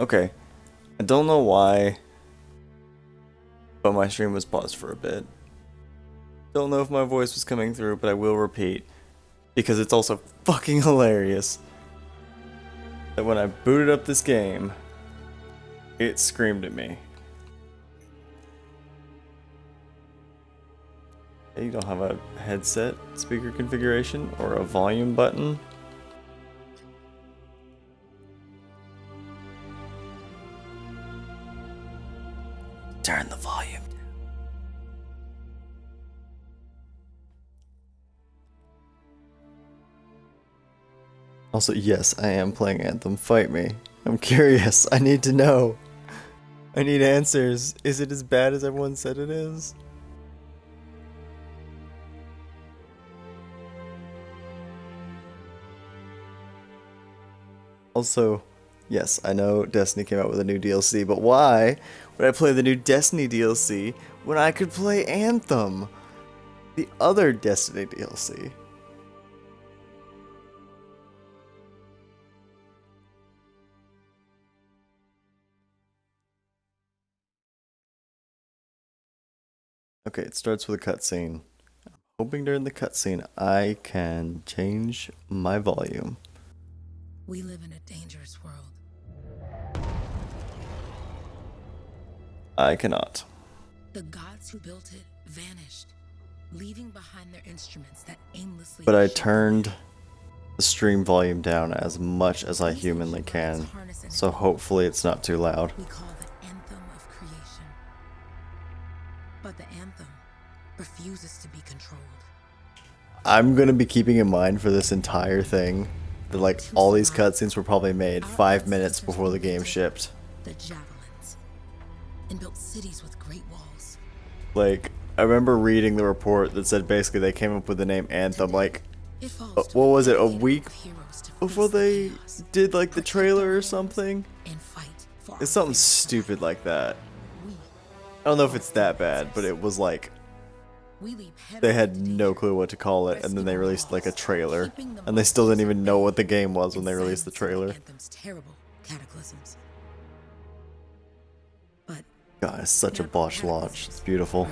Okay. I don't know why, but my stream was paused for a bit. Don't know if my voice was coming through, but I will repeat. Because it's also fucking hilarious that when I booted up this game, it screamed at me. You don't have a headset speaker configuration or a volume button. Turn the volume down. Also, yes, I am playing Anthem. Fight me. I'm curious. I need to know. I need answers. Is it as bad as everyone said it is? Also, yes, I know Destiny came out with a new DLC, but why would I play the new Destiny DLC when I could play Anthem? The other Destiny DLC. Okay, it starts with a cutscene. I'm hoping during the cutscene I can change my volume. We live in a dangerous world. I cannot. The gods who built it vanished, leaving behind their instruments that aimlessly. But I turned the stream volume down as much as I humanly can, so hopefully it's not too loud. We call the Anthem of creation. But the anthem refuses to be controlled. I'm gonna be keeping in mind for this entire thing that like all these cutscenes were probably made 5 minutes before the game shipped. The javelins and built cities with great walls. Like, I remember reading the report that said basically they came up with the name Anthem like, what was it, a week before they did like the trailer or something? It's something stupid like that. I don't know if it's that bad, but it was like they had no clue what to call it, and then they released like a trailer, and they still didn't even know what the game was when they released the trailer. God, it's such a botched launch. It's beautiful.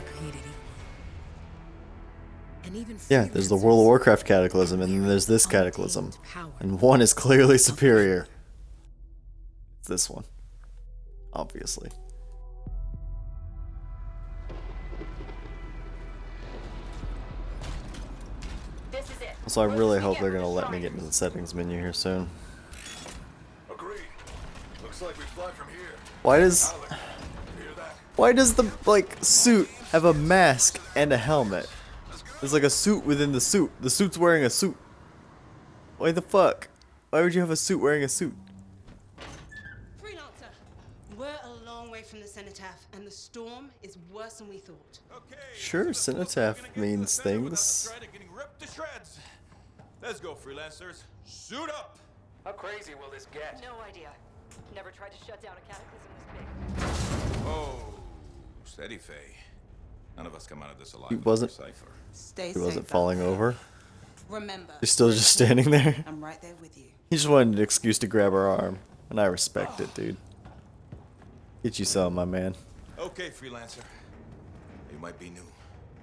Yeah, there's the World of Warcraft Cataclysm, and then there's this Cataclysm, and one is clearly superior. It's this one, obviously. So I really hope they're gonna let me get into the settings menu here soon. Agreed. Looks like we fly from here. Why does the like suit have a mask and a helmet? There's like a suit within the suit. The suit's wearing a suit. Why the fuck? Why would you have a suit wearing a suit? Freelancer, we're a long way from the cenotaph, and the storm is worse than we thought. Okay. Sure, cenotaph means things. Let's go, freelancers. Suit up! How crazy will this get? No idea. Never tried to shut down a cataclysm this big. Oh, steady, Faye. None of us come out of this alive. He wasn't. Cipher. Stay He safe. wasn't falling over. Remember, He's still just standing there. I'm right there with you. He just wanted an excuse to grab her arm, and I respect it, dude. Get you some, my man. Okay, freelancer. You might be new,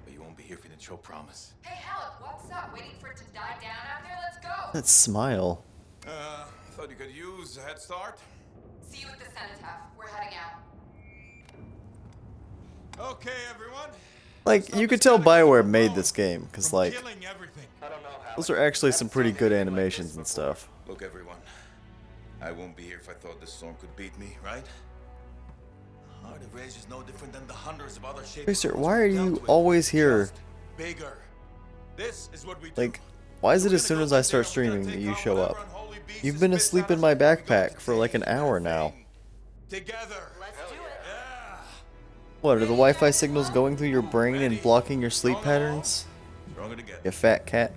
but you won't be here for the show promise. Hey, Helen, what's up? Waiting for it to die down out there? Let's go! That smile. Thought you could use a head start. See you at the cenotaph. We're heading out. Okay, everyone. Like, you could tell BioWare made this game, because, like, Killing everything. I don't know how. those are actually some pretty good animations and stuff. Look, everyone. I won't be here if I thought this storm could beat me, right? Heart of Rage is no different than the hundreds of other shapes. Tracer, why are you always here? Bigger. This is what we do. Like, why is it as soon as I start streaming that you show up? You've been asleep in my backpack for like an hour now. Together. Let's do it. Yeah. What, are the Wi-Fi signals going through your brain and blocking your sleep patterns? Stronger together. You fat cat.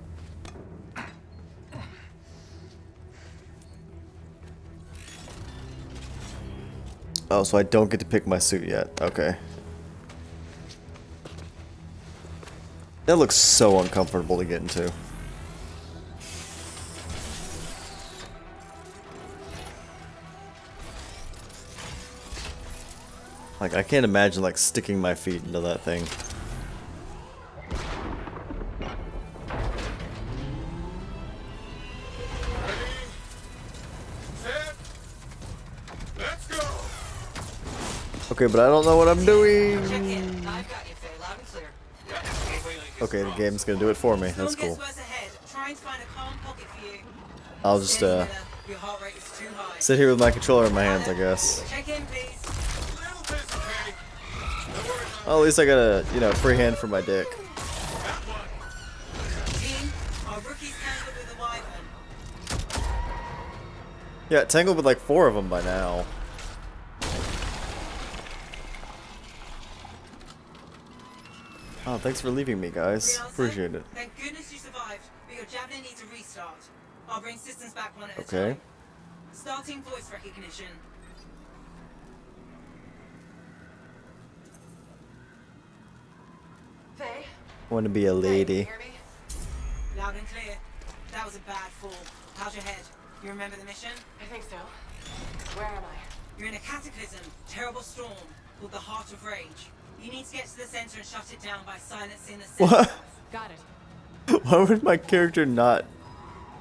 Oh, so I don't get to pick my suit yet. Okay. That looks so uncomfortable to get into. Like, I can't imagine, like, sticking my feet into that thing. Let's go! Okay, but I don't know what I'm doing. Check in. I've got you, Faye. Loud and clear. Okay, the game's gonna do it for me. That's Storm cool. gets worse ahead. Try and find a calm pocket for you. I'll just, Steady, Miller. Your heart rate is too high. sit here with my controller in my hands, I guess. Check in, please. Little busy, Penny. Don't worry about Well, at least I got a, you know, free hand for my dick. that one. Team, our rookies tangled with the wyvern. Yeah, tangled with like 4 of them by now. Oh, thanks for leaving me, guys. Freelancer, Appreciate it. Thank goodness you survived, but your javelin needs a restart. I'll bring systems back one at a Okay. time. Starting voice recognition. Faye? Want to be a Faye, lady. you hear me? Loud and clear. That was a bad fall. How's your head? You remember the mission? I think so. Where am I? You're in a cataclysm, terrible storm, called the Heart of Rage. You need to get to the center and shut it down by silencing the center. What? Got it. Why would my character not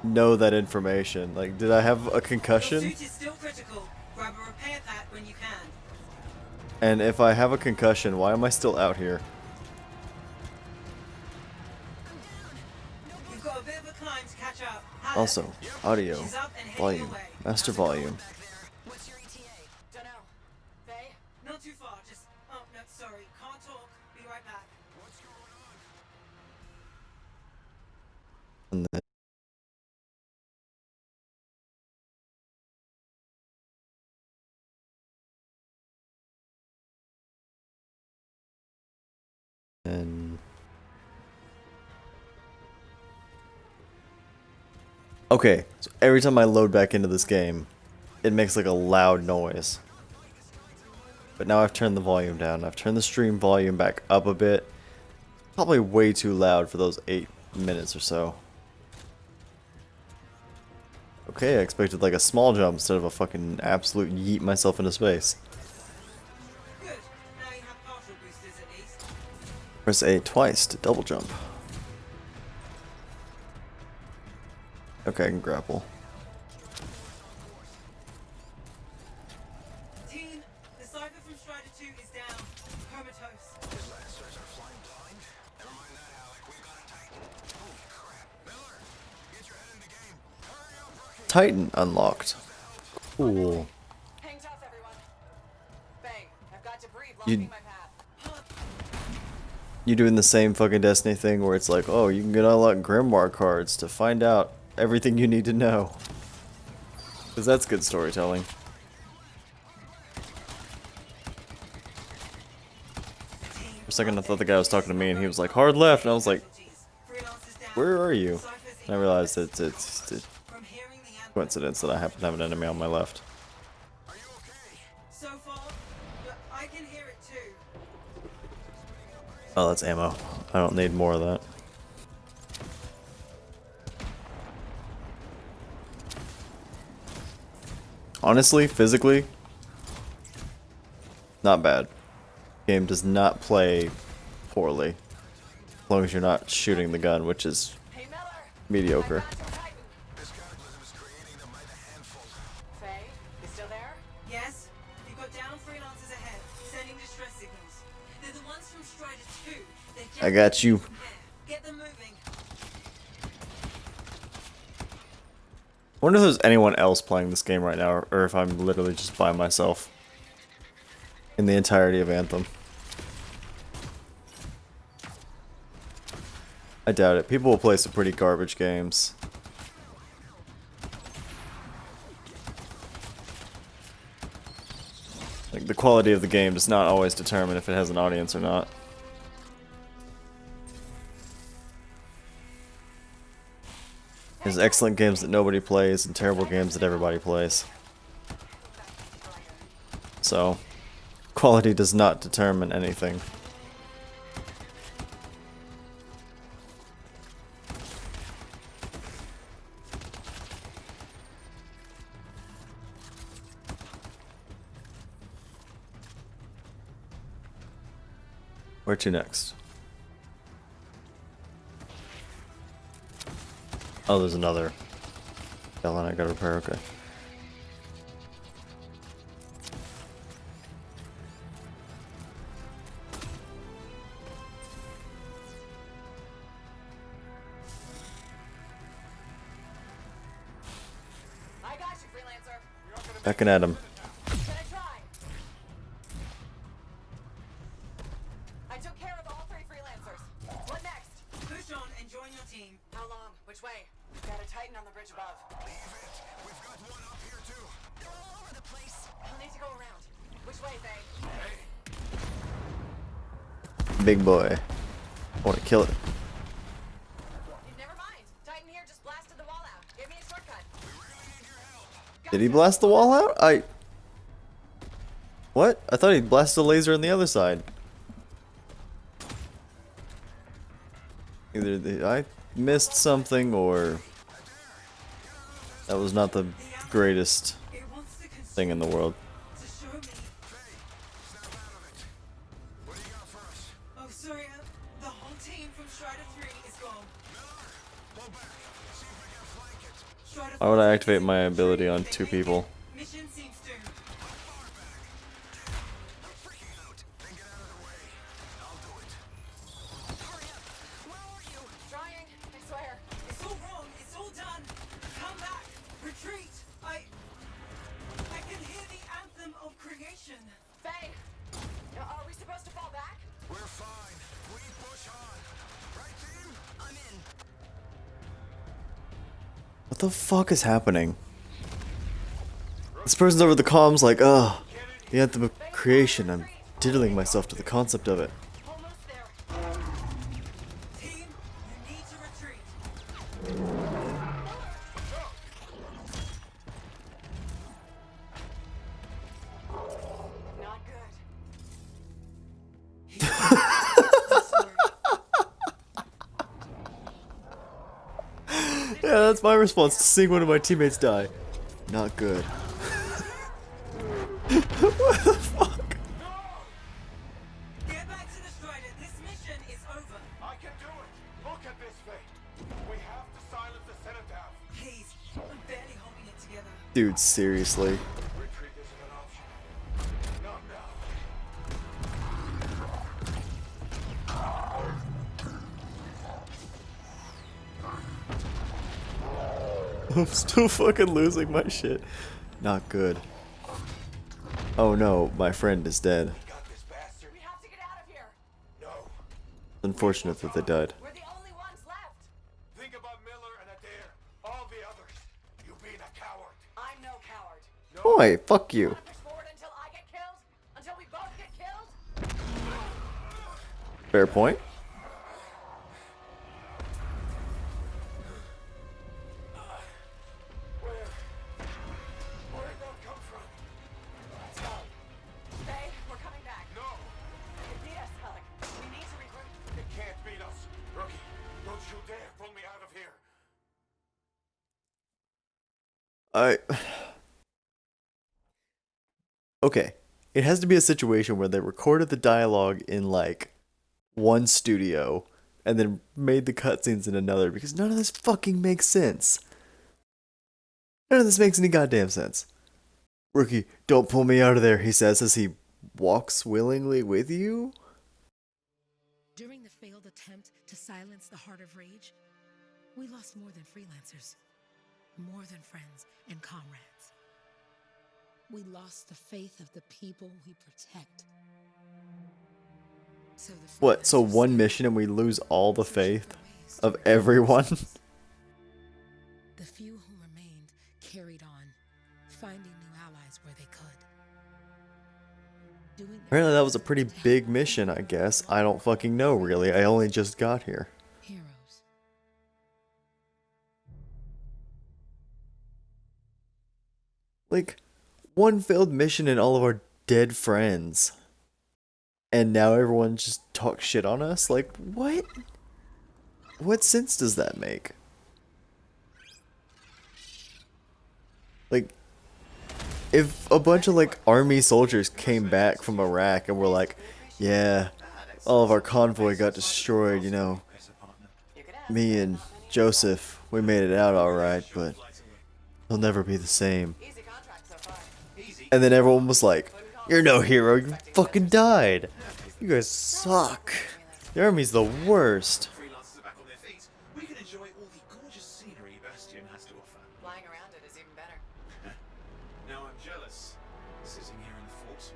know that information? Like, did I have a Your concussion? suit is still critical. Grab a repair pack when you can. And if I have a concussion, why am I still out here? You've got a bit of a climb to catch up. Hannah, Also, audio, she's up and heading volume, your way. master volume. What's your ETA? Dunno. Faye? Not too far, just... Oh, no, sorry. Can't talk. Be right back. And then and okay, so every time I load back into this game, it makes like a loud noise. But now I've turned the volume down. I've turned the stream volume back up a bit. Probably way too loud for those 8 minutes or so. Okay, I expected like a small jump instead of a fucking absolute yeet myself into space. Good. Now you have partial boosters at least. Press A twice to double jump. Okay, I can grapple. Team, the cipher from Strider 2 is down. Comatose. Titan unlocked. Cool. Hang tough, everyone. Faye, I've got debris You- blocking my path. You doing the same fucking Destiny thing where it's like, oh, you can get unlock Grimoire cards to find out everything you need to know. Because that's good storytelling. For a second I thought the guy was talking to me and he was like, hard left, and I was like, where are you? And I realized it's a From hearing the anthem coincidence that I happen to have an enemy on my left. so far, but I can hear it too. Oh, that's ammo. I don't need more of that. Honestly, physically, not bad. Game does not play poorly. As long as you're not shooting the gun, which is Hey, Miller! mediocre. I've got your Titan. Faye, you still there? Yes, you've got down freelancers ahead, sending distress signals. They're the ones from Strider 2. They're I got you. Get them moving. I wonder if there's anyone else playing this game right now, or if I'm literally just by myself in the entirety of Anthem. I doubt it. People will play some pretty garbage games. Like, the quality of the game does not always determine if it has an audience or not. There's excellent games that nobody plays and terrible games that everybody plays. So, quality does not determine anything. Where to next? Oh, there's another. Hell, I gotta repair. Okay. I got you, freelancer. Backing at him. Can I try? I took care of all 3 freelancers. What next? Push on and join your team. How long? Which way? Got a Titan on the bridge above. Leave it. We've got one up here too. They're all over the place. I'll need to go around. Which way, Faye? Hey, Big boy. I want to kill it. Never mind. Titan here just blasted the wall out. Give me a shortcut. we really need your help. Did he blast the wall out? What? I thought he blasted a laser on the other side. Either I missed something or that was not the greatest It wants to consume thing in the world. to show me. Hey, snap out of it. What do you got for us? Oh, sorry, the whole team from Strider 3 is gone. Pull back. See if we can flank it. Strider Why would I 4 activate is my in ability retreat. on They 2 make people? it. Mission seems doomed. Far back. I'm freaking out. Then get out of the way. I'll do it. Hurry up. Where are you? Trying. I swear. It's all wrong. It's all done. Come back. Retreat. I can hear the anthem of creation. Faye! Are we supposed to fall back? We're fine. We push on. Right, team? I'm in. What the fuck is happening? This person's over the comms like, ugh, the anthem of creation. I'm diddling myself to the concept of it. Almost there. Team, you need to retreat. Not good. Yeah, that's my response to seeing one of my teammates die. Not good. What the fuck? Get back to the Strider. This mission is over. I can do it. Look at this, Faye. We have to silence the cenotaph. Please, I'm barely holding it together. Dude, seriously. Retreat isn't an option. Not now. I'm still fucking losing my shit. Not good. Oh no, my friend is dead. Got this bastard. We have to get out of here. No. Unfortunate that they died. We're the only ones left. Think about Miller and Adair. All the others. You being a coward. I'm no coward. Boy, fuck you. Wanna push forward until I get killed? Until we both get killed? Fair point. Where'd that come from? Let's go. Faye, we're coming back. No. They beat us, Alec. We need to regroup. They can't beat us. Rookie, don't you dare pull me out of here. Okay. It has to be a situation where they recorded the dialogue in like one studio and then made the cutscenes in another because none of this fucking makes sense. None of this makes any goddamn sense. Rookie, don't pull me out of there, he says as he walks willingly with you. During the failed attempt to silence the Heart of Rage, we lost more than freelancers, more than friends and comrades. We lost the faith of the people we protect. So the What, so freelancers one said, mission and we lose all the faith ways to of everyone? The few who remained carried on, finding new allies where they could. Doing their Apparently that best was a pretty to help big the mission, I people guess. who I don't fucking know, really. I only just got here. heroes. Like, one failed mission and all of our dead friends. And now everyone just talks shit on us? Like, what? What sense does that make? Like, if a bunch of, like, army soldiers came back from Iraq and were like, yeah, all of our convoy got destroyed, you know, me and Joseph, we made it out alright, but it'll never be the same. Easy contract so far. And then everyone was like, you're no hero, you fucking died. You guys suck. The army's the worst. Freelancers are back on their feet. We can enjoy all the gorgeous scenery Bastion has to offer. Flying around it is even better. Now I'm jealous, sitting here in the fort.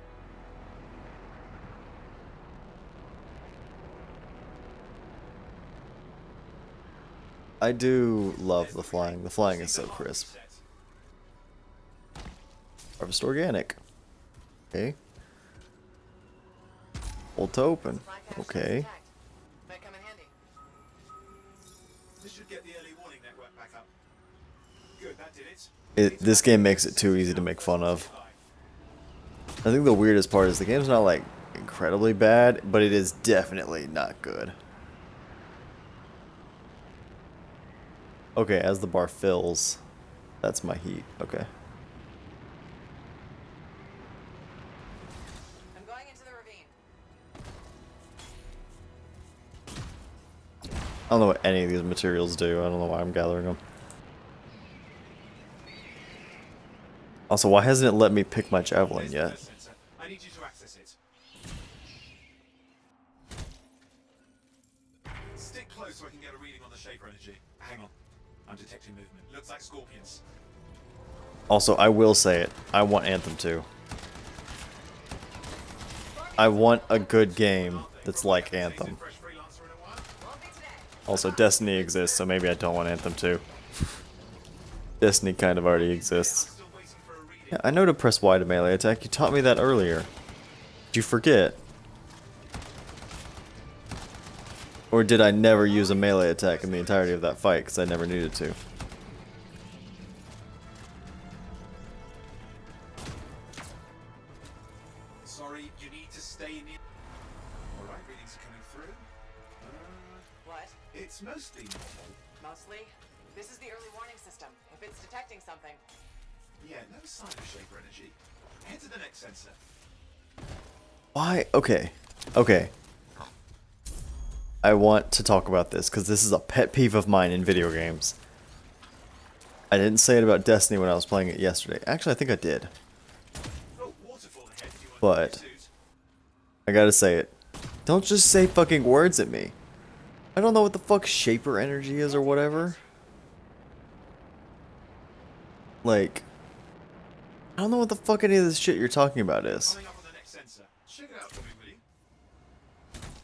I do love the flying. The flying is so crisp. Harvest organic. Okay. Hold to open. Okay. Might come in handy. This should get the early warning network back up. Good, that did it. This game makes it too easy to make fun of. I think the weirdest part is the game's not like incredibly bad, but it is definitely not good. Okay, as the bar fills, that's my heat. Okay. I'm going into the ravine. I don't know what any of these materials do. I don't know why I'm gathering them. Also, why hasn't it let me pick my javelin yet? I need you to access it. Stick close so I can get a reading on the shaper energy. Hang on. I'm detecting movement. Looks like scorpions. Also, I will say it. I want Anthem 2. I want a good game that's like Anthem. Fresh freelancer in a while. Won't be today. Also, Destiny exists, so maybe I don't want Anthem 2. Destiny kind of already exists. Still waiting for a reading. Yeah, I know to press Y to melee attack. You taught me that earlier. Did you forget? Or did I never use a melee attack in the entirety of that fight because I never needed to? Sorry, you need to stay in the... Alright, readings are coming through. What? It's mostly normal. Mostly? This is the early warning system. If it's detecting something. Yeah, no sign of shaper energy. Head to the next sensor. Why? Okay. Okay. I want to talk about this because this is a pet peeve of mine in video games. I didn't say it about Destiny when I was playing it yesterday. Actually, I think I did. Oh, waterfall ahead if you want But to suit. I gotta say it. Don't just say fucking words at me. I don't know what the fuck shaper energy is or whatever. Like, I don't know what the fuck any of this shit you're talking about is. Coming up on the next sensor. Check it out for me, will you?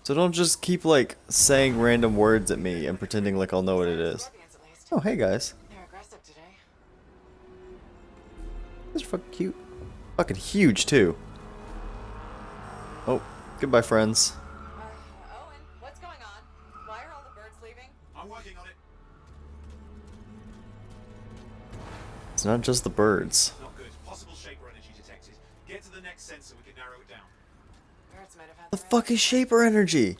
So don't just keep like saying random words at me and pretending like I'll know what it is. Scorpions at least. Oh, hey guys. They're aggressive today. These are fucking cute. Fucking huge too. Oh, goodbye friends. Owen, what's going on? Why are all the birds leaving? I'm working on it. It's not just the birds. Not good. Possible shaper energy detected. Get to the next sensor, we can narrow it down. Birds might have had The their fuck is shaper energy?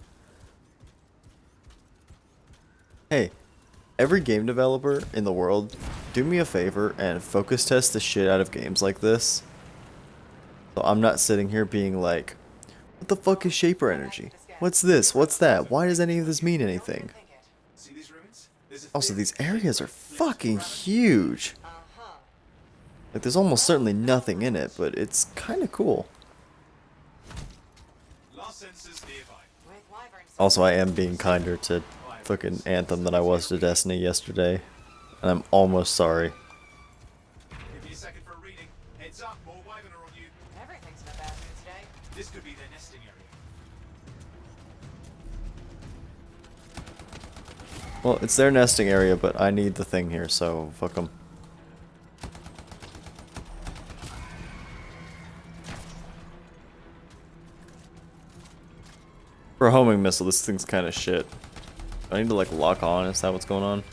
Hey, every game developer in the world, do me a favor and focus test the shit out of games like this. So I'm not sitting here being like, what the fuck is shaper energy? What's this? What's that? Why does any of this mean anything? think it. See these ruins? There's a Also, theory these that areas are flips fucking around. huge. Uh-huh. Like, there's almost certainly nothing in it, but it's kind of cool. Last sensors nearby. With wyverns. Also, I am being kinder to fucking Anthem than I was to Destiny yesterday. And I'm almost sorry. Give me a second for a reading. Heads up, more wyvern are on you. Everything's in a bad mood today. This could be their nesting area. Well, it's their nesting area, but I need the thing here, so fuck them. For a homing missile, this thing's kind of shit. I need to like lock on. Is that what's going on?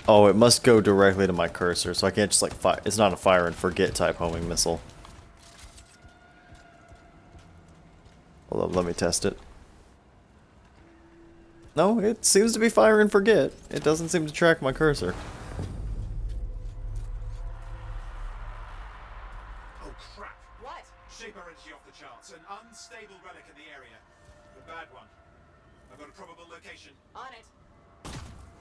Oh, it must go directly to my cursor, so I can't just like fire. It's not a fire and forget type homing missile. Hold up, let me test it. No, it seems to be fire and forget. It doesn't seem to track my cursor. marked an unstable relic in the area. A bad one. I've got a probable location. On it.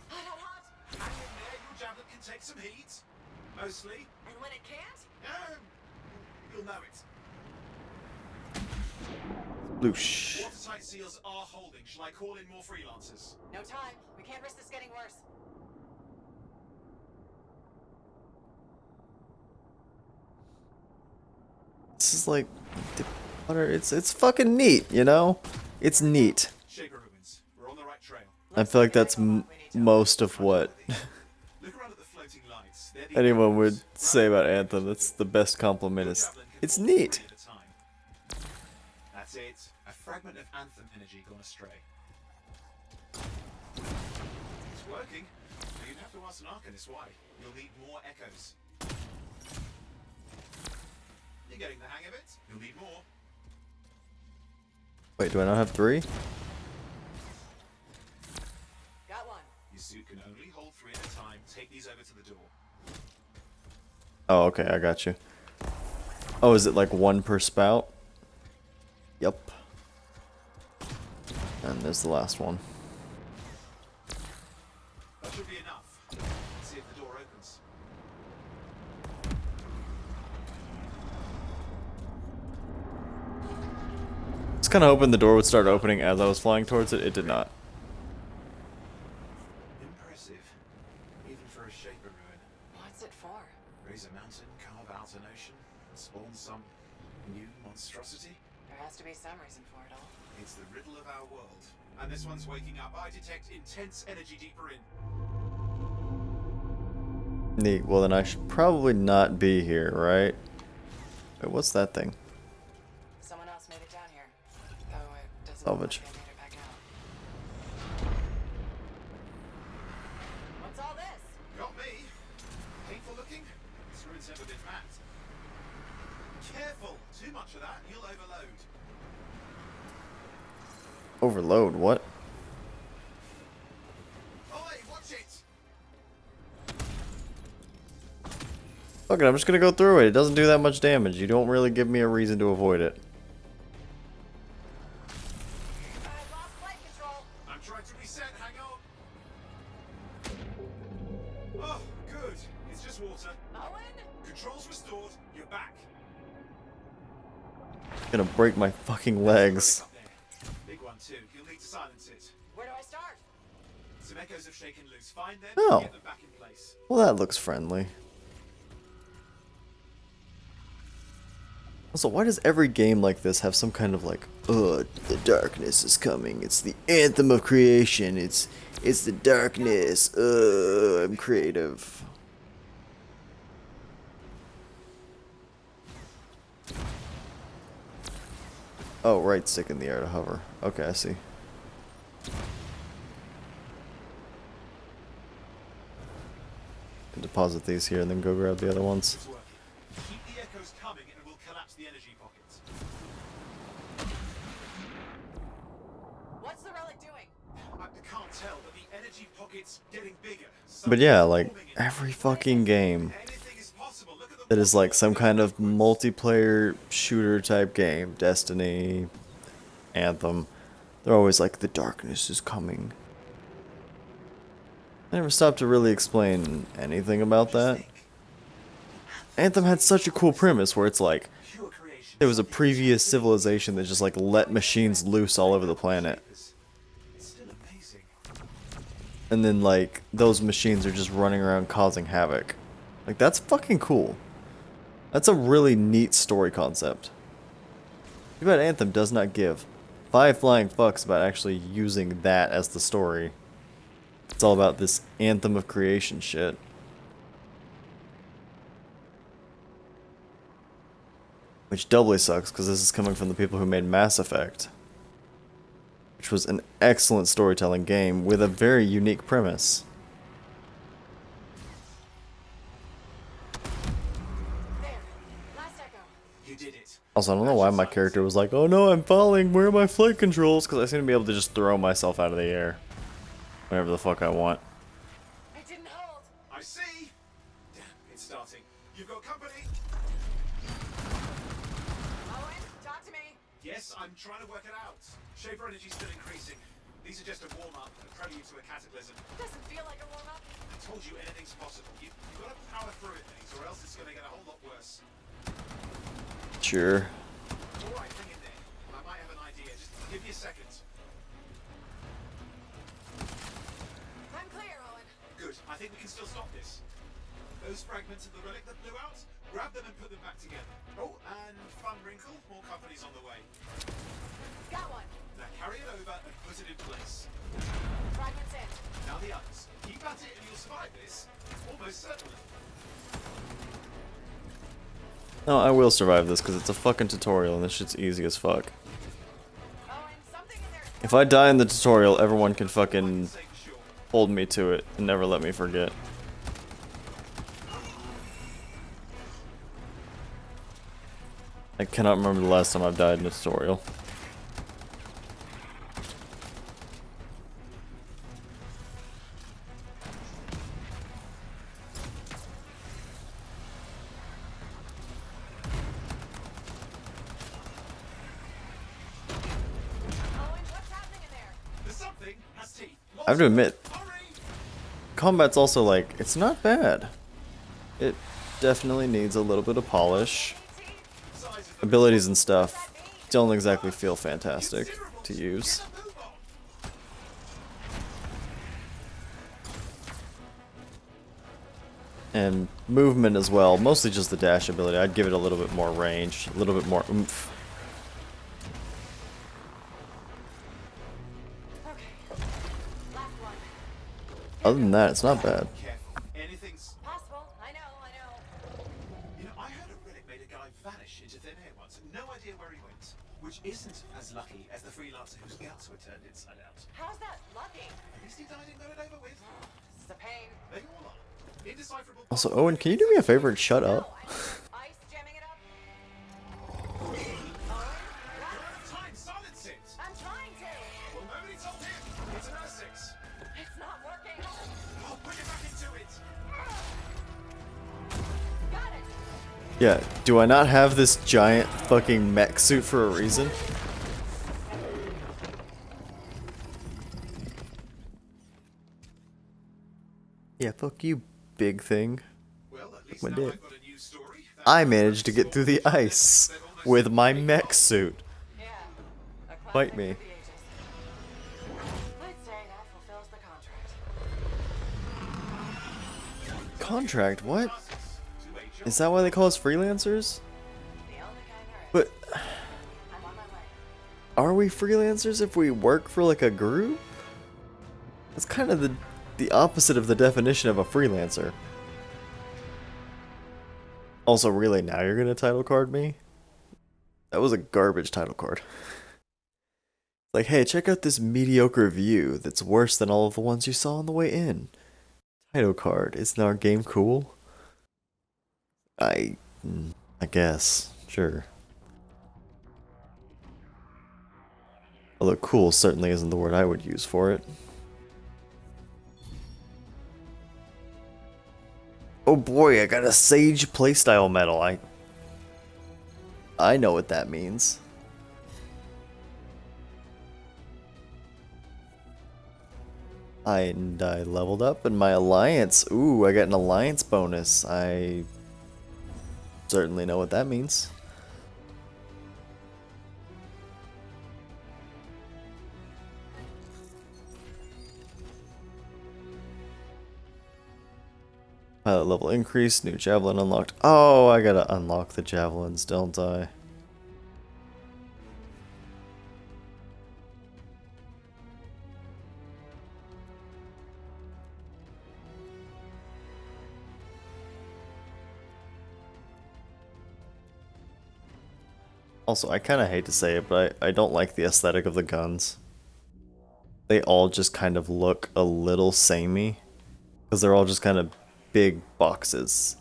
Hot, hot, hot. Hang in there, your javelin can take some heat. Mostly. And when it can't? You'll know it. Bloosh. Watertight seals are holding. Shall I call in more freelancers? No time. We can't risk this getting worse. This is like the water. It's fucking neat, you know. It's neat. Shaper ruins. We're on the right trail. I feel like that's most of what Look around at the floating lights. They're the anyone would echoes. say about Anthem. That's the best compliment. Is it's neat. That's it. A fragment of Anthem energy gone astray. It's working. You'd have to ask an Arcanist why. You'll need more echoes. You're getting the hang of it. You'll need more. Wait, do I not have 3? Got one. Your suit can only hold 3 at a time. Take these over to the door. Oh, okay, I got you. Oh, is it like 1 per spout? Yep. And there's the last one. That should be enough. Let's see if the door opens. I was kind of hoping the door would start opening as I was flying towards it. It did not. Impressive. Even for a Shaper ruin. What's it for? Raise a mountain, carve out an ocean, spawn some new monstrosity. There has to be some reason for it all. It's the riddle of our world. And this one's waking up. I detect intense energy deeper in. Neat. Well, then I should probably not be here, right? Wait, what's that thing? Someone else made it down here. Though it doesn't Salvage. look like they made it back out. What's all this? Got me. Painful looking. This ruin's never been mapped. Careful. Too much of that, you'll overload. Overload, what? Oi, watch it. Fuck it, I'm just gonna go through it. It doesn't do that much damage. You don't really give me a reason to avoid it. I lost flight control. I'm trying to reset. Hang on. Oh, good. It's just water. Owen? Controls restored. You're back. Gonna break my fucking legs. Up there. Big one too. You'll need to silence it. Where do I start? Some echoes have shaken loose. Find them Oh. and get them back in place. Well, that looks friendly. Also, why does every game like this have some kind of like, the darkness is coming. It's the anthem of creation. It's the darkness. I'm creative. Oh, right, stick in the air to hover. Okay, I see. Can deposit these here and then go grab the other ones. It's working. Keep the echoes coming and we'll collapse the energy pockets. What's the relic doing? I can't tell, but the energy pocket's getting bigger. But yeah, Something's like forming in it. every fucking game Anything is possible. Look at the that is like some water kind of upwards. multiplayer shooter type game, Destiny, Anthem, they're always like, the darkness is coming. I never stopped to really explain anything about that. Anthem had such a cool premise where it's like, Pure creation. there was a previous civilization that just like let machines loose all over the planet. It's still amazing. And then like, those machines are just running around causing havoc. Like, that's fucking cool. That's a really neat story concept. Too bad Anthem does not give 5 flying fucks about actually using that as the story. It's all about this anthem of creation shit. Which doubly sucks, because this is coming from the people who made Mass Effect. Which was an excellent storytelling game with a very unique premise. There. Last echo. You did it. Also, I don't know why my character was like, oh no, I'm falling, where are my flight controls? Because I seem to be able to just throw myself out of the air. Whenever the fuck I want. It didn't hold. I see. Damn, it's starting. You've got company. Owen, talk to me. Yes, I'm trying to work it out. Shaper energy's still increasing. These are just a warm-up, a prelude to a cataclysm. Doesn't feel like a warm-up. I told you anything's possible. You've got to power through it, Maze, or else it's going to get a whole lot worse. Sure. All right, hang in there. I might have an idea. Just give me a second. I'm clear, Owen. Good. I think we can still stop this. Those fragments of the relic that blew out, grab them and put them back together. Oh, and fun wrinkle, more companies on the way. Got one. Now carry it over and put it in place. Fragments in. Now the others. Keep at it and you'll survive this. Almost certainly. No, I will survive this because it's a fucking tutorial and this shit's easy as fuck. Owen, something in there. If I die in the tutorial, everyone can fucking hold me to it and never let me forget. I cannot remember the last time I've died in a tutorial. Owen, what's happening in there? There's something. Has teeth. I have to admit, Hurry! combat's also like, it's not bad. It definitely needs a little bit of polish. Size of the Abilities and stuff don't exactly feel fantastic to use. move on. And movement as well, mostly just the dash ability. I'd give it a little bit more range, a little bit more oomph. Okay. Last one. Other than that, it's not bad. Careful. Anything's... Possible. I know. You know, I heard a relic made a guy vanish into thin air once. No idea where he went. Which isn't as lucky as the freelancer whose guts were turned inside out. How's that lucky? At least he died and got it over with. This is a pain. They all are. Indecipherable... Also, Owen, can you do me a favor and shut up? Ice jamming it up. Owen? Time, silence it! I'm trying to. Well, nobody told him. It's an R6. It's not working. I'll put it back into it. Got it. Yeah, do I not have this giant fucking mech suit for a reason? Yeah, fuck you, big thing. Well, at least My now dick. I've got a new story. I managed to get through the ice with my mech suit. Yeah. A classic Fight me. of the ages. I'd say that fulfills the contract. Contract? What? To HR. Is that why they call us freelancers? The only kind there is. But I'm on my way. are we freelancers if we work for like a group? That's kind of the opposite of the definition of a freelancer. Also, really, now you're gonna title card me? That was a garbage title card. Like, hey, check out this mediocre view that's worse than all of the ones you saw on the way in. Title card. Isn't our game cool? I guess. Sure. Although cool certainly isn't the word I would use for it. Oh boy, I got a Sage playstyle medal. I know what that means. And I leveled up in my alliance. Ooh, I got an alliance bonus. I certainly know what that means. Pilot level increased, new javelin unlocked. Oh, I gotta unlock the javelins, don't I? Also, I kind of hate to say it, but I don't like the aesthetic of the guns. They all just kind of look a little samey. Because they're all just kind of big boxes.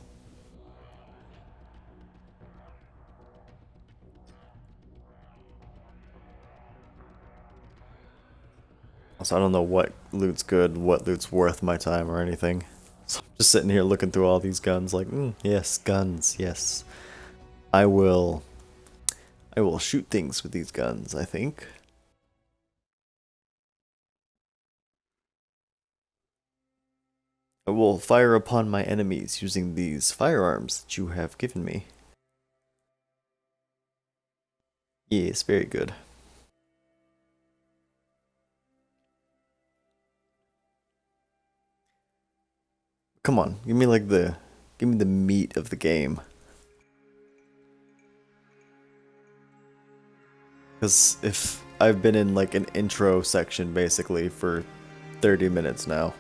Also, I don't know what loot's good, what loot's worth my time or anything. So I'm just sitting here looking through all these guns like, yes, guns, yes. I will I will shoot things with these guns, I think. I will fire upon my enemies using these firearms that you have given me. Yes, very good. Come on, give me the meat of the game. Because if I've been in like an intro section basically for 30 minutes now.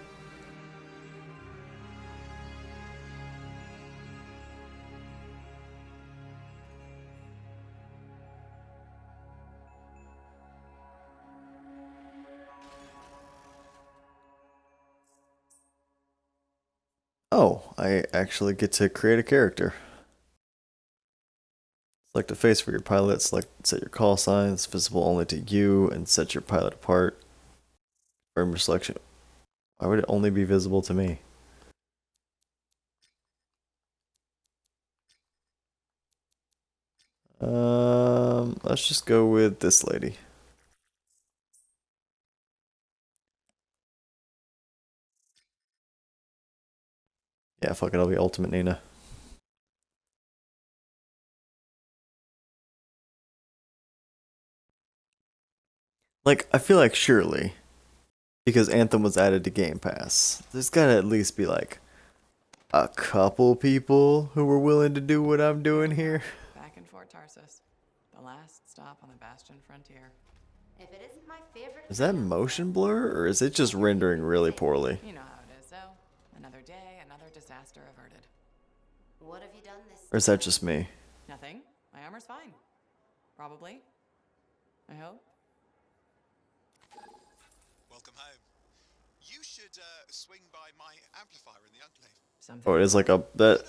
Oh, I actually get to create a character. Select a face for your pilot, set your call signs, visible only to you, and set your pilot apart. Confirm your selection. Why would it only be visible to me? Let's just go with this lady. Yeah, fuck it, I'll be Ultimate Nina. Like, I feel like surely, because Anthem was added to Game Pass, there's gotta at least be like a couple people who were willing to do what I'm doing here. Back in Fort Tarsus, the last stop on the Bastion frontier. If it isn't my favorite. Is that motion blur, or is it just rendering really poorly? You know how it is, though. Another day, another disaster averted. What have you done this? Or is that just me? Nothing. My armor's fine. Probably. I hope. Welcome home. You should swing by my amplifier in the Enclave. Something. Oh, it is like that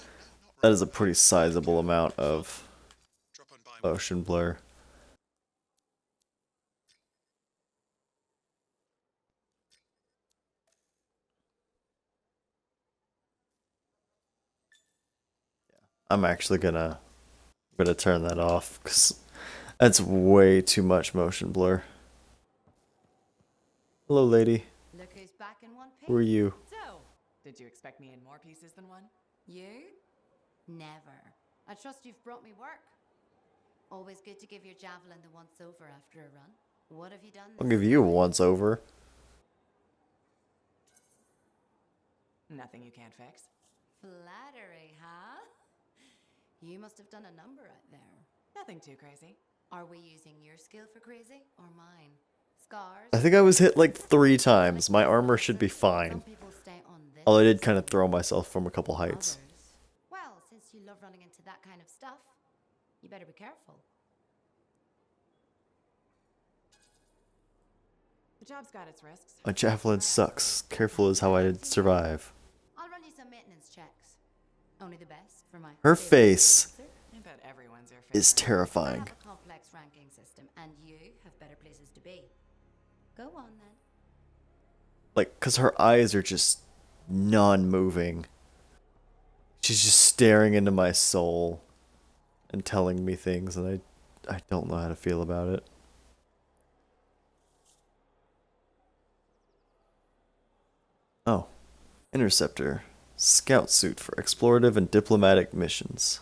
is a pretty sizable amount of Drop on by. motion blur. I'm actually gonna turn that off because that's way too much motion blur. Hello, lady. Look who's back in one piece. Who are you? So, did you expect me in more pieces than one? You? Never. I trust you've brought me work. Always good to give your javelin the once over after a run. What have you done? I'll give you a once over. Nothing you can't fix. Flattery, huh? You must have done a number out there. Nothing too crazy. Are we using your skill for crazy or mine? Scars? I think I was hit like 3 times. My armor should be Some fine. people stay on this. Although I did kind of throw myself from a couple heights. Others. Well, since you love running into that kind of stuff, you better be careful. The job's got its risks. My javelin sucks. Careful is how I survive. I'll run you some maintenance checks. Only the best for my. Her favorite face freelancer. I bet everyone's your is favorite. I terrifying. have a complex ranking system, and you have better places to be. Go on then. Like, cause her eyes are just non-moving. She's just staring into my soul and telling me things, and I don't know how to feel about it. Oh, Interceptor. Scout suit for explorative and diplomatic missions.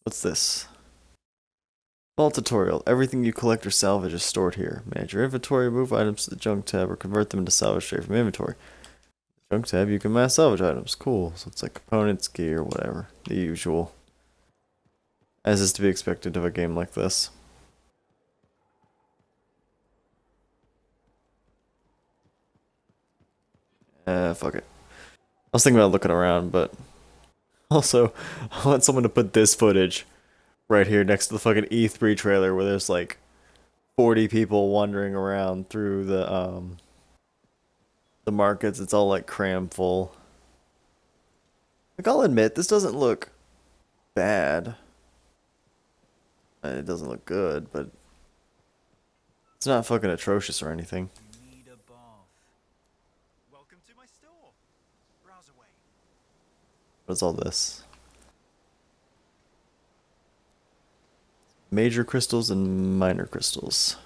What's this? Fall tutorial. Everything you collect or salvage is stored here. Manage your inventory, move items to the junk tab, or convert them into salvage straight from inventory. Junk tab, you can mass salvage items. Cool. So it's like components, gear, whatever. The usual. As is to be expected of a game like this. Fuck it. I was thinking about looking around, but also, I want someone to put this footage right here next to the fucking E3 trailer where there's like 40 people wandering around through the markets. It's all like cram full. Like, I'll admit, this doesn't look bad. It doesn't look good, but it's not fucking atrocious or anything. You need a bath. Welcome to my store. Browse away. What's all this? Major crystals and minor crystals.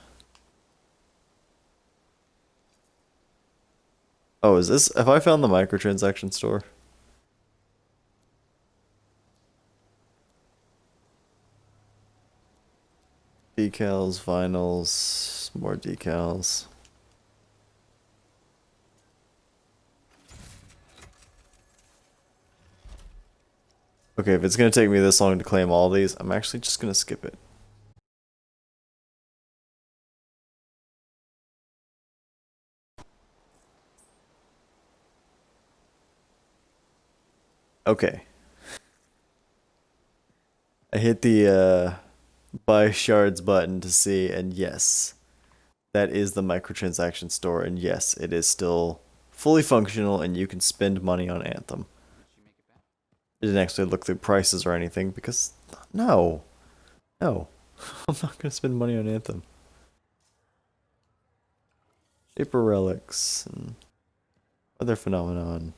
Oh, is this... Have I found the microtransaction store? Decals, vinyls, more decals. Okay, if it's gonna take me this long to claim all these, I'm actually just gonna skip it. Okay. I hit the buy shards button to see, and yes, that is the microtransaction store, and yes, it is still fully functional, and you can spend money on Anthem. I didn't actually look through prices or anything, because no, I'm not gonna spend money on Anthem. Paper relics and other phenomenon.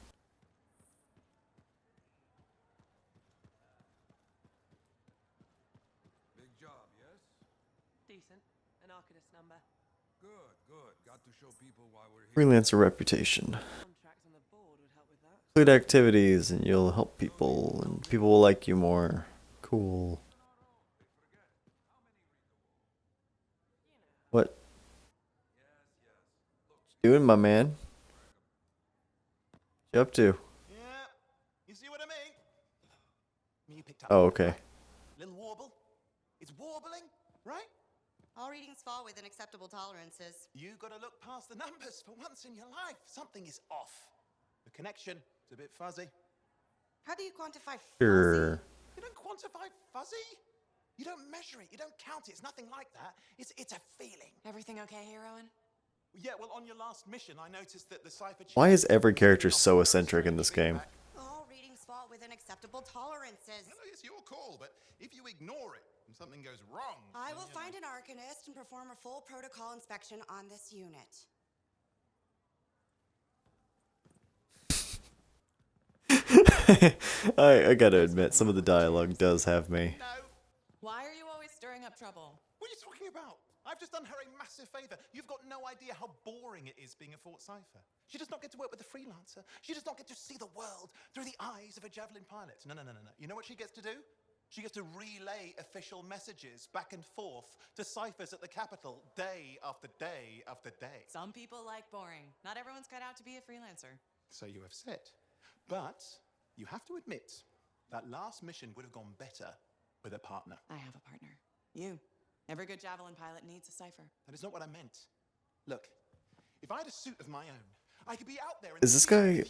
Freelancer reputation. Complete activities and you'll help people and people will like you more. Cool. What you doing, my man? What you up to? Yeah, you see what I mean? You picked up. Oh, okay. Little warble. It's warbling, right? All readings fall within acceptable tolerances. You gotta look past the numbers for once in your life. Something is off. The connection is a bit fuzzy. How do you quantify fuzzy? Sure. You don't quantify fuzzy? You don't measure it, you don't count it, it's nothing like that. It's a feeling. Everything okay, heroine? Yeah, well, on your last mission, I noticed that the cipher... Why is every character so eccentric in this game? All readings fall within acceptable tolerances. Well, it's your call, but if you ignore it and something goes wrong... I will find an arcanist and perform a full protocol inspection on this unit. I gotta admit, some of the dialogue does have me. No. Why are you always stirring up trouble? What are you talking about? I've just done her a massive favor. You've got no idea how boring it is being a Fort Cipher. She does not get to work with a freelancer. She does not get to see the world through the eyes of a javelin pilot. No. You know what she gets to do? She gets to relay official messages back and forth to ciphers at the capital day after day after day. Some people like boring. Not everyone's cut out to be a freelancer. So you have said. But you have to admit that last mission would have gone better with a partner. I have a partner. You. Every good javelin pilot needs a cipher. That is not what I meant. Look, if I had a suit of my own, I could be out there... Is this guy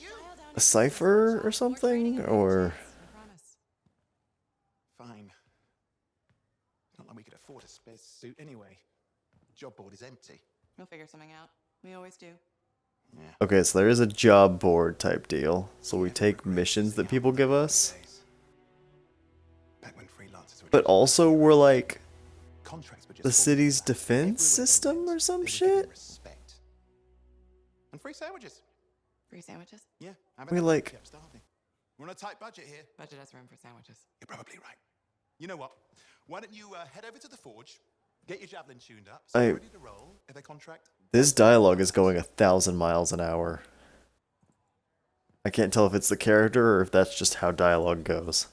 a cipher or something? Or... I promise. Fine. Not like we could afford a spare suit anyway. The job board is empty. We'll figure something out. We always do. Yeah. Okay, so there is a job board type deal. So we take missions that people give us. Back when freelancers were But also we're like contracts were just the city's falling down. defense Everywhere they system went, or some they were given shit? respect. And free sandwiches. Free sandwiches? Yeah. how We about like- that? Kept starving. We're on a tight budget here. Budget has room for sandwiches. You're probably right. You know what? Why don't you head over to the forge, get your javelin tuned up, so you're ready to roll if they contract. This dialogue is going 1,000 miles an hour. I can't tell if it's the character or if that's just how dialogue goes.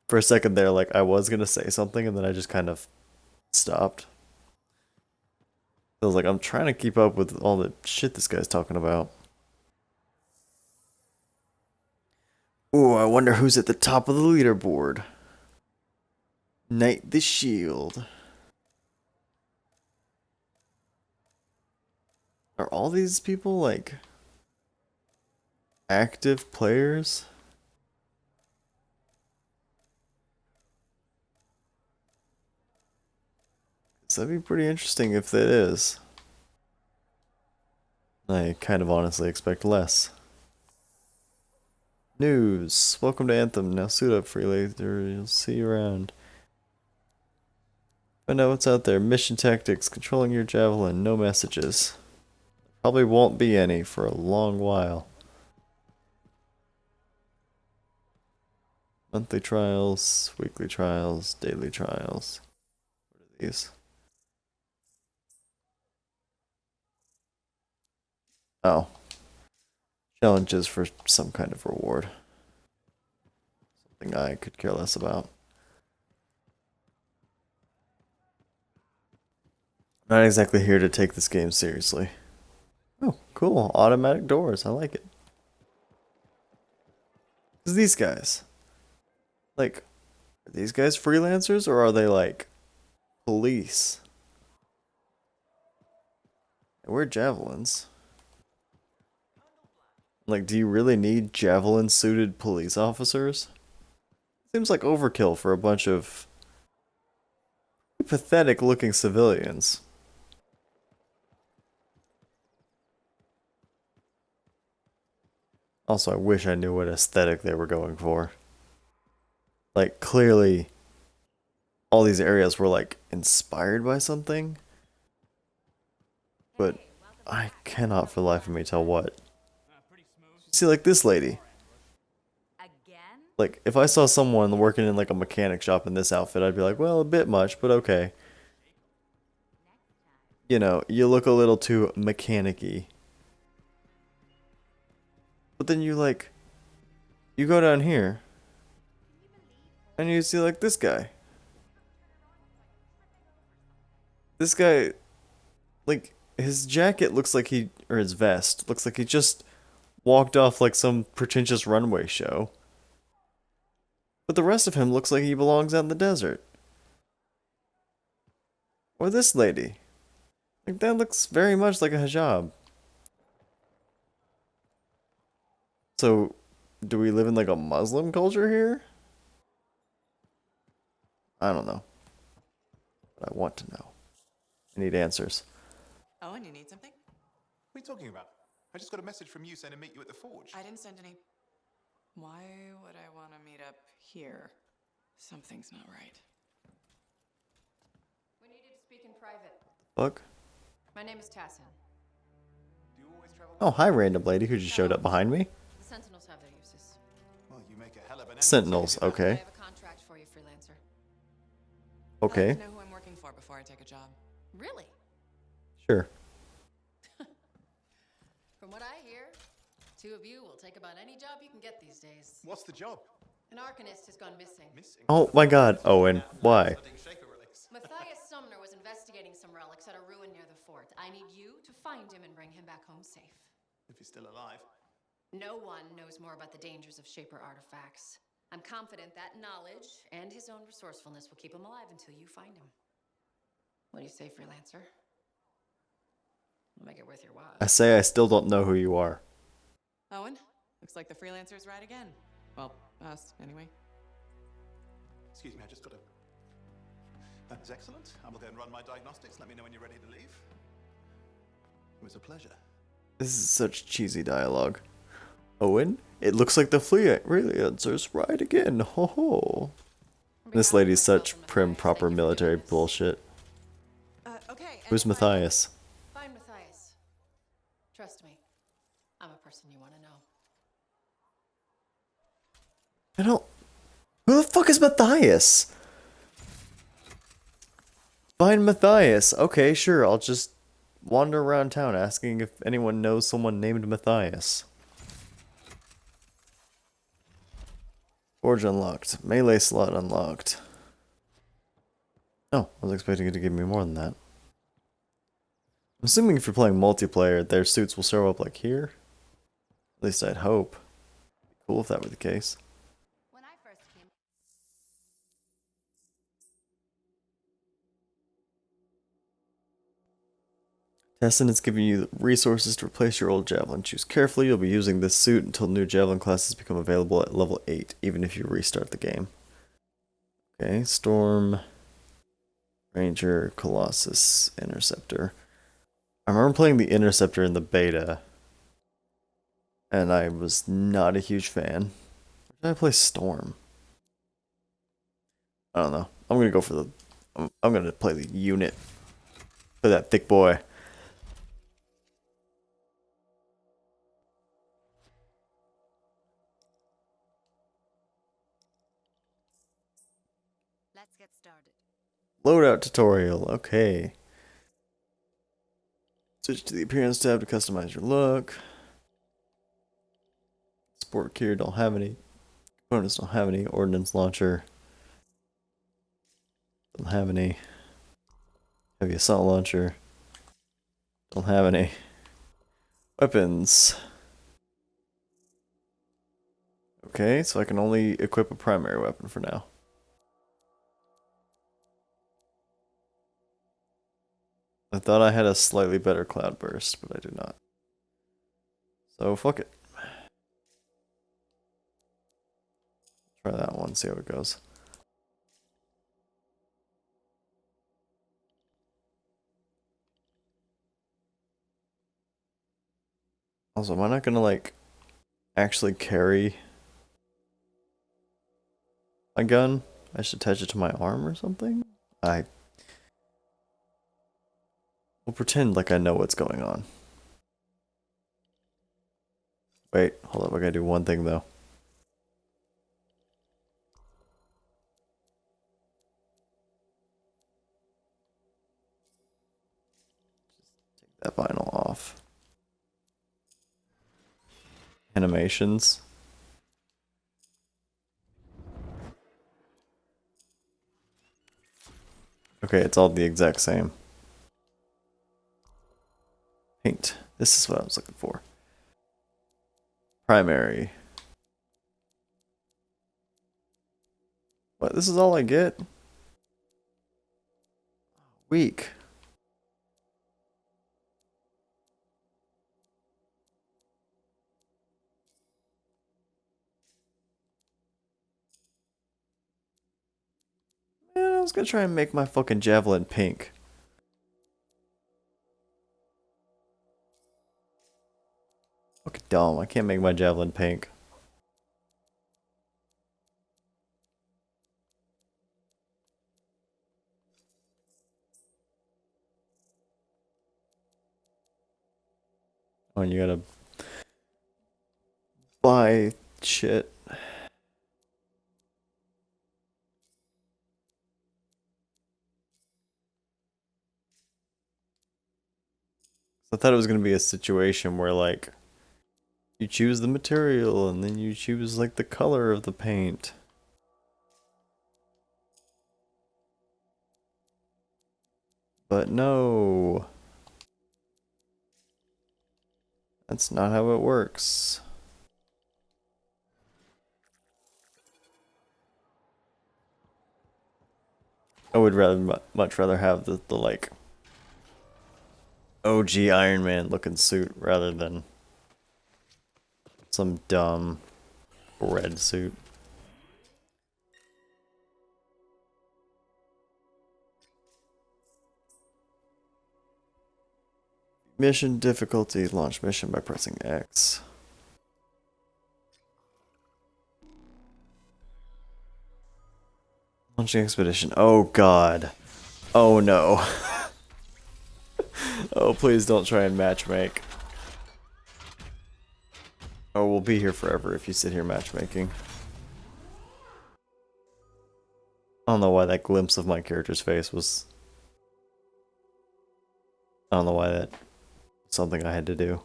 For a second there, like, I was gonna say something and then I just kind of stopped. I was like, I'm trying to keep up with all the shit this guy's talking about. Ooh, I wonder who's at the top of the leaderboard. Knight the Shield. Are all these people, like, active players? That'd be pretty interesting if that is. I kind of honestly expect less. News. Welcome to Anthem. Now suit up, freelancer. You'll see you around. Find out what's out there. Mission tactics. Controlling your javelin. No messages. Probably won't be any for a long while. Monthly trials, weekly trials, daily trials. What are these? Oh. Challenges for some kind of reward. Something I could care less about. Not exactly here to take this game seriously. Oh, cool. Automatic doors. I like it. Who's these guys? Like, are these guys freelancers or are they like police? They wear javelins. Like, do you really need javelin suited police officers? Seems like overkill for a bunch of pathetic looking civilians. Also, I wish I knew what aesthetic they were going for. Like, clearly, all these areas were, like, inspired by something. But I cannot for the life of me tell what. See, like this lady. Like, if I saw someone working in, like, a mechanic shop in this outfit, I'd be like, well, a bit much, but okay. You know, you look a little too mechanic-y. But then you, like, you go down here, and you see, like, this guy. This guy, like, his jacket looks like he, or his vest, looks like he just walked off, like, some pretentious runway show. But the rest of him looks like he belongs out in the desert. Or this lady. Like, that looks very much like a hijab. So, do we live in, like, a Muslim culture here? I don't know. But I want to know. I need answers. Oh, and you need something? What are you talking about? I just got a message from you saying to meet you at the forge. I didn't send any. Why would I want to meet up here? Something's not right. We needed to speak in private. Fuck. My name is Tassin. Do you always travel? Oh, hi, random lady who just showed up behind me. The Sentinels have their uses. Well, you make a hell of an Sentinels, I okay. have a contract for you, freelancer. I Okay, like to know who I'm working for before I take a job. Really? sure. From what I hear, two of you will take about any job you can get these days. What's the job? An Arcanist has gone missing. Missing. Oh my god, Owen, why? Studying shaper relics. Matthias Sumner was investigating some relics at a ruin near the fort. I need you to find him and bring him back home safe. If he's still alive. No one knows more about the dangers of shaper artifacts. I'm confident that knowledge and his own resourcefulness will keep him alive until you find him. What do you say, freelancer? I'll make it worth your while. I say I still don't know who you are. Owen, looks like the freelancer's right again. Well, us, anyway. Excuse me, I just got to... That is excellent. I will go and run my diagnostics. Let me know when you're ready to leave. It was a pleasure. This is such cheesy dialogue. Owen, it looks like the freelancer's right again. Ho ho. This lady's such prim, proper military bullshit. Okay. Who's Matthias? Find Matthias. Trust me, I'm a person you want to know. I don't... Who the fuck is Matthias? Find Matthias. Okay, sure, I'll just wander around town asking if anyone knows someone named Matthias. Forge unlocked. Melee slot unlocked. Oh, I was expecting it to give me more than that. I'm assuming if you're playing multiplayer, their suits will show up like here. At least I'd hope. Cool if that were the case. When I first came... Tessin is giving you the resources to replace your old javelin. Choose carefully. You'll be using this suit until new javelin classes become available at level 8, even if you restart the game. Okay, Storm, Ranger, Colossus, Interceptor. I remember playing the Interceptor in the beta, and I was not a huge fan. Did I play Storm? I don't know. I'm gonna go for the... I'm gonna play the unit. Play that thick boy. Let's get started. Loadout tutorial. Okay. Switch to the appearance tab to customize your look. Sport gear don't have any. Components don't have any. Ordnance launcher don't have any. Heavy assault launcher don't have any. Weapons. Okay, so I can only equip a primary weapon for now. I thought I had a slightly better cloud burst, but I do not. So fuck it. Try that one, see how it goes. Also, am I not gonna like actually carry my gun? I should attach it to my arm or something? I will pretend like I know what's going on. Wait, hold up, I gotta do one thing though. Just take that vinyl off. Animations. Okay, it's all the exact same. Paint. This is what I was looking for. Primary. What, this is all I get? Weak. Man, I was gonna try and make my fucking javelin pink. Fucking dumb, I can't make my javelin pink. Oh, and you gotta buy shit. I thought it was gonna be a situation where like you choose the material and then you choose like the color of the paint. But no. That's not how it works. I would rather much rather have the like OG Iron Man looking suit rather than some dumb red suit. Mission difficulty, launch mission by pressing X. Launching expedition. Oh god. Oh no. Oh, please don't try and matchmake. Oh, we'll be here forever if you sit here matchmaking. I don't know why that glimpse of my character's face was... I don't know why that... something I had to do.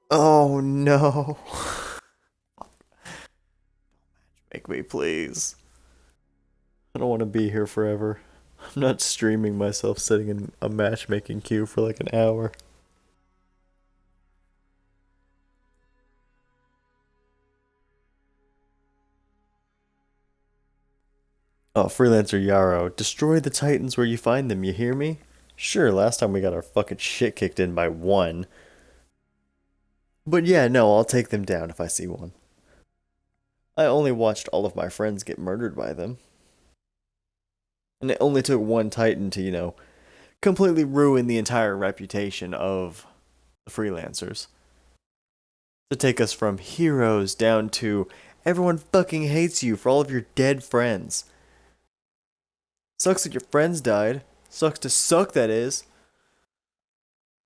Oh no. Make me, please. I don't want to be here forever. I'm not streaming myself sitting in a matchmaking queue for like an hour. Oh, Freelancer Yarrow. Destroy the Titans where you find them, you hear me? Sure, last time we got our fucking shit kicked in by one. But yeah, no, I'll take them down if I see one. I only watched all of my friends get murdered by them. And it only took one Titan to, you know, completely ruin the entire reputation of the Freelancers. To take us from heroes down to everyone fucking hates you for all of your dead friends. Sucks that your friends died. Sucks to suck, that is.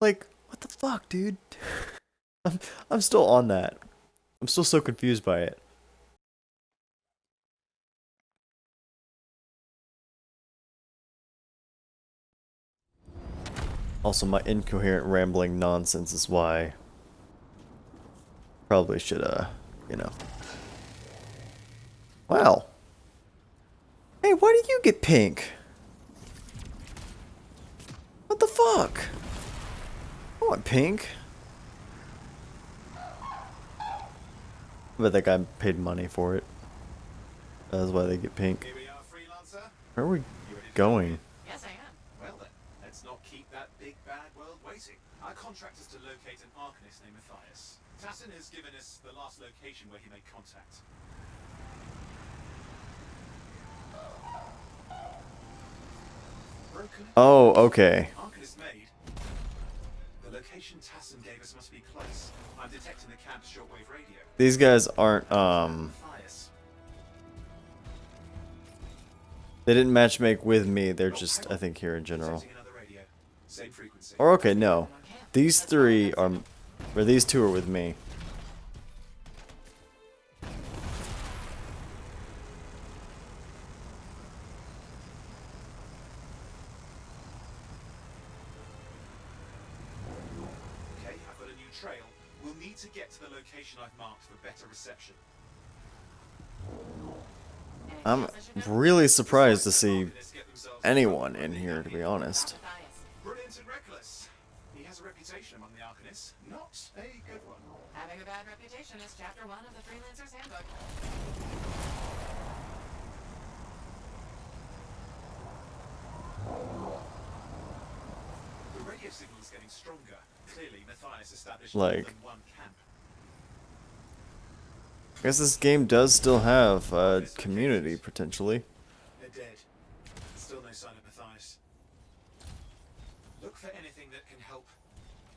Like, what the fuck, dude? I'm still on that. I'm still so confused by it. Also, my incoherent rambling nonsense is why. Probably should, you know. Wow. Hey, why did you get pink? What the fuck? I want pink. But that guy paid money for it. That's why they get pink. Here we are, freelancer. Where are we going? Yes, I am. Well then, let's not keep that big bad world waiting. Our contract is to locate an Arcanist named Matthias. Tassin has given us the last location where he made contact. Broken. Oh, okay. Arcanist made. The location Tassin gave us must be close. I'm detecting the camp's shortwave radio. These guys aren't, Matthias. they didn't matchmake with me, they're just, I think, here in general. Detecting another radio. Same frequency. Or, okay, no. These three are, or these two are with me. Okay, I've got a new trail. We'll need to get to the location I've marked for better reception. I'm really surprised to see anyone in here, to be honest. Brilliant and reckless. He has a reputation among the Arcanists. Not a good one. Having a bad reputation is chapter 1 of the Freelancer's Handbook. The radio signal is getting stronger. Clearly, Matthias established Like- more than one camp. I guess this game does still have community, potentially. They're dead. Still no sign of Matthias. Look for anything that can help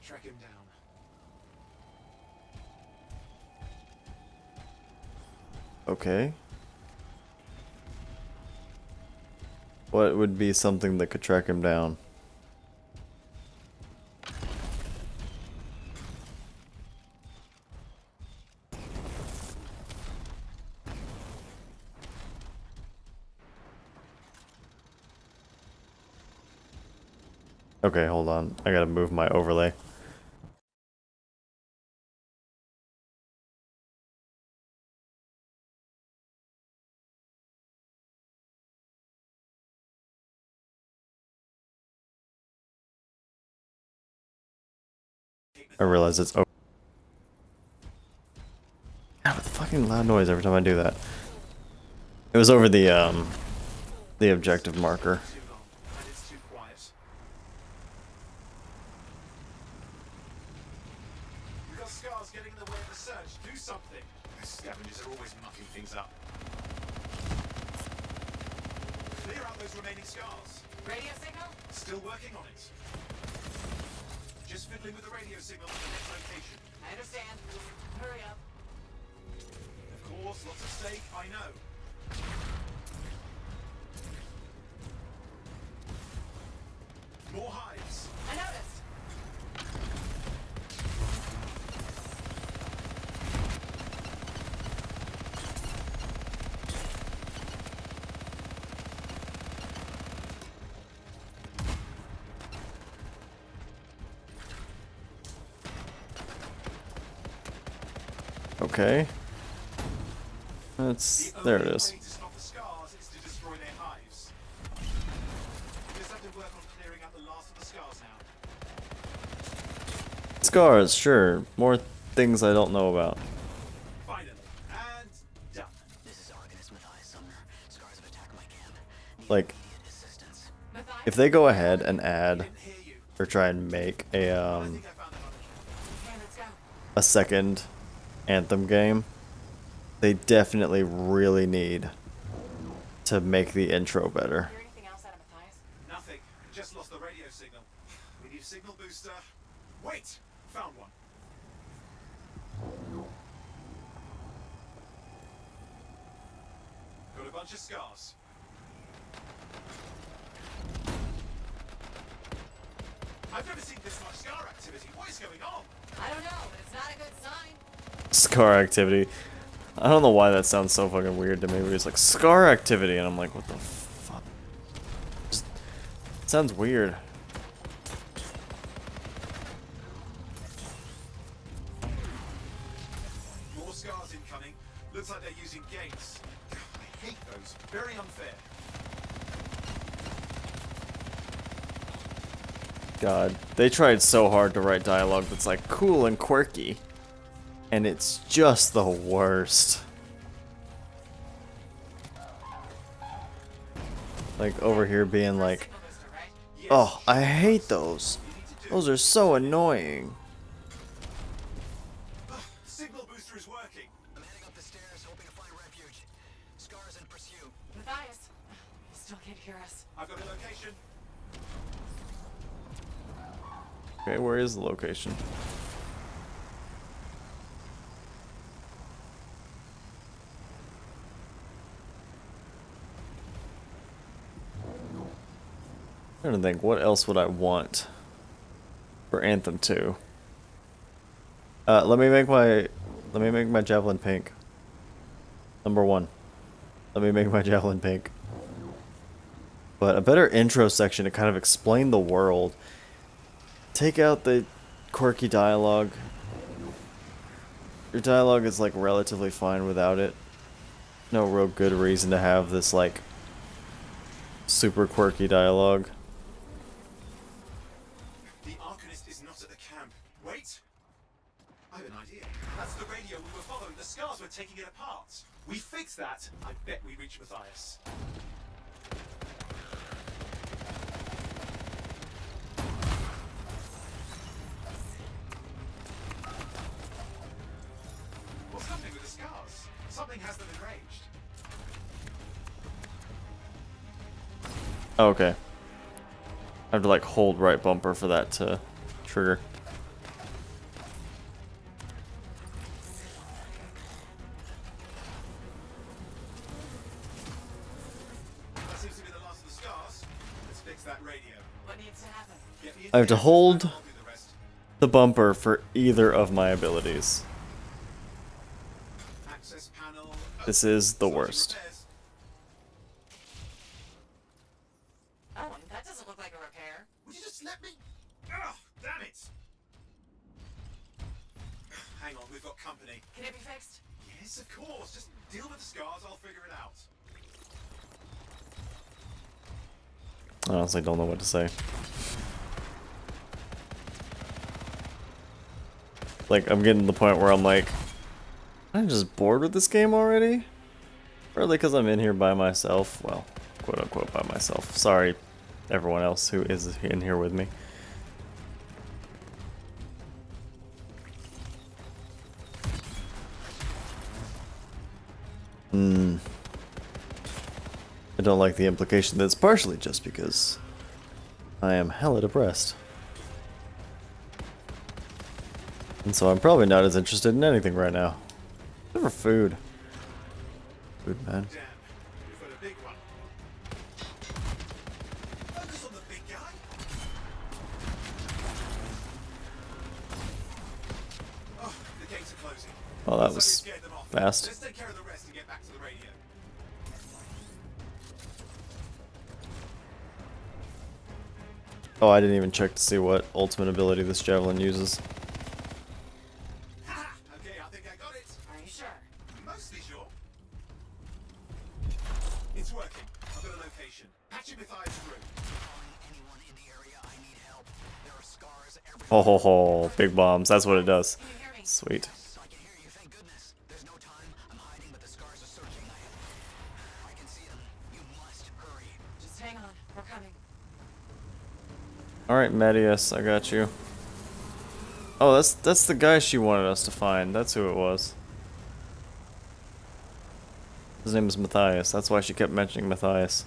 track him down. Okay. What would be something that could track him down? Okay, hold on. I gotta move my overlay. I realize it's over. God, what the fucking loud noise every time I do that. It was over the objective marker. Too long, and it's too quiet. We've got scars getting in the way of the search. Do something. The scavengers are always mucking things up. Clear out those remaining scars. Radio signal? Still working on it. Just fiddling with the radio signal at the next location. I understand. Hurry up. Of course, lots at stake, I know. More hives. I noticed. Okay. That's there it is. The only way to stop the scars is to destroy their hives. We just have to work on clearing out the last of the scars now. Scars, sure. More things I don't know about. Finally. And done. This is Arcanist Matthias Sumner. Scars have attacked my camp. Need Like, immediate assistance. Matthias? if they go ahead and add Didn't hear you. or try and make I think I found another camp. Okay, let's go. a second Anthem game, they definitely really need to make the intro better. Hear anything else out of Matthias? Nothing. Just lost the radio signal. We need a signal booster. Wait! Found one. Got a bunch of scars. I've never seen this much scar activity. What is going on? I don't know, but it's not a good sign. Scar activity. I don't know why that sounds so fucking weird to me. But it's like scar activity, and I'm like, what the fuck? Just, it sounds weird. scars incoming. Looks like they're using gates. I hate those. Very unfair. God, they tried so hard to write dialogue that's like cool and quirky, and it's just the worst. Like over here being like, oh, I hate those. Those are so annoying. Signal booster is working. I'm heading up the stairs, hoping to find refuge. Scars in pursuit. Matthias, he still can't hear us. I've got a location. Okay, where is the location? I'm trying to think, what else would I want for Anthem 2? Let me make my javelin pink. Number 1. Let me make my javelin pink. But a better intro section to kind of explain the world. Take out the quirky dialogue. Your dialogue is like relatively fine without it. No real good reason to have this like super quirky dialogue. The Arcanist is not at the camp. Wait! I have an idea. That's the radio we were following. The scars were taking it apart. We fix that. I bet we reach Matthias. What's happening with the scars? Something has them enraged. Oh, okay. I have to like hold right bumper for that to trigger. That seems to be the last of the scars. Let's fix that radio. What needs to happen? Get me in I have to there. hold I'll do the rest. the bumper for either of my abilities. Access panel. This is the Starting worst. repairs. Oh, that doesn't look like a repair. Would you just let me? Ugh, damn it! Hang on, we've got company. Can it be fixed? Yes, of course. Just deal with the scars. I'll figure it out. I honestly don't know what to say. Like, I'm getting to the point where I'm like, I'm just bored with this game already? Partly because I'm in here by myself. Well, quote unquote by myself. Sorry, everyone else who is in here with me. I don't like the implication that it's partially just because I am hella depressed. And so I'm probably not as interested in anything right now. Except for food. Food, man. Damn, we've got a big one. Focus on the big guy. Oh, the gates are closing. Oh, that Looks like we was scared them off. fast. Let's take care of the rest and get back to the radio. Oh, I didn't even check to see what ultimate ability this javelin uses. Ha! Okay, I think I got it. Are you sure? Mostly sure. It's working. I've got a location. Patching Matthias through. Calling anyone in the area, I need help. There are scars everywhere. Ho ho ho, big bombs, that's what it does. Can you hear me? Sweet. I can hear you, thank goodness. There's no time. I'm hiding, but the scars are searching. I can see them. You must hurry. Just hang on. We're coming. Alright, Matthias, I got you. Oh, that's the guy she wanted us to find. That's who it was. His name is Matthias. That's why she kept mentioning Matthias.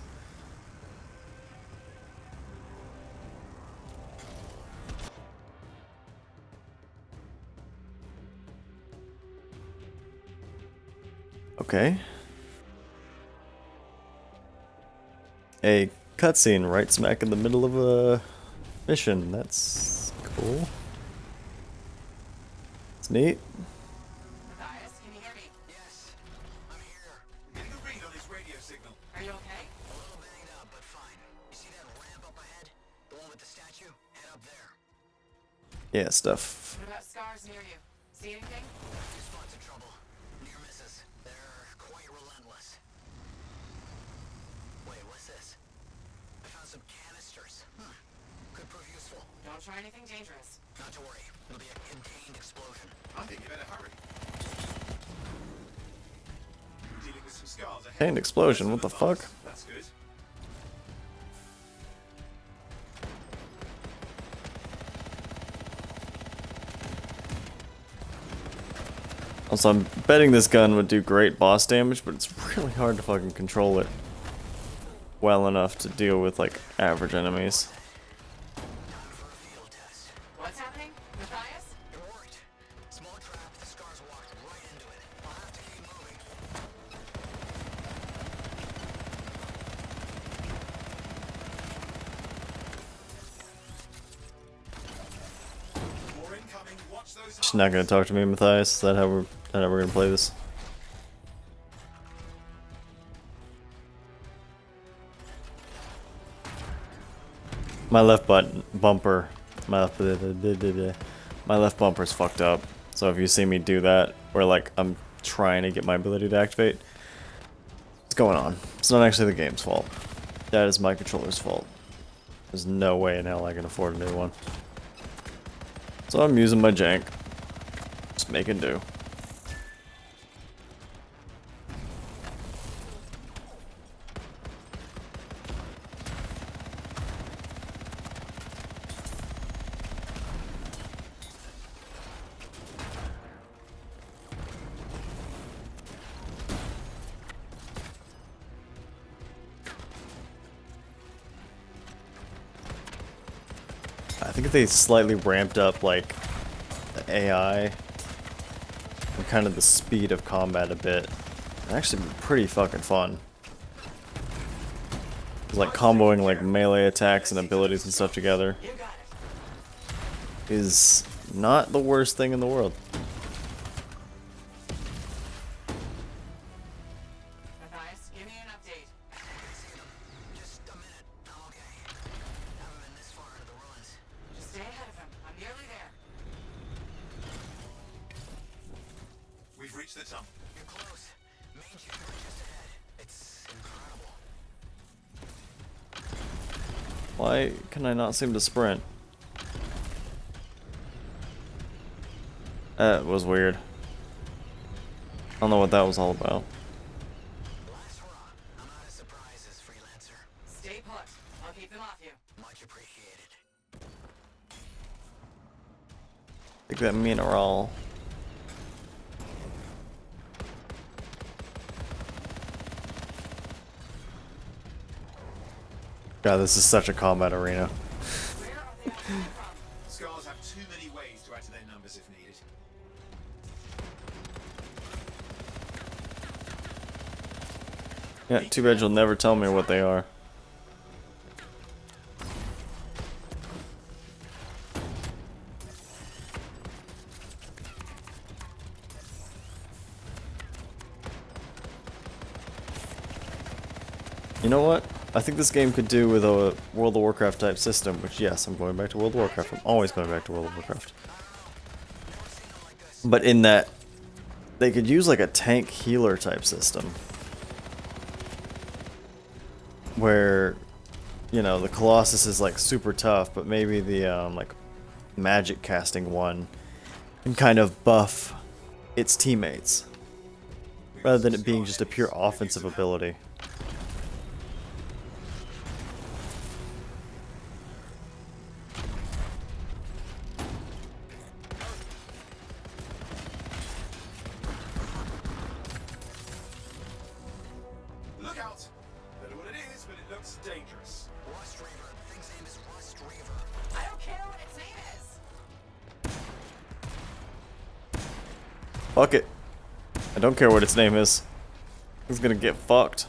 Okay. A cutscene right smack in the middle of a mission. That's cool. It's neat. Matthias, can you hear me? Yes, I'm here. Getting a read on his radio signal. Are you okay? A little banged up, but fine. You see that ramp up ahead? The one with the statue? Head up there. Yeah, stuff. What about scars near you? See anything? Two spots of trouble. Near anything dangerous? Not to worry. It'll be a contained explosion. I think you better hurry. Dealing with some scars ahead. Chain explosion, what the fuck? That's good. Also, I'm betting this gun would do great boss damage, but it's really hard to fucking control it well enough to deal with, like, average enemies. What's happening? Matthias? It worked. Small trap, the scars walked right into it. I'll have to keep moving. More incoming. Watch those. She's not gonna talk to me, Matthias. Is that how we're gonna play this? My left bumper, my left bumper's fucked up. So if you see me do that, where like I'm trying to get my ability to activate, what's going on? It's not actually the game's fault. That is my controller's fault. There's no way in hell I can afford a new one. So I'm using my jank. Just making do. I think if they slightly ramped up like the AI and kind of the speed of combat a bit, it'd actually be pretty fucking fun. Like comboing like melee attacks and abilities and stuff together is not the worst thing in the world. Matthias, give me an update. Just a minute. I'm okay. Haven't been this far into the ruins. Just stay ahead of him. I'm nearly there. We've reached the tunnel. You're close. Main chamber just ahead. It's incredible. Why can I not seem to sprint? That was weird. I don't know what that was all about. Last hurrah. I'm not as surprised as Freelancer. Stay put. I'll keep them off you. Much appreciated. Take that mineral. God, this is such a combat arena. Where are they all coming from? Scars have too many ways to add to their numbers if needed. Yeah, too bad you'll never tell me what they are. You know what? I think this game could do with a World of Warcraft type system, which yes, I'm going back to World of Warcraft. I'm always going back to World of Warcraft. But in that, they could use like a tank healer type system. Where, you know, the Colossus is like super tough, but maybe the like magic casting one can kind of buff its teammates. Rather than it being just a pure offensive ability. Look out! Don't know what it is, but it looks dangerous. Rust Reaver. Thing's name is Rust Reaver. I don't care what its name is. Fuck it. I don't care what its name is. It's gonna get fucked.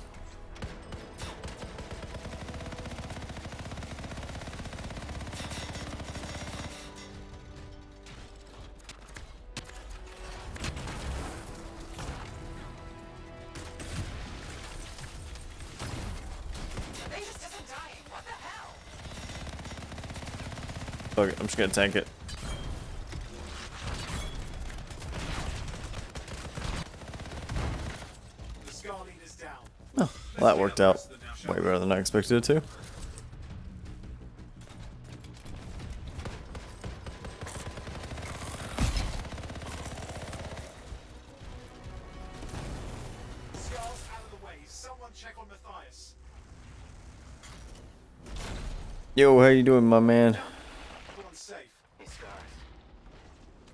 The thing just isn't dying. What the hell? Fuck it, I'm just gonna tank it. The Scar Leader's down. Oh, well, that worked out way better than I expected it to. someone check on Matthias? Yo, how you doing, my man? Everyone's safe. These scars.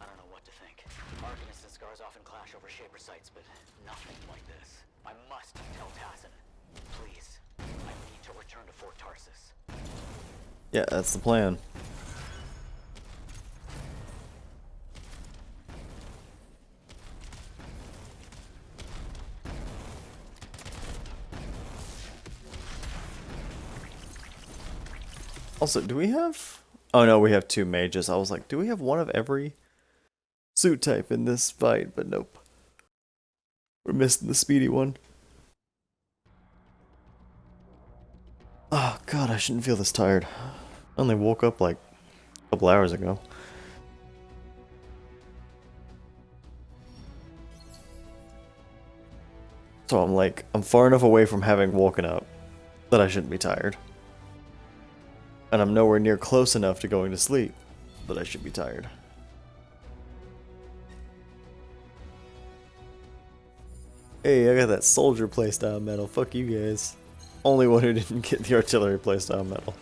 I don't know what to think. Arcanists and scars often clash over Shaper sites, but nothing like this. I must tell Tassin. Please. I need to return to Fort Tarsus. Yeah, that's the plan. Also, do we have... Oh no, we have 2 mages. I was like, do we have one of every suit type in this fight? But nope. We're missing the speedy one. Oh god, I shouldn't feel this tired. I only woke up like a couple hours ago. So I'm far enough away from having woken up that I shouldn't be tired. And I'm nowhere near close enough to going to sleep that I should be tired. Hey, I got that soldier playstyle medal. Fuck you guys. Only one who didn't get the artillery playstyle medal.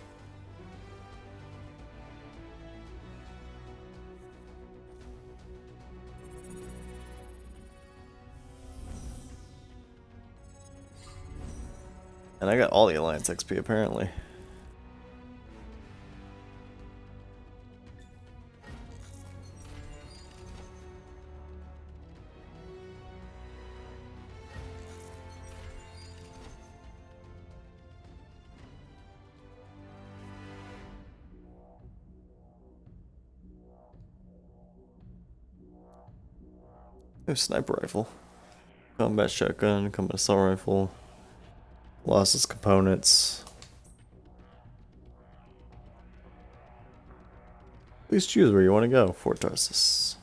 And I got all the Alliance XP apparently. New sniper rifle. Combat shotgun, combat assault rifle. Lost its components. Please choose where you want to go. Fort Tarsus.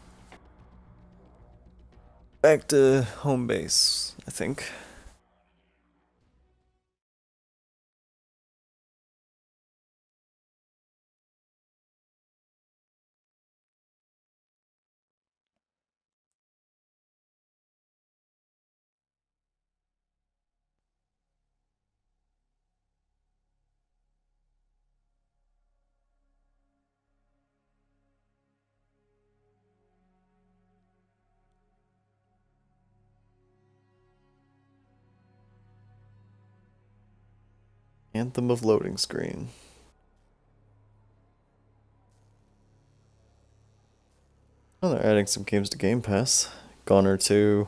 Back to home base, I think. Anthem of loading screen. Oh, they're adding some games to Game Pass. Goner 2,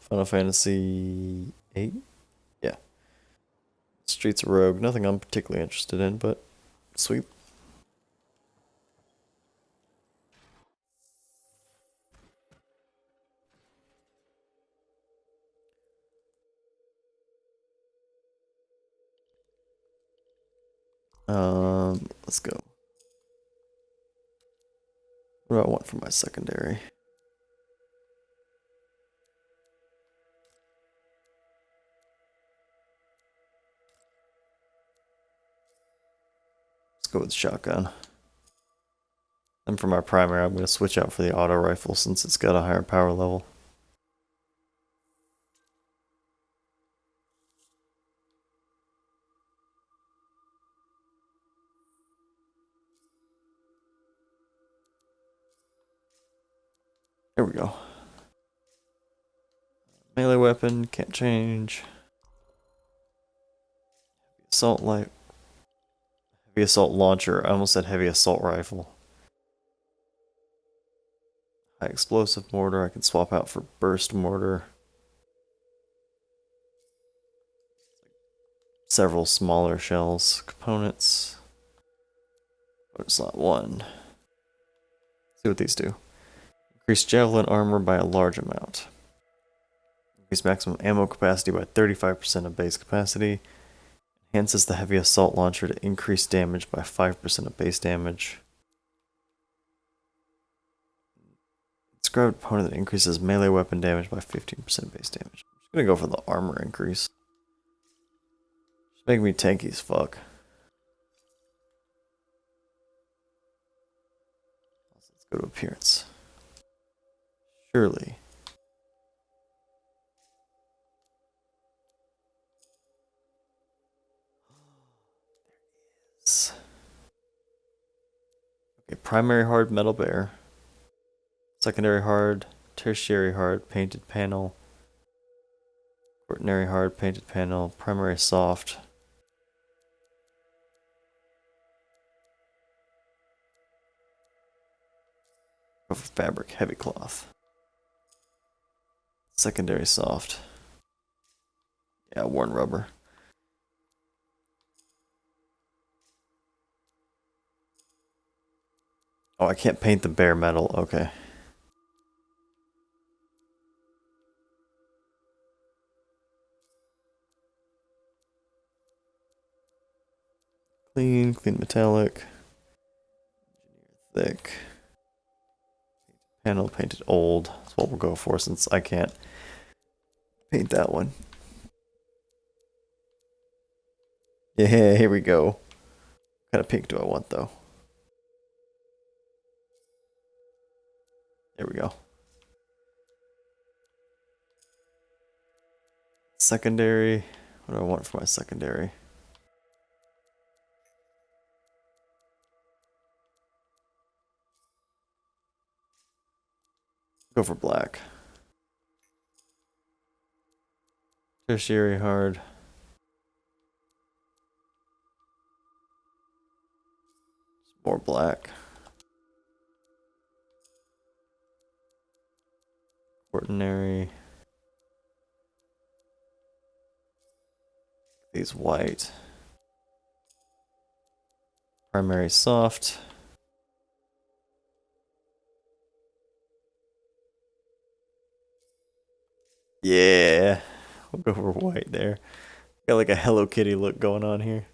Final Fantasy 8. Yeah. Streets of Rogue. Nothing I'm particularly interested in, but sweet. Let's go. What do I want for my secondary? Let's go with shotgun. And for my primary, I'm going to switch out for the auto rifle since it's got a higher power level. There we go. Melee weapon, can't change. Assault light. Heavy assault launcher. I almost said heavy assault rifle. High explosive mortar. I can swap out for burst mortar. Several smaller shells. Components. Slot 1. See what these do. Increase javelin armor by a large amount. Increase maximum ammo capacity by 35% of base capacity. Enhances the heavy assault launcher to increase damage by 5% of base damage. Describe an opponent that increases melee weapon damage by 15% base damage. I'm just gonna go for the armor increase. Just make me tanky as fuck. Let's go to appearance. Surely. primary hard metal bear. Secondary hard, tertiary hard, painted panel. Quaternary hard, painted panel, primary soft. Go for fabric, heavy cloth. Secondary soft. Yeah, worn rubber. Oh, I can't paint the bare metal. Okay. Clean, clean metallic. Thick. Panel painted old. That's what we'll go for since I can't paint that one. Yeah, here we go. What kind of pink do I want though? There we go. Secondary. What do I want for my secondary? Go for black. Tertiary hard. More black. Ordinary. These white. Primary soft. Yeah. We'll go for white there. Got like a Hello Kitty look going on here.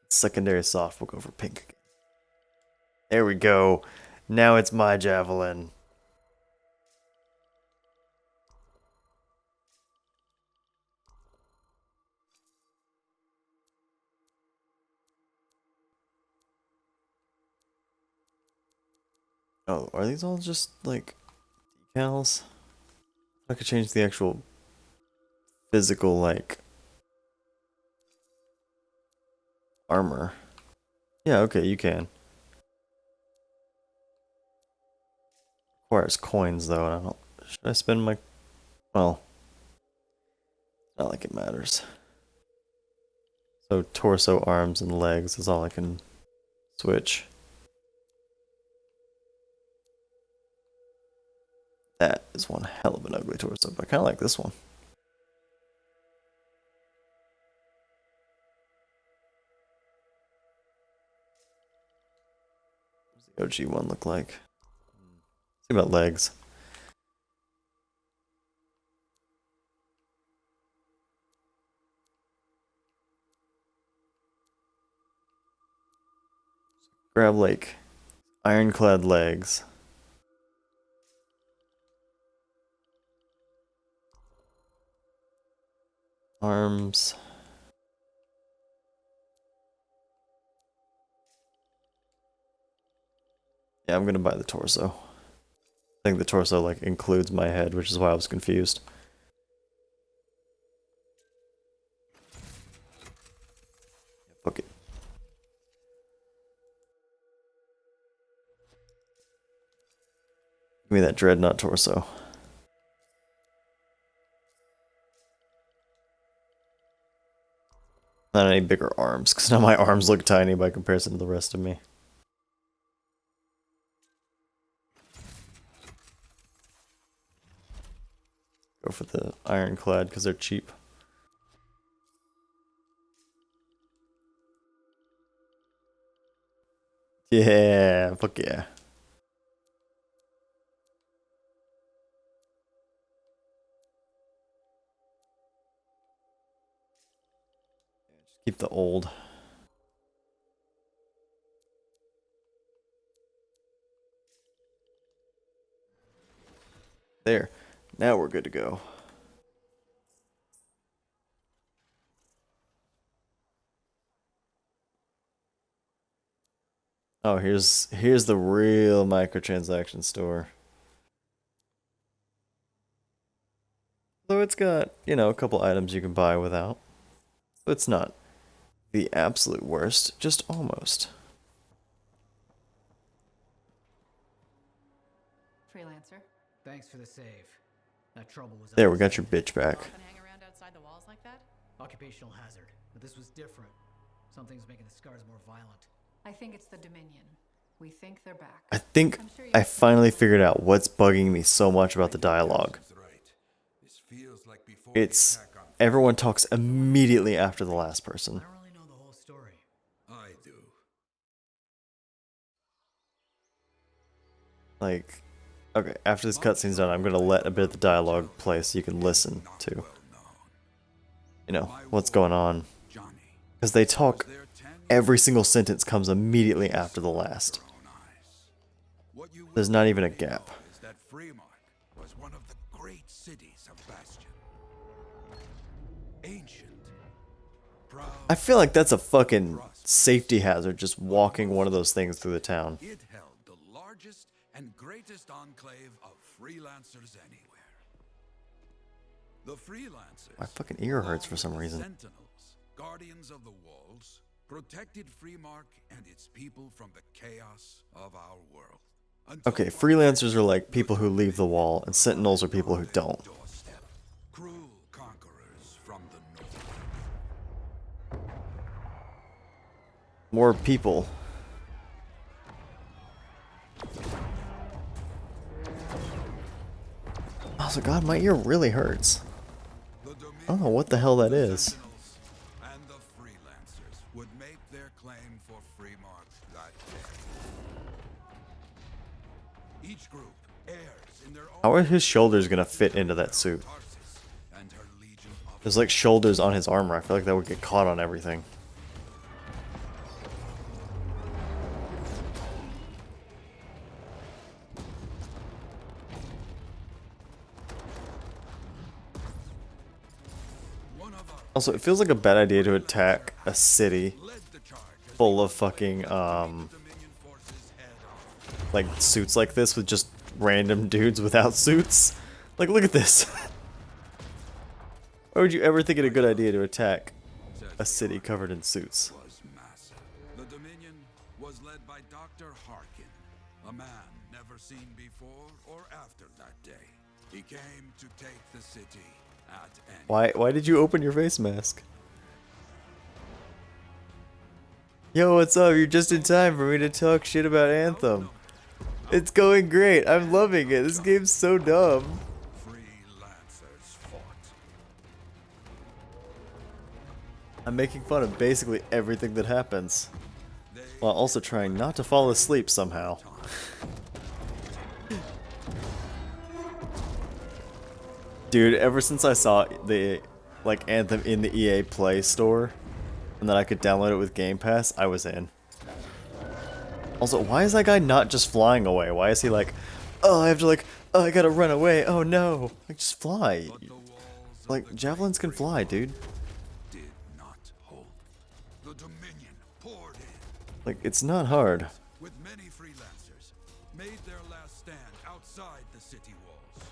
Secondary soft, we'll go for pink. There we go. Now it's my javelin. Oh, are these all just like decals? I could change the actual physical like armor. Yeah, okay, you can. Requires coins though, and I don't. Should I spend my? Well, not like it matters. So torso, arms, and legs is all I can switch. That is one hell of an ugly torso, but I kind of like this one. What does the OG one look like? See about legs. Grab like ironclad legs. Arms. Yeah, I'm gonna buy the torso. I think the torso like includes my head, which is why I was confused. Fuck it. Give me that dreadnought torso. Not any bigger arms, because now my arms look tiny by comparison to the rest of me. Go for the ironclad because they're cheap. Yeah, fuck yeah. Just keep the old. There. Now we're good to go. Oh, here's the real microtransaction store. So it's got, you know, a couple items you can buy without. So it's not the absolute worst, just almost. Freelancer. Thanks for the save. That trouble was There, we got your bitch back. Often hang around outside the walls like that? occupational hazard, but this was different. Something's making the scars more violent. I think it's the Dominion. We think they're back. I think I finally figured out what's bugging me so much about the dialogue. It's everyone talks immediately after the last person. I don't really know the whole story. I do. Like, okay, after this cutscene's done, I'm gonna let a bit of the dialogue play so you can listen to, you know, what's going on. Because they talk, every single sentence comes immediately after the last. There's not even a gap. That Fremont was one of the great cities of Bastion. Ancient, proud. I feel like that's a fucking safety hazard, just walking one of those things through the town. It held the largest and greatest enclave of freelancers anywhere. The freelancers. My fucking ear hurts for some reason. Sentinels, guardians of the walls, protected Freemark and its people from the chaos of our world. Okay, freelancers are like people who leave the wall, and sentinels are people who don't. Cruel conquerors from the north. More people. Also, God, my ear really hurts. I don't know what the hell that is. And the freelancers would make their claim for Freemark that day. Each group heirs in their own. How are his shoulders gonna fit into that suit? And her legion of There's like shoulders on his armor. I feel like that would get caught on everything. Also, it feels like a bad idea to attack a city full of fucking, like, suits like this with just random dudes without suits. Like, look at this. Why would you ever think it a good idea to attack a city covered in suits? was massive. The Dominion was led by Dr. Harkin, a man never seen before or after that day. He came to take the city at any. Why did you open your face mask? Yo, what's up? You're just in time for me to talk shit about Anthem. It's going great. I'm loving it. This game's so dumb. Freelancers fought. I'm making fun of basically everything that happens, while also trying not to fall asleep somehow. Dude, ever since I saw the, like, Anthem in the EA Play Store, and that I could download it with Game Pass, I was in. Also, why is that guy not just flying away? Why is he like, oh, I have to, like, oh, I gotta run away, oh no. Like, just fly. Like, javelins can fly, dude. Did not hold. The Dominion poured in. Like, it's not hard. With many freelancers, made their last stand outside the city walls.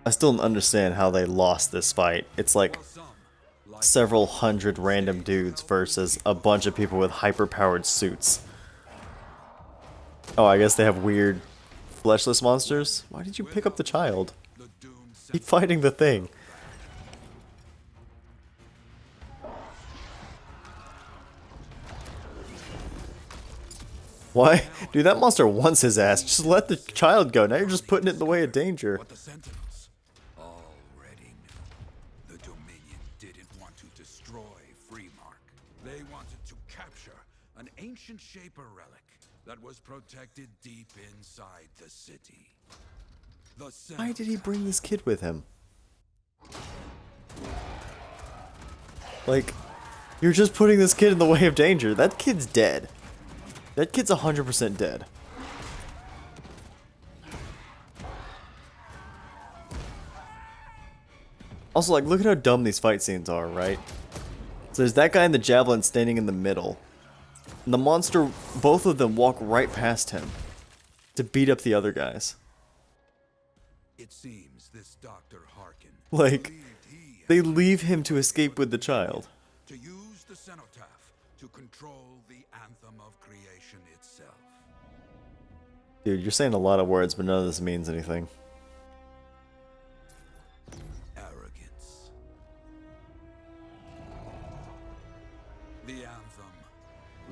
I still don't understand how they lost this fight. It's like several hundred random dudes versus a bunch of people with hyper-powered suits. Oh, I guess they have weird fleshless monsters? Why did you pick up the child? Keep fighting the thing. Why? Dude, that monster wants his ass. Just let the child go. Now you're just putting it in the way of danger. What the Sentinels already knew. The Dominion didn't want to destroy Freemark. They wanted to capture an ancient Shaper relic that was protected deep inside the city. The Why did he bring this kid with him? Like, you're just putting this kid in the way of danger. That kid's dead. That kid's 100% dead. Also, like, look at how dumb these fight scenes are, right? So there's that guy in the javelin standing in the middle. And the monster, both of them walk right past him to beat up the other guys. It seems this Dr. Harkin Like, believed They leave him to escape with the child. To use the cenotaph to control the anthem of creation itself. Dude, you're saying a lot of words, but none of this means anything. Arrogance. The anthem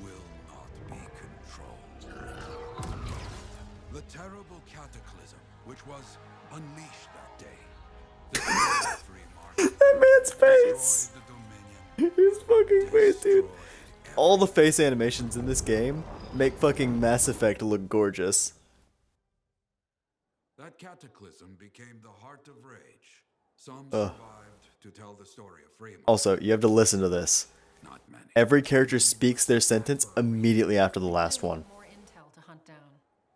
will not be controlled. The terrible cataclysm which was unleashed that day. The free mark That man's face! destroyed the dominion. His fucking face, dude. All the face animations in this game make fucking Mass Effect look gorgeous. That cataclysm became the heart of rage. Some survived to tell the story of Fremont. Also, you have to listen to this. Not many. Every character speaks their sentence immediately after the last one. More intel to hunt down.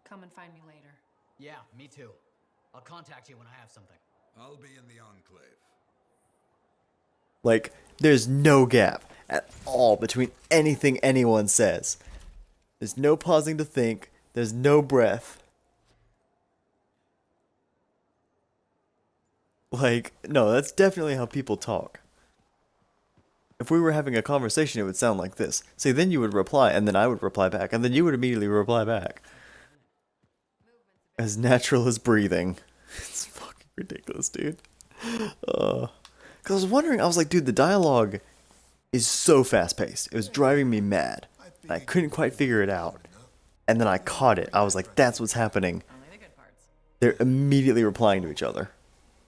Come and find me later. Yeah, me too. I'll contact you when I have something. I'll be in the Enclave. Like, there's no gap at all between anything anyone says. There's no pausing to think. There's no breath. Like, no, that's definitely how people talk. If we were having a conversation, it would sound like this. See, then you would reply, and then I would reply back, and then you would immediately reply back. As natural as breathing. It's fucking ridiculous, dude. Because I was wondering, I was like, dude, the dialogue is so fast-paced. It was driving me mad. And I couldn't quite figure it out. And then I caught it. I was like, that's what's happening. Only the good parts. They're immediately replying to each other.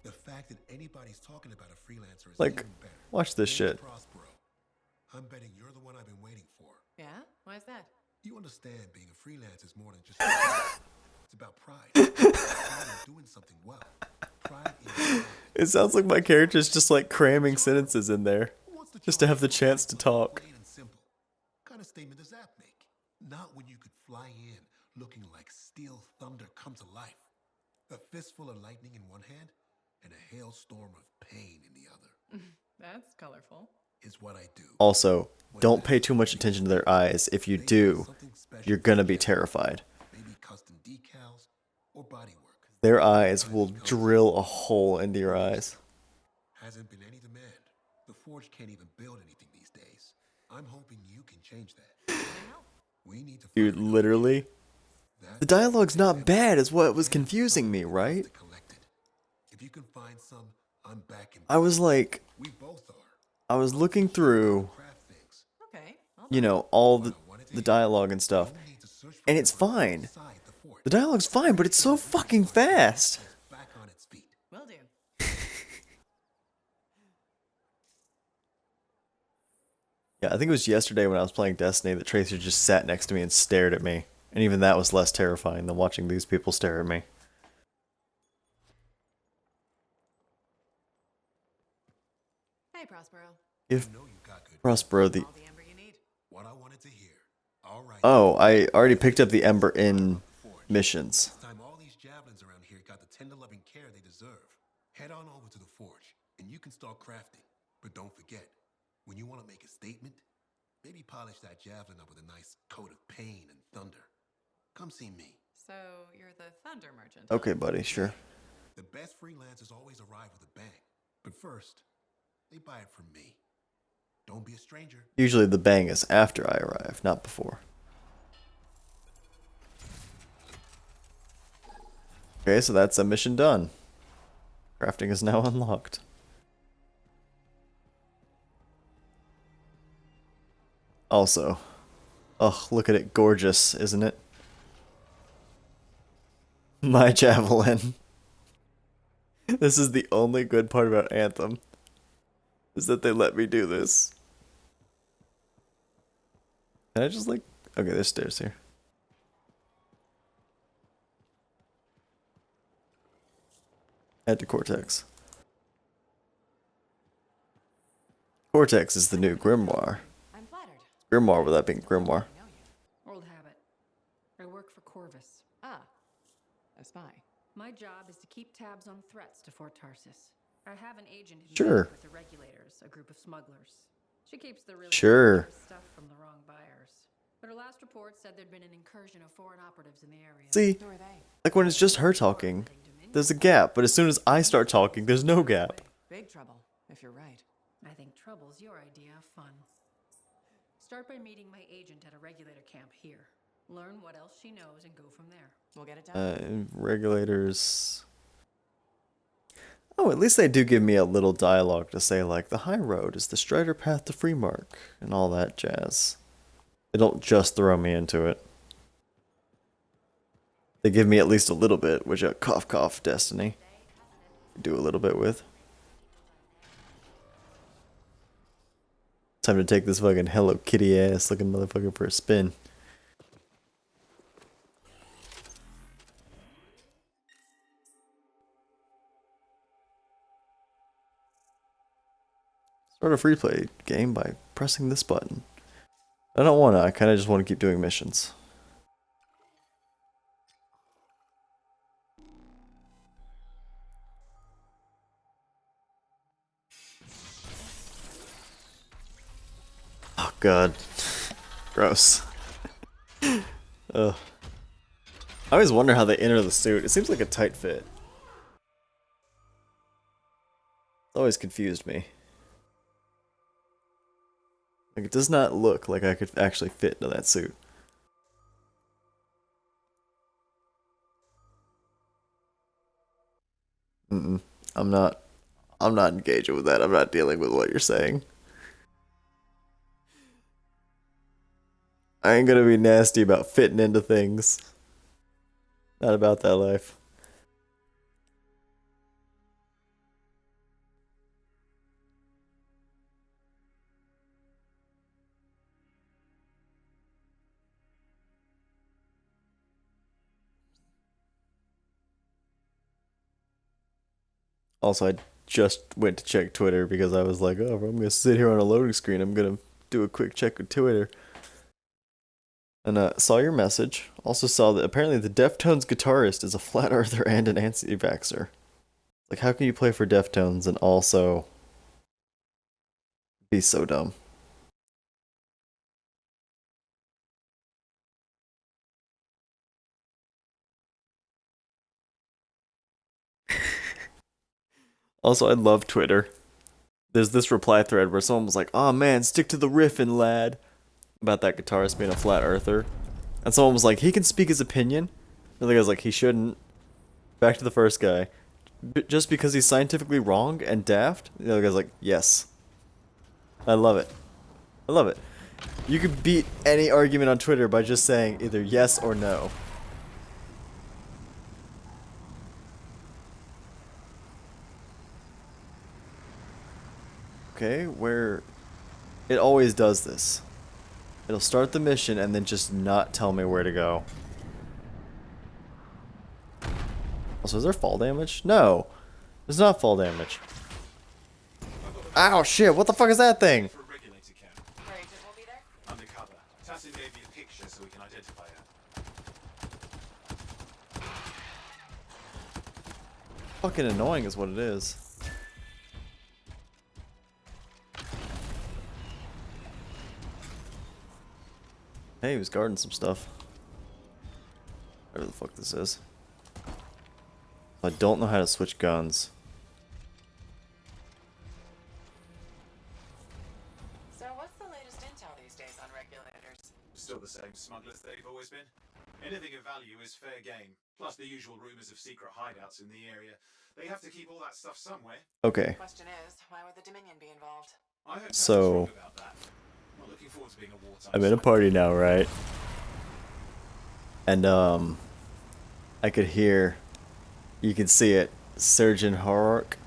The fact that anybody's talking about a freelancer is Like, even better. watch this shit. Prospero. I'm betting you're the one I've been waiting for. Yeah? Why is that? You understand being a freelancer is more than just it's about pride. Pride in doing something well. Pride in It sounds like my character's just like cramming sentences in there. Just to have the chance to talk. plain and simple. What kind of statement does that make? Not when you could fly in looking like steel thunder come to life. A fistful of lightning in one hand and a hailstorm of pain in the other. That's colorful. Is what I do. Also, don't pay too much attention to their eyes. If you do, you're gonna be terrified. Maybe custom decals or body work. Their eyes will drill a hole into your eyes. Hasn't been any demand. The Forge can't even build anything these days. I'm hoping you can change that. We need to Dude, find out literally. that The dialogue's not bad is what was confusing me, right? collected. If you can find some, I'm back in. I was like, We both are. I was looking through, Craft things. Okay. you know, all the dialogue and stuff. We need to search for And it's what's fine. inside the Forge. The dialogue's fine, but it's so fucking fast. Back on its feet. Will do. Yeah, I think it was yesterday when I was playing Destiny that Tracer just sat next to me and stared at me. And even that was less terrifying than watching these people stare at me. Hey, Prospero. If I know you got good. Prospero the... All the amber you need. What I wanted to hear. All right. Oh, I already picked up the Ember in missions. It's time all these javelins around here got the tender loving care they deserve. Head on over to the Forge, and you can start crafting. But don't forget, when you want to make a statement, maybe polish that javelin up with a nice coat of pain and thunder. Come see me. So, you're the thunder merchant. Okay, buddy, sure. The best freelancers always arrive with a bang. But first, they buy it from me. Don't be a stranger. Usually the bang is after I arrive, not before. Okay, so that's a mission done. Crafting is now unlocked. Also, ugh, look at it, gorgeous, isn't it? My javelin. This is the only good part about Anthem, is that they let me do this. Can I just like... Okay, there's stairs here. Add to Cortex. Cortex is the new Grimoire. I'm flattered. Grimoire without being Grimoire. I know you. Old habit. I work for Corvus. Ah, a spy. My job is to keep tabs on threats to Fort Tarsus. I have an agent who Sure. meets with the regulators, a group of smugglers. She keeps the really Sure. dangerous stuff from the wrong buyers. But her last report said there'd been an incursion of foreign operatives in the area. See, Who are they? like when it's just her talking, there's a gap, but as soon as I start talking, there's no gap. Big trouble. if you're right. I think trouble's your idea of fun. Start by meeting my agent at a regulator camp here. Learn what else she knows and go from there. We'll get it done. Regulators. Oh, at least they do give me a little dialogue to say, like, the high road is the strider path to Freemark, and all that jazz. They don't just throw me into it. They give me at least a little bit, which a cough cough Destiny. Do a little bit with. Time to take this fucking Hello Kitty ass looking motherfucker for a spin. Start a free play game by pressing this button. I don't wanna, I kinda just wanna keep doing missions. Oh god. Gross. Ugh. I always wonder how they enter the suit. It seems like a tight fit. It's always confused me. Like, it does not look like I could actually fit into that suit. I'm not engaging with that. I'm not dealing with what you're saying. I ain't gonna be nasty about fitting into things. Not about that life. Also, I just went to check Twitter because I was like, oh, if I'm gonna sit here on a loading screen, I'm gonna do a quick check of Twitter. And saw your message. Also saw that apparently the Deftones guitarist is a flat earther and an anti-vaxxer. Like, how can you play for Deftones and also be so dumb? Also, I love Twitter. There's this reply thread where someone was like, oh man, stick to the riffin', lad. About that guitarist being a flat earther. And someone was like, he can speak his opinion. And the guy's like, he shouldn't. Back to the first guy. Just because he's scientifically wrong and daft? The other guy's like, yes. I love it. I love it. You can beat any argument on Twitter by just saying either yes or no. Okay, where... It always does this. It'll start the mission and then just not tell me where to go. Also, is there fall damage? No. There's not fall damage. Ow, shit, what the fuck is that thing? Undercover. Tassin gave me a picture so we can identify her. Fucking annoying is what it is. Hey, he was guarding some stuff. Whatever the fuck this is. I don't know how to switch guns. So what's the latest intel these days on regulators? Still the same smugglers they've always been. Anything of value is fair game. Plus the usual rumors of secret hideouts in the area. They have to keep all that stuff somewhere. Okay. Question is, why would the Dominion be involved? I heard So, about that. Not looking forward to being a wartime. I'm in a party now, right? And I could hear, you can see it, Surgeon Horrocks.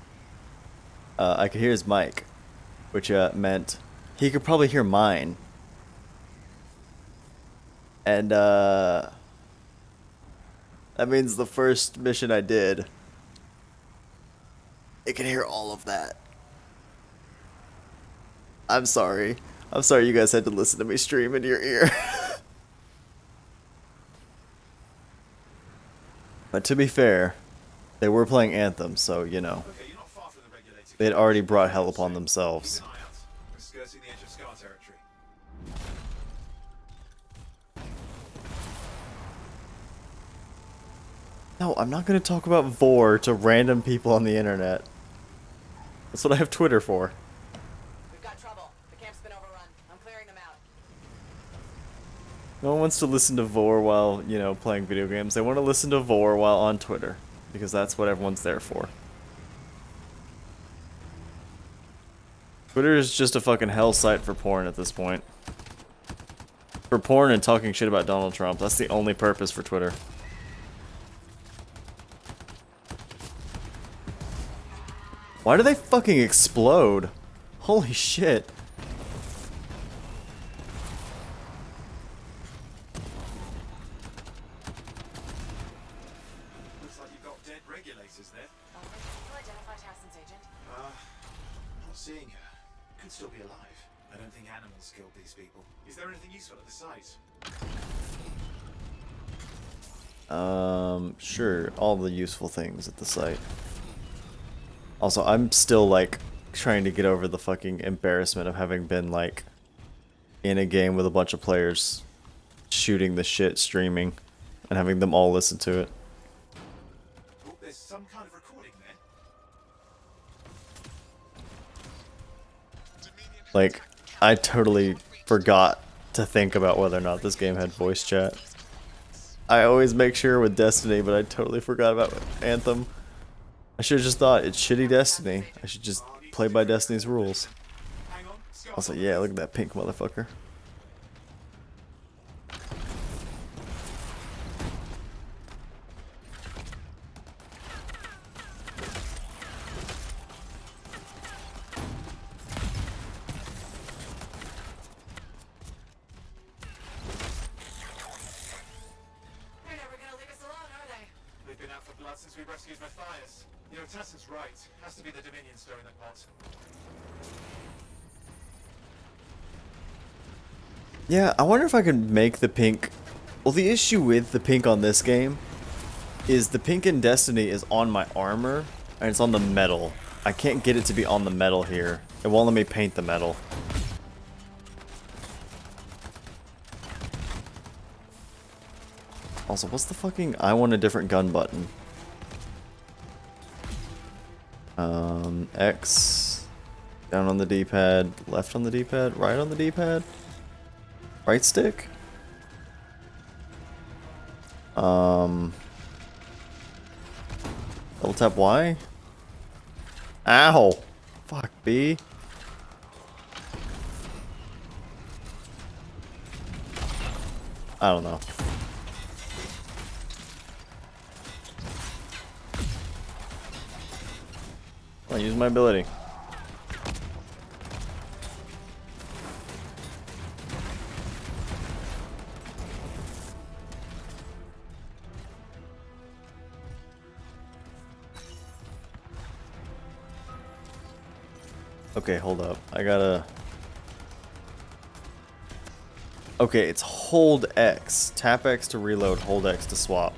I could hear his mic, which meant he could probably hear mine. And that means the first mission I did, it can hear all of that. I'm sorry. I'm sorry you guys had to listen to me stream into your ear. But to be fair, they were playing Anthem, so, you know. They had already brought hell upon themselves. No, I'm not going to talk about Vor to random people on the internet. That's what I have Twitter for. We've got trouble. The camp's been overrun. I'm clearing them out. No one wants to listen to Vor while, you know, playing video games. They want to listen to Vor while on Twitter. Because that's what everyone's there for. Twitter is just a fucking hell site for porn at this point. For porn and talking shit about Donald Trump. That's the only purpose for Twitter. Why do they fucking explode? Holy shit. Looks like you've got dead regulators there. Can you identify Tassin's agent? Not seeing her. Could still be alive. I don't think animals killed these people. Is there anything useful at the site? Sure. All the useful things at the site. Also, I'm still, like, trying to get over the fucking embarrassment of having been, like, in a game with a bunch of players shooting the shit, streaming, and having them all listen to it. Oh, there's some kind of recording there. Like, I totally forgot to think about whether or not this game had voice chat. I always make sure with Destiny, but I totally forgot about Anthem. I should have just thought, it's shitty Destiny. I should just play by Destiny's rules. Also, yeah, look at that pink motherfucker. They're never gonna leave us alone, are they? They've been out for blood since we rescued Matthias. You know, Tassin's right. Has to be the Dominion stirring the pot. Yeah, I wonder if I could make the pink... Well, the issue with the pink on this game is the pink in Destiny is on my armor, and it's on the metal. I can't get it to be on the metal here. It won't let me paint the metal. Also, what's the fucking I want a different gun button? X, down on the D-pad, left on the D-pad, right on the D-pad, right stick? Double tap Y? Ow! Fuck, B. I don't know. I'll use my ability. Okay, hold up. I gotta... Okay, it's hold X. Tap X to reload, hold X to swap.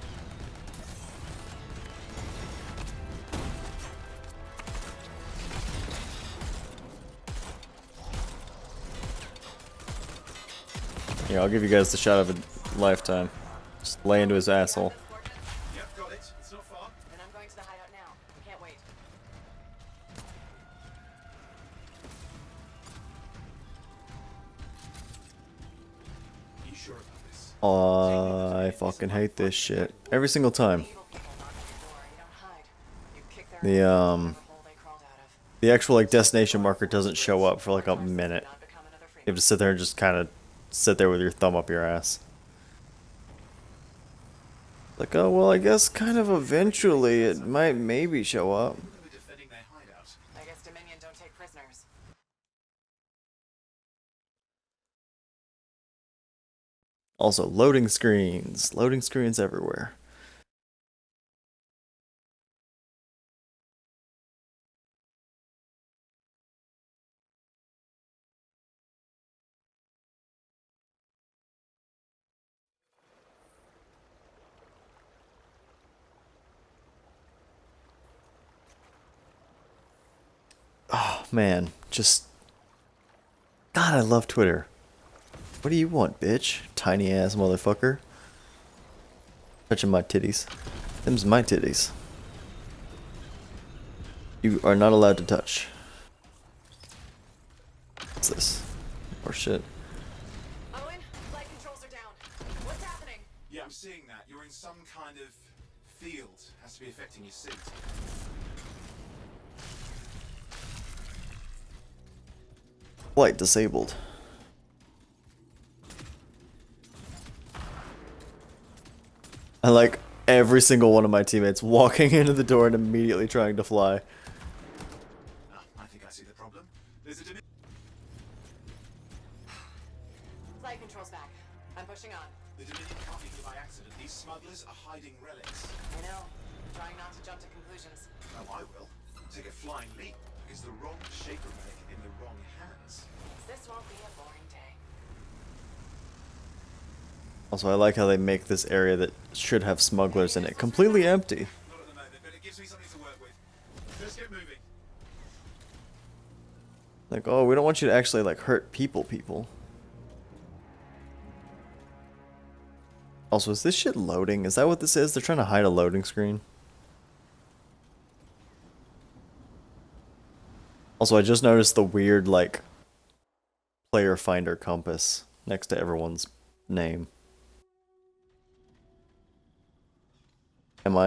Yeah, I'll give you guys the shot of a lifetime. Just lay into his asshole. Yep, got it. It's not far. Then I'm going to the hideout now. I can't wait. You sure about this? I fucking hate this shit. Every single time. The actual like destination marker doesn't show up for like a minute. You have to sit there and just kind of sit there with your thumb up your ass. Like, oh well, I guess kind of eventually it might maybe show up. I guess Dominion don't take prisoners. Also, loading screens everywhere. Oh man, just God, I love Twitter. What do you want, bitch? Tiny ass motherfucker. Touching my titties. Them's my titties. You are not allowed to touch. shit. Owen, flight controls are down. What's happening? Yeah, I'm seeing that. You're in some kind of field. Has to be affecting your seat. Flight disabled. I like every single one of my teammates walking into the door and immediately trying to fly. I think I see the problem. There's a Flight controls back. I'm pushing on. The Dominion can't be here by accident. These smugglers are hiding relics. I know. Trying not to jump to conclusions. Oh, I will. Take a flying leap. Is the wrong shaper relic in the wrong hands? This won't be a boring day. Also, I like how they make this area that should have smugglers in it completely empty. Not at the moment, but it gives me something to work with. Let's get moving. Like, oh, we don't want you to actually like hurt people. Also, is this shit loading? Is that what this is? They're trying to hide a loading screen. Also, I just noticed the weird, like, player finder compass next to everyone's name. Am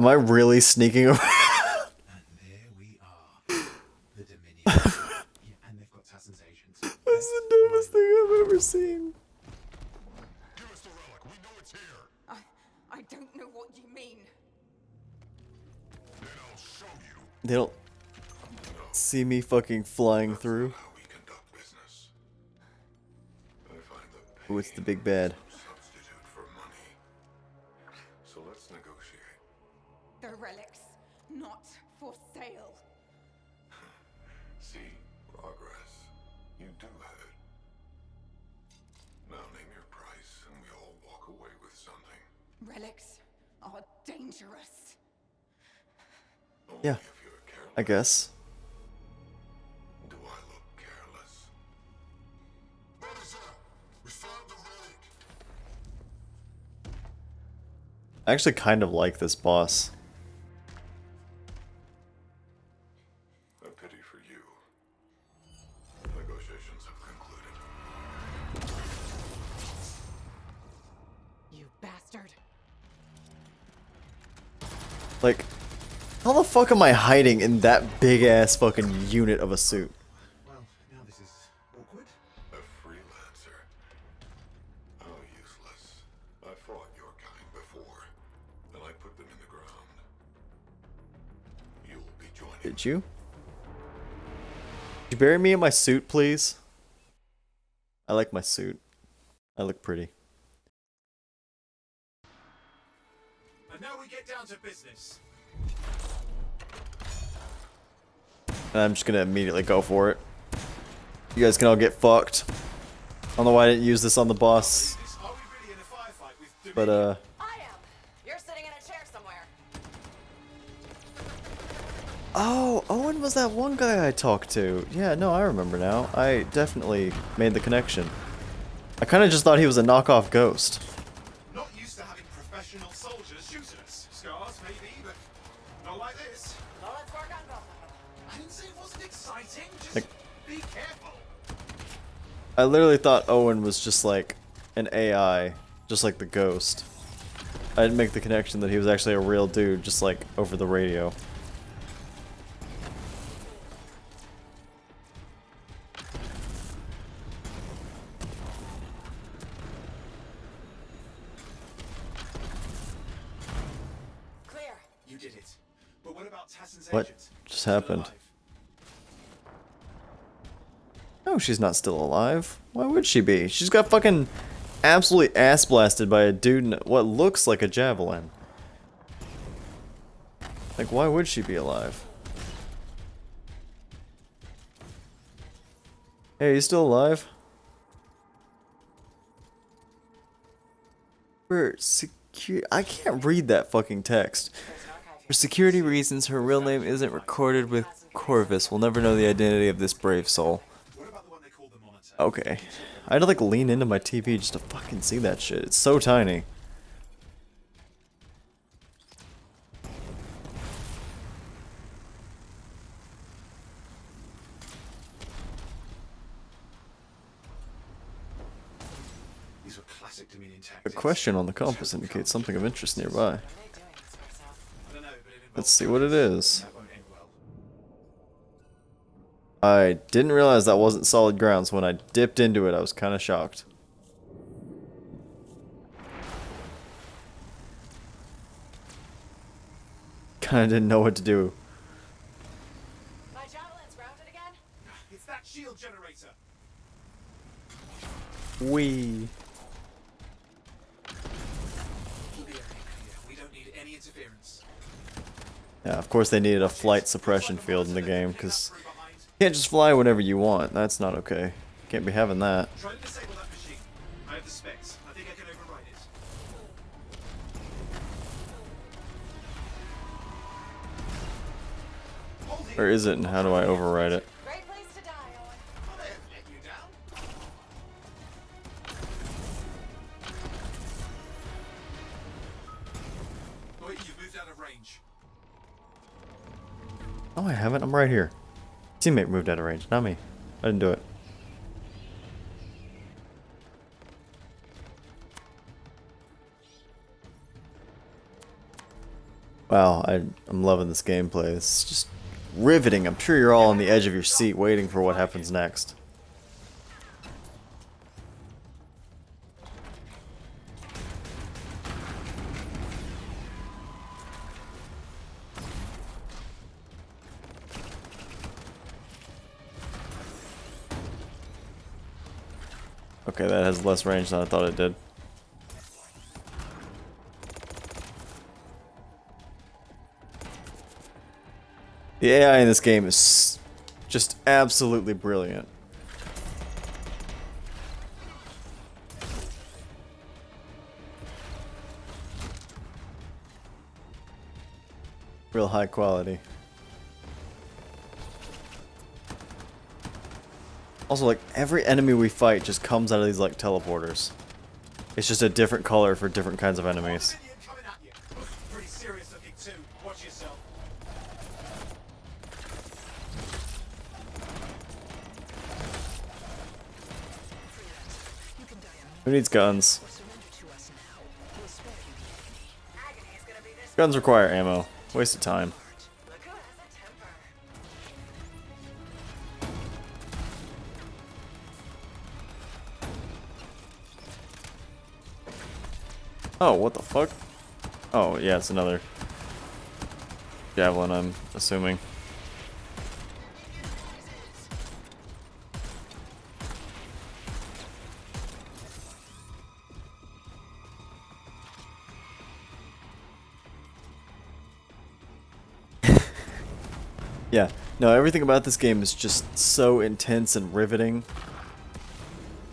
I really sneaking around? And there we are. The Dominion. Yeah, and they've got Tassin's agents. That's the dumbest thing I've ever seen. Give us the relic. We know it's here. I don't know what you mean. Then I'll show you. They don't see me fucking flying through. How we conduct business. I find the Oh, it's the big bad. substitute for money. So let's negotiate. The relics, not for sale. See, progress. You do have it. Now name your price and we all walk away with something. Relics are dangerous. Only Yeah, if you're careless. I guess. Do I look careless? What is that? We found the relic. I actually kind of like this boss. A pity for you. Negotiations have concluded. You bastard. Like, how the fuck am I hiding in that big ass fucking unit of a suit? Well, now this is awkward. A freelancer. How useless. I fought your kind before, and I put them in the ground. You'll be joining. Did you? Could you bury me in my suit, please? I like my suit. I look pretty. And now we get down to business. And I'm just gonna immediately go for it. You guys can all get fucked. I don't know why I didn't use this on the boss. Are we really in a firefight with But, I am. You're sitting in a chair somewhere. oh, Owen was that one guy I talked to. Yeah, no, I remember now. I definitely made the connection. I kind of just thought he was a knockoff Ghost. Not used to having professional soldiers shoot at us. Scars, maybe, but not like this. Well, let's work on both of them. I didn't say it wasn't exciting. Just Like- be careful. I literally thought Owen was just like an AI, just like the Ghost. I didn't make the connection that he was actually a real dude, just like over the radio. Clear. You did it. But what about Tassin's What agents? just Still happened? alive? No, she's not still alive. Why would she be? She's got fucking absolutely ass blasted by a dude in what looks like a javelin. Like, why would she be alive? Hey, you still alive? For security, I can't read that fucking text. For security reasons, her real name isn't recorded with Corvus. We'll never know the identity of this brave soul. What about the one they call the Monitor? Okay. I had to like lean into my TV just to fucking see that shit. It's so tiny. question on the compass indicates something of interest nearby. Let's see what it is. I didn't realize that wasn't solid ground, so when I dipped into it, I was kind of shocked. Kinda didn't know what to do. My javelin's grounded again? It's that shield generator. Wee. We don't need any interference. Yeah, of course they needed a flight suppression field in the game, because you can't just fly whenever you want. That's not okay. Can't be having that. Try to disable that machine. I have the specs. I think I can override it. Or is it, and how do I override it? Great place to die, Owen. Oh, they haven't let you down. Wait, you've moved out of range. Oh, I haven't. I'm right here. Teammate moved out of range, not me. I didn't do it. Wow, I'm loving this gameplay. It's just riveting. I'm sure you're all on the edge of your seat waiting for what happens next. Okay, that has less range than I thought it did. The AI in this game is just absolutely brilliant. Real high quality. Also, like, every enemy we fight just comes out of these, like, teleporters. It's just a different color for different kinds of enemies. Coming at you. Pretty serious looking too. Watch yourself. Who needs guns? Guns require ammo. Waste of time. Oh, what the fuck? Oh, yeah, it's another javelin, I'm assuming. Yeah, no, everything about this game is just so intense and riveting.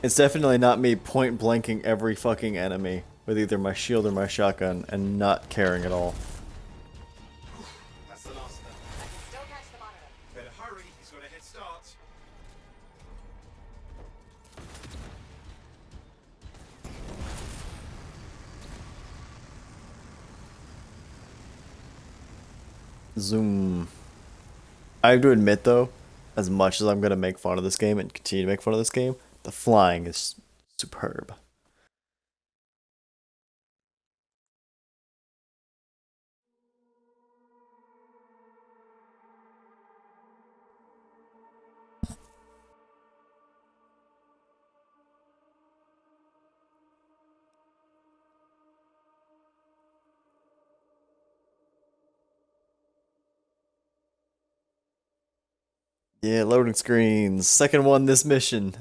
It's definitely not me point blanking every fucking enemy with either my shield or my shotgun and not caring at all. That's the last of them. I can still catch the monitor. Better hurry. He's got a head start. Zoom. I have to admit though, as much as I'm gonna make fun of this game and continue to make fun of this game, the flying is superb. Yeah, loading screens. Second one this mission.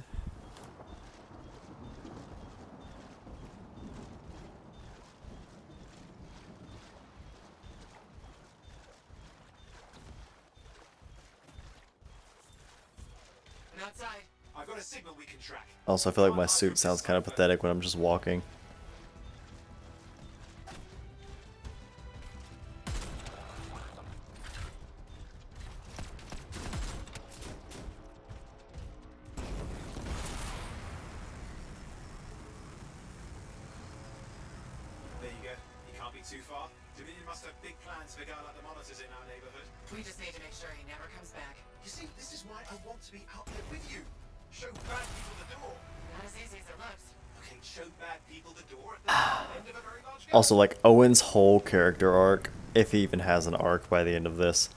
Outside. I've got a signal we can track. Also, I feel like my suit sounds kind of pathetic when I'm just walking. There you go. He can't be too far. Dominion must have big plans for a guy like the monitors in our neighborhood. We just need to make sure he never comes back. You see, this is why I want to be out there with you. Show bad people the door. Not as easy as it looks. Okay, show bad people the door at the end of a very large game. Also, like, Owen's whole character arc, if he even has an arc by the end of this,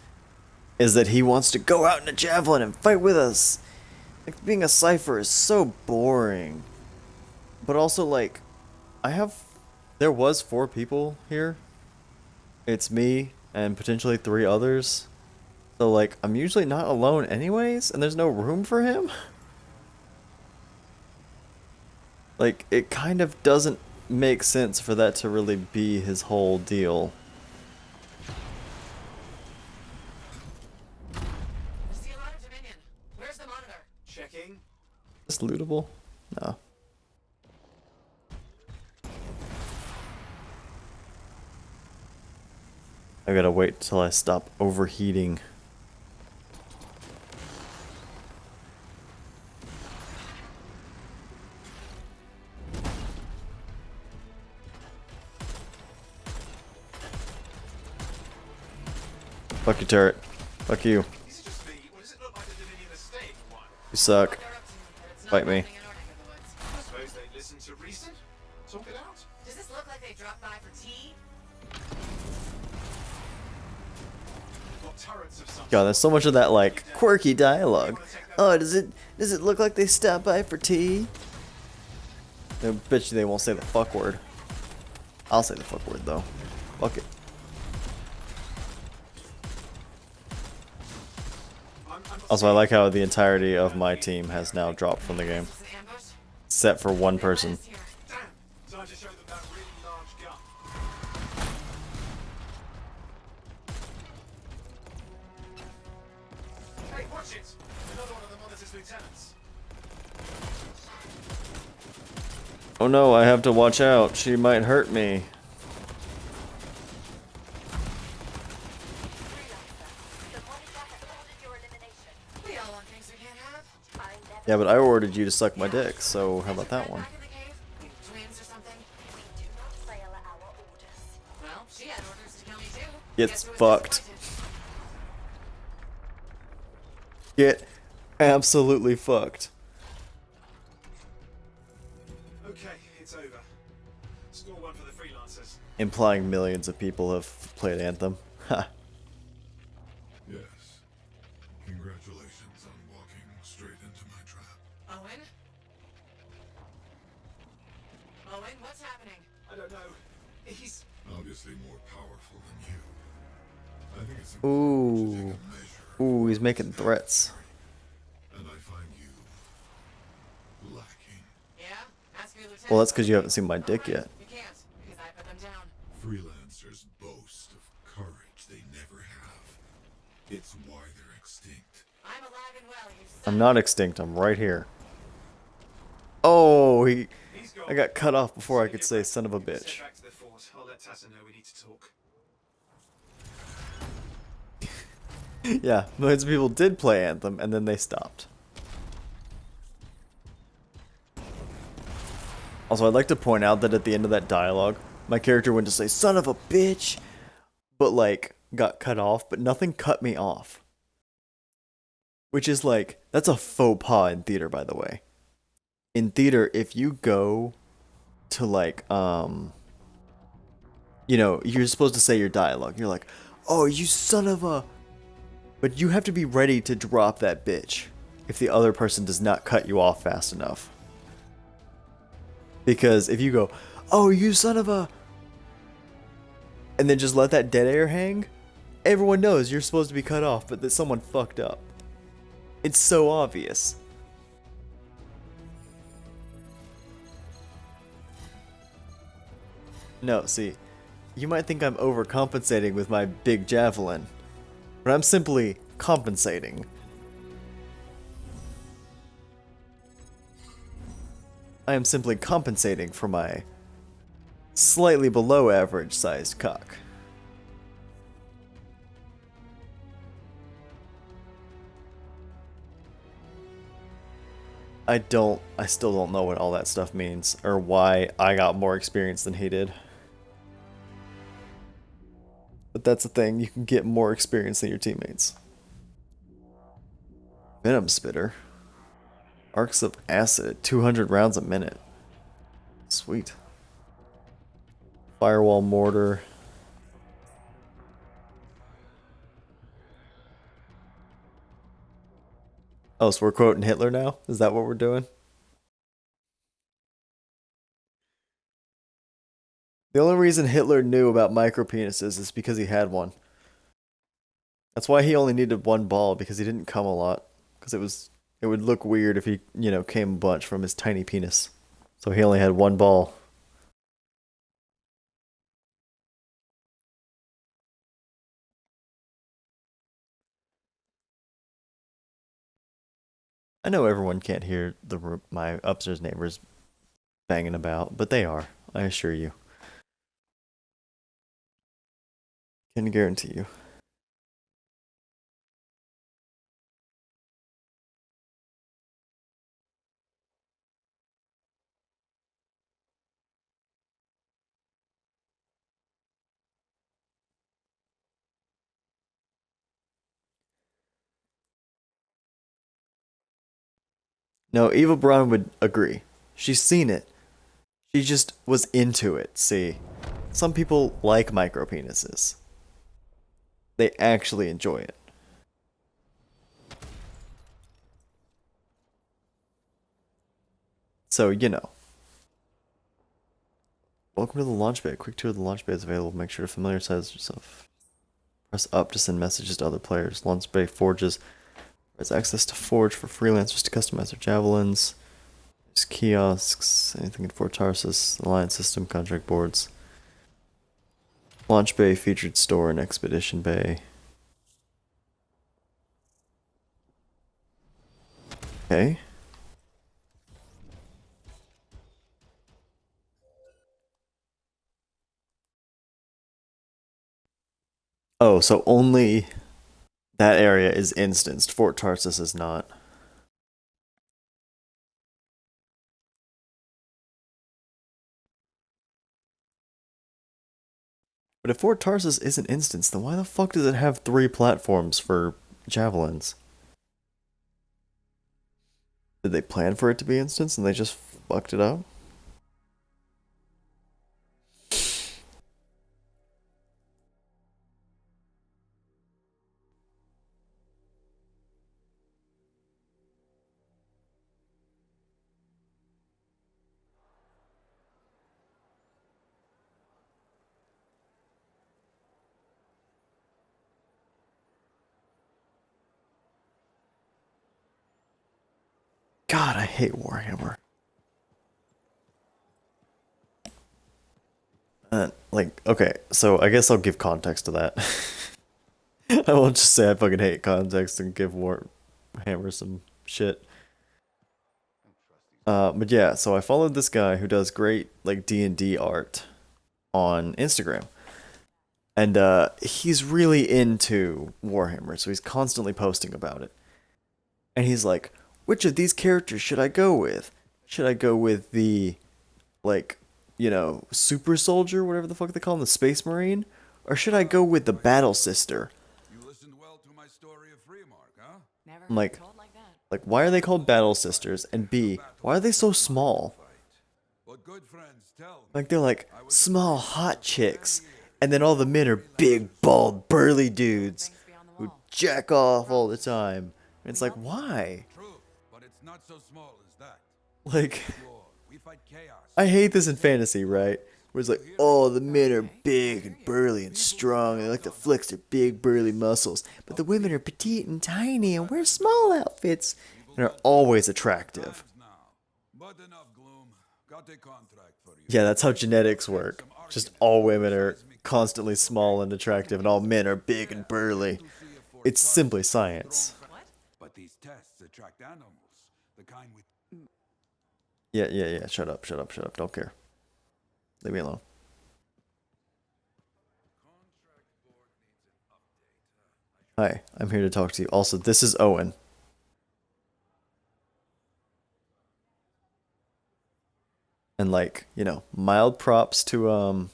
is that he wants to go out in a javelin and fight with us. Like, being a cipher is so boring. But also, like, there was 4 people here. It's me and potentially 3 others. So, like, I'm usually not alone anyways, and there's no room for him. Like, it kind of doesn't make sense for that to really be his whole deal. Where's the monitor? Checking. Is this lootable? No. I gotta wait till I stop overheating. Fuck you, turret. Fuck you. You suck. Fight me. I suppose they listen to reason. Talk it out. Does this look like they dropped by for tea? Got turrets of some God, there's so much of that, like, quirky dialogue. Oh, does it look like they stopped by for tea? I bet you they won't say the fuck word. I'll say the fuck word though. Fuck it. Also, I like how the entirety of my team has now dropped from the game. Except for one person. Time to show them that really large gun. Hey, watch it! Another one of the monitor's lieutenants. Oh no, I have to watch out. She might hurt me. Yeah, but I ordered you to suck my dick, so how about that one? Gets fucked. Get absolutely fucked. Okay, it's over. Score 1 for the freelancers. Implying millions of people have played Anthem. Ha. Yes. Congratulations on walking straight into my trap. Owen? Owen, what's happening? I don't know. He's Obviously more powerful than you. I think it's Ooh. Ooh, he's making threats. and I find you lacking. Yeah? Ask your lieutenant. Well, that's because you haven't seen my dick yet. You can't, because I put them down. Freelancers boast of courage they never have. It's why they're extinct. I'm alive and well, you I'm not extinct, I'm right here. Oh, I got cut off before I could say son of a bitch. back to the fort. I'll let Tassa know we need to talk. Yeah, millions of people did play Anthem, and then they stopped. Also, I'd like to point out that at the end of that dialogue, my character went to say, son of a bitch, but like, got cut off, but nothing cut me off. Which is like, that's a faux pas in theater, by the way. In theater, if you go to like, you know, you're supposed to say your dialogue. You're like, oh, you son of a... But you have to be ready to drop that bitch if the other person does not cut you off fast enough. Because if you go, oh, you son of a... And then just let that dead air hang, everyone knows you're supposed to be cut off, but that someone fucked up. It's so obvious. No, see, you might think I'm overcompensating with my big javelin, but I'm simply compensating. I am simply compensating for my slightly below average sized cock. I still don't know what all that stuff means, or why I got more experience than he did. But that's the thing, you can get more experience than your teammates. Venom Spitter. Arcs of acid at 200 rounds a minute. Sweet. Firewall mortar. Oh, so we're quoting Hitler now? Is that what we're doing? The only reason Hitler knew about micropenises is because he had one. That's why he only needed one ball, because he didn't come a lot. Because it would look weird if he, came a bunch from his tiny penis. So he only had one ball. I know everyone can't hear my upstairs neighbors banging about, but they are, I assure you. Can guarantee you. No, Eva Braun would agree. She's seen it. She just was into it, see. Some people like micropenises. They actually enjoy it. So, Welcome to the launch bay. A quick tour of the launch bay is available. Make sure to familiarize yourself. Press up to send messages to other players. Launch bay forges. There's access to Forge for freelancers to customize their javelins. There's kiosks, anything in Fort Tarsus, Alliance system, contract boards. Launch bay, featured store, and expedition bay. Okay. Oh, so only that area is instanced. Fort Tarsus is not. But if Fort Tarsus isn't instanced, then why the fuck does it have 3 platforms for javelins? Did they plan for it to be instanced and they just fucked it up? God, I hate Warhammer. Okay, so I guess I'll give context to that. I won't just say I fucking hate context and give Warhammer some shit. But yeah, so I followed this guy who does great, D&D art on Instagram. And, he's really into Warhammer, so he's constantly posting about it. And he's like, which of these characters should I go with? Should I go with the, super soldier, whatever the fuck they call him, the space marine? Or should I go with the battle sister? You listened well to my story of Freemark, huh? I'm like, why are they called battle sisters? And B, why are they so small? Like, they're like, small, hot chicks. And then all the men are big, bald, burly dudes who jack off all the time. And it's like, why? Like, I hate this in fantasy, right? Where it's like, oh, the men are big and burly and strong, and they like to flex their big, burly muscles. But the women are petite and tiny and wear small outfits and are always attractive. Yeah, that's how genetics work. Just all women are constantly small and attractive, and all men are big and burly. It's simply science. But these tests attract animals, the kind with... Yeah. Shut up. Don't care. Leave me alone. Hi, I'm here to talk to you. Also, this is Owen. And mild props to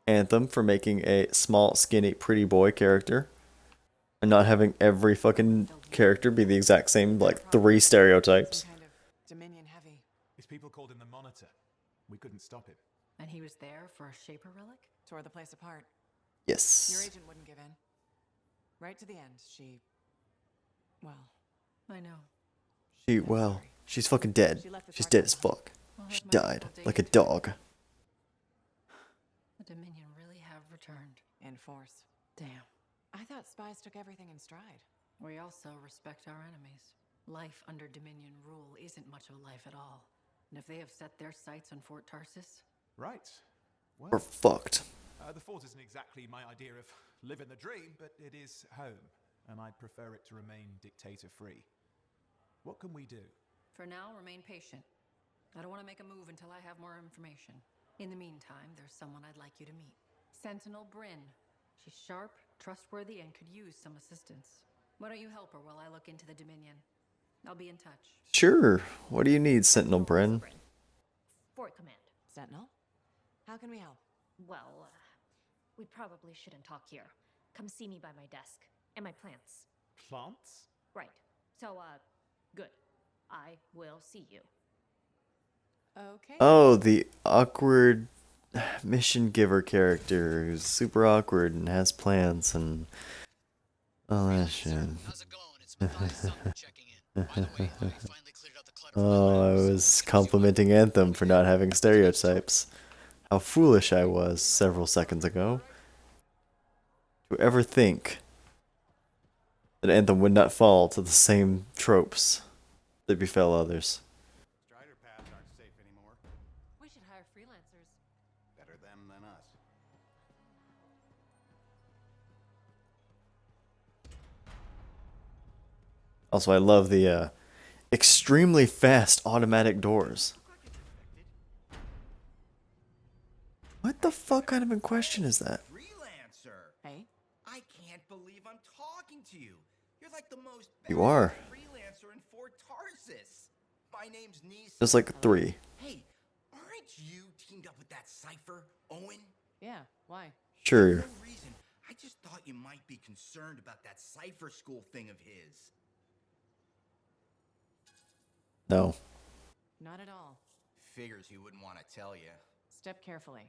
Anthem for making a small, skinny, pretty boy character. And not having every fucking character be the exact same, 3 stereotypes. People called him the Monitor. We couldn't stop him. And he was there for a Shaper relic? Tore the place apart. Yes. Your agent wouldn't give in. Right to the end, she... Well... I know. She's fucking dead. She's dead as fuck. She died like a dog. The Dominion really have returned. In force. Damn. I thought spies took everything in stride. We also respect our enemies. Life under Dominion rule isn't much of a life at all. And if they have set their sights on Fort Tarsis... Right. Well, We're fucked. the fort isn't exactly my idea of living the dream, but it is home, and I'd prefer it to remain dictator-free. What can we do? For now, remain patient. I don't want to make a move until I have more information. In the meantime, there's someone I'd like you to meet. Sentinel Bryn. She's sharp, trustworthy, and could use some assistance. Why don't you help her while I look into the Dominion? I'll be in touch. Sure. What do you need, Sentinel Bryn? Fort Command. Sentinel? How can we help? Well, we probably shouldn't talk here. Come see me by my desk. And my plants. Plants? Right. So, good. I will see you. Okay. Oh, the awkward mission giver character who's super awkward and has plans and all that shit. How's it going? It's Matthias Summer checking in. By the way, I finally cleared out the clutter. Oh, I was complimenting Anthem for not having stereotypes. How foolish I was several seconds ago. Do you ever think that Anthem would not fall to the same tropes that befell others? Strider paths aren't safe anymore. We should hire freelancers. Better them than us. Also, I love the extremely fast automatic doors. What the fuck kind of a question is that? Freelancer. Hey? I can't believe I'm talking to you. You're like the most You are. freelancer in Fort Tarsis. My name's Nice. Just like 3. Hey, aren't you teamed up with that cipher, Owen? Yeah, why? Sure. No reason. I just thought you might be concerned about that cipher school thing of his. No. Not at all. Figures he wouldn't want to tell you. Step carefully.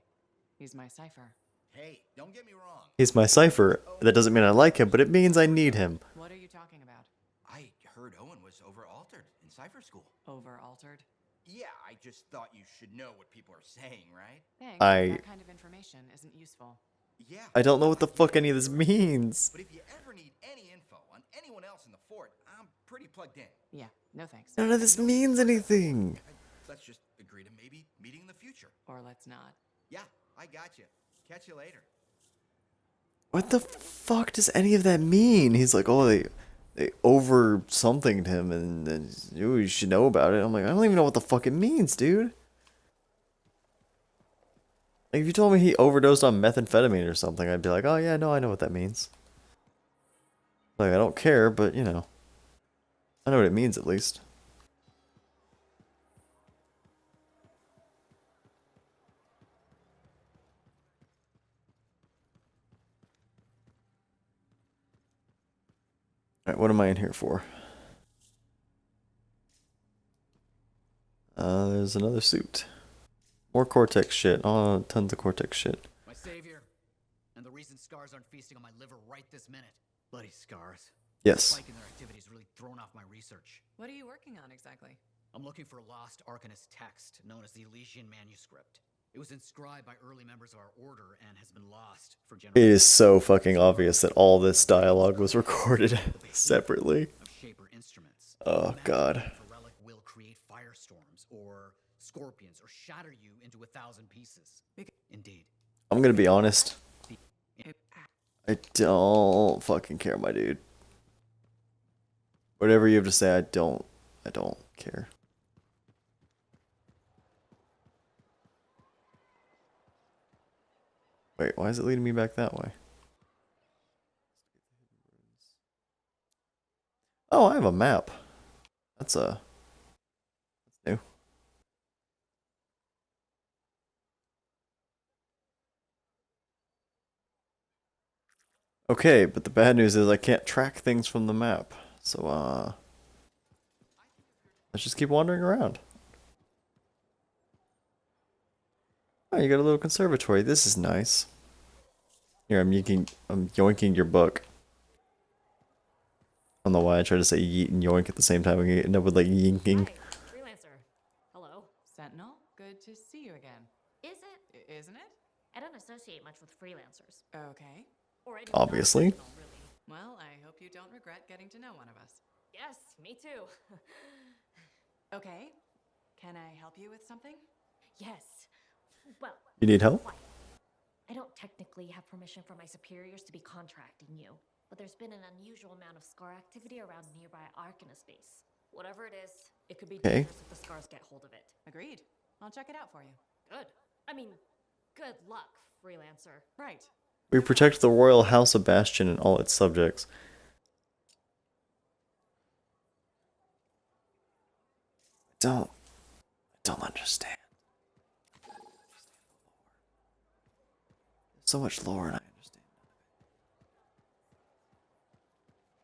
He's my cipher. Hey, don't get me wrong. He's my cipher. That doesn't mean I like him, but it means I need him. What are you talking about? I heard Owen was over-altered in cipher school. Over-altered? Yeah, I just thought you should know what people are saying, right? Thanks. I- That kind of information isn't useful. Yeah. I don't know what the fuck any of this means. But if you ever need any info on anyone else in the fort, I'm pretty plugged in. Yeah, no thanks. None of this means anything. Let's just agree to maybe meeting in the future. Or let's not. Yeah, I got you. Catch you later. What the fuck does any of that mean? He's like, oh, they over something to him, and you should know about it. I'm like, I don't even know what the fuck it means, dude. Like, if you told me he overdosed on methamphetamine or something, I'd be like, oh yeah, no, I know what that means. Like, I don't care, but you know, I know what it means at least. Alright, what am I in here for? There's another suit. More Cortex shit. Oh, tons of Cortex shit. My savior. And the reason scars aren't feasting on my liver right this minute. Bloody scars. Yes. The spike in their activity has really thrown off my research. What are you working on exactly? I'm looking for a lost Arcanist text known as the Elysian Manuscript. It was inscribed by early members of our order and has been lost for It generations. is so fucking obvious that all this dialogue was recorded separately. Of Shaper instruments. Oh god. If a relic will create firestorms or scorpions or shatter you into 1,000 pieces. Indeed. I'm gonna be honest. I don't fucking care, my dude. Whatever you have to say, I don't care. Wait, why is it leading me back that way? Oh, I have a map. That's new. Okay, but the bad news is I can't track things from the map. So, let's just keep wandering around. Oh, you got a little conservatory. This is nice. Here, I'm yoinking your book. I don't know why I tried to say yeet and yoink at the same time. We end up with like yinking. Hi, Freelancer. Hello. Sentinel, good to see you again. Is it? Isn't it? I don't associate much with freelancers. Okay. Or anyone Obviously. else, really. Well, I hope you don't regret getting to know one of us. Yes, me too. Okay. Can I help you with something? Yes. Well, You need help? I don't technically have permission from my superiors to be contracting you, but there's been an unusual amount of scar activity around nearby Arcanus base. Whatever it is, it could be dangerous if the scars get hold of it. Agreed. I'll check it out for you. Good. I mean, good luck, Freelancer. Right. We protect the royal house of Bastion and all its subjects. I don't understand. So much lore and I understand none of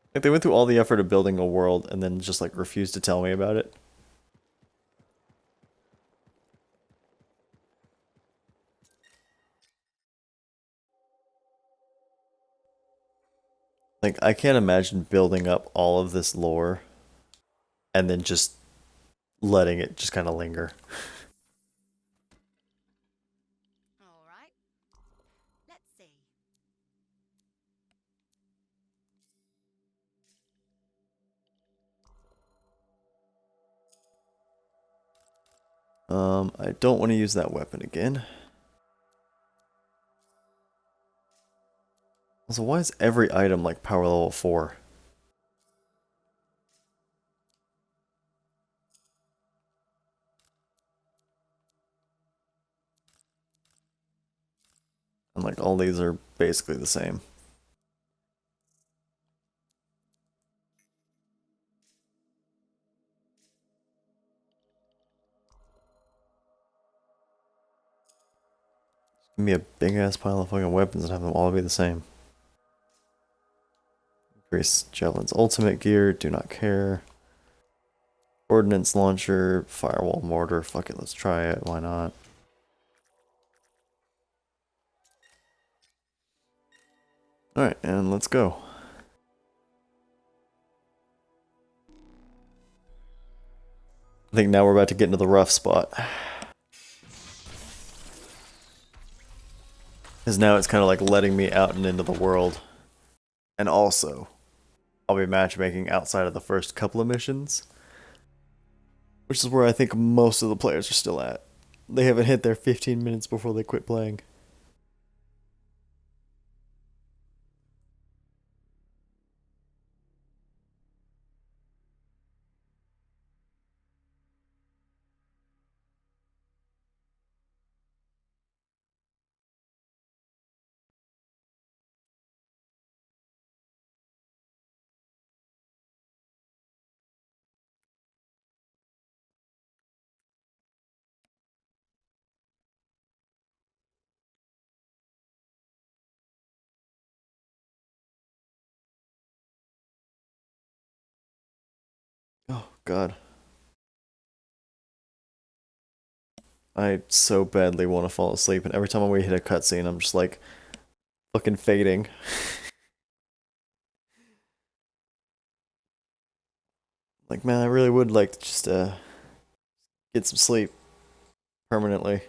it. Like they went through all the effort of building a world and then just like refused to tell me about it. Like I can't imagine building up all of this lore and then just letting it just kind of linger. All right. Let's see. I don't want to use that weapon again. Also, why is every item like power level 4? And like all these are basically the same. Give me a big ass pile of fucking weapons and have them all be the same. Increase Javelin's ultimate gear, do not care. Ordnance launcher, firewall mortar, fuck it, let's try it, why not? Alright, and let's go. I think now we're about to get into the rough spot. Because now it's kind of like letting me out and into the world. And also, I'll be matchmaking outside of the first couple of missions. Which is where I think most of the players are still at. They haven't hit their 15 minutes before they quit playing. Oh, God. I so badly want to fall asleep, and every time we hit a cutscene, I'm just like, fucking fading. Like, man, I really would like to just, get some sleep. Permanently.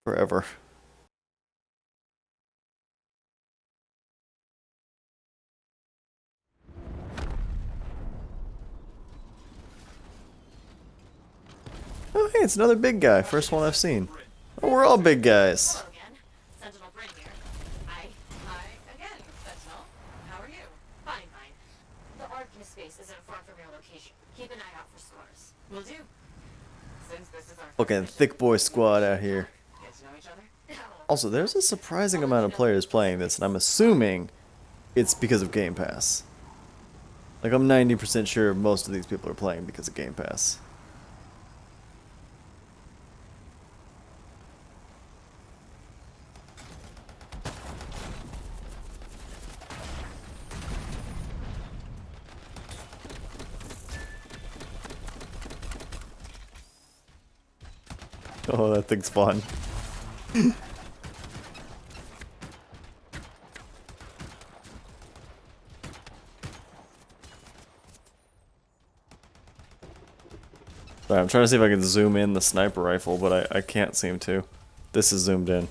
Forever. Oh, hey, it's another big guy. First one I've seen. Oh, we're all big guys. Sentinel Bryn here. Hi again, Sentinel. How are you? Fine. The Arcanus base isn't far from your location. Keep an eye out for scars. Will do. Since this is our Fucking thick boy squad out here. get to know each other. Also, there's a surprising amount of players playing this, and I'm assuming it's because of Game Pass. Like, I'm 90% sure most of these people are playing because of Game Pass. Oh, that thing's fun. Right, I'm trying to see if I can zoom in the sniper rifle, but I can't seem to. This is zoomed in.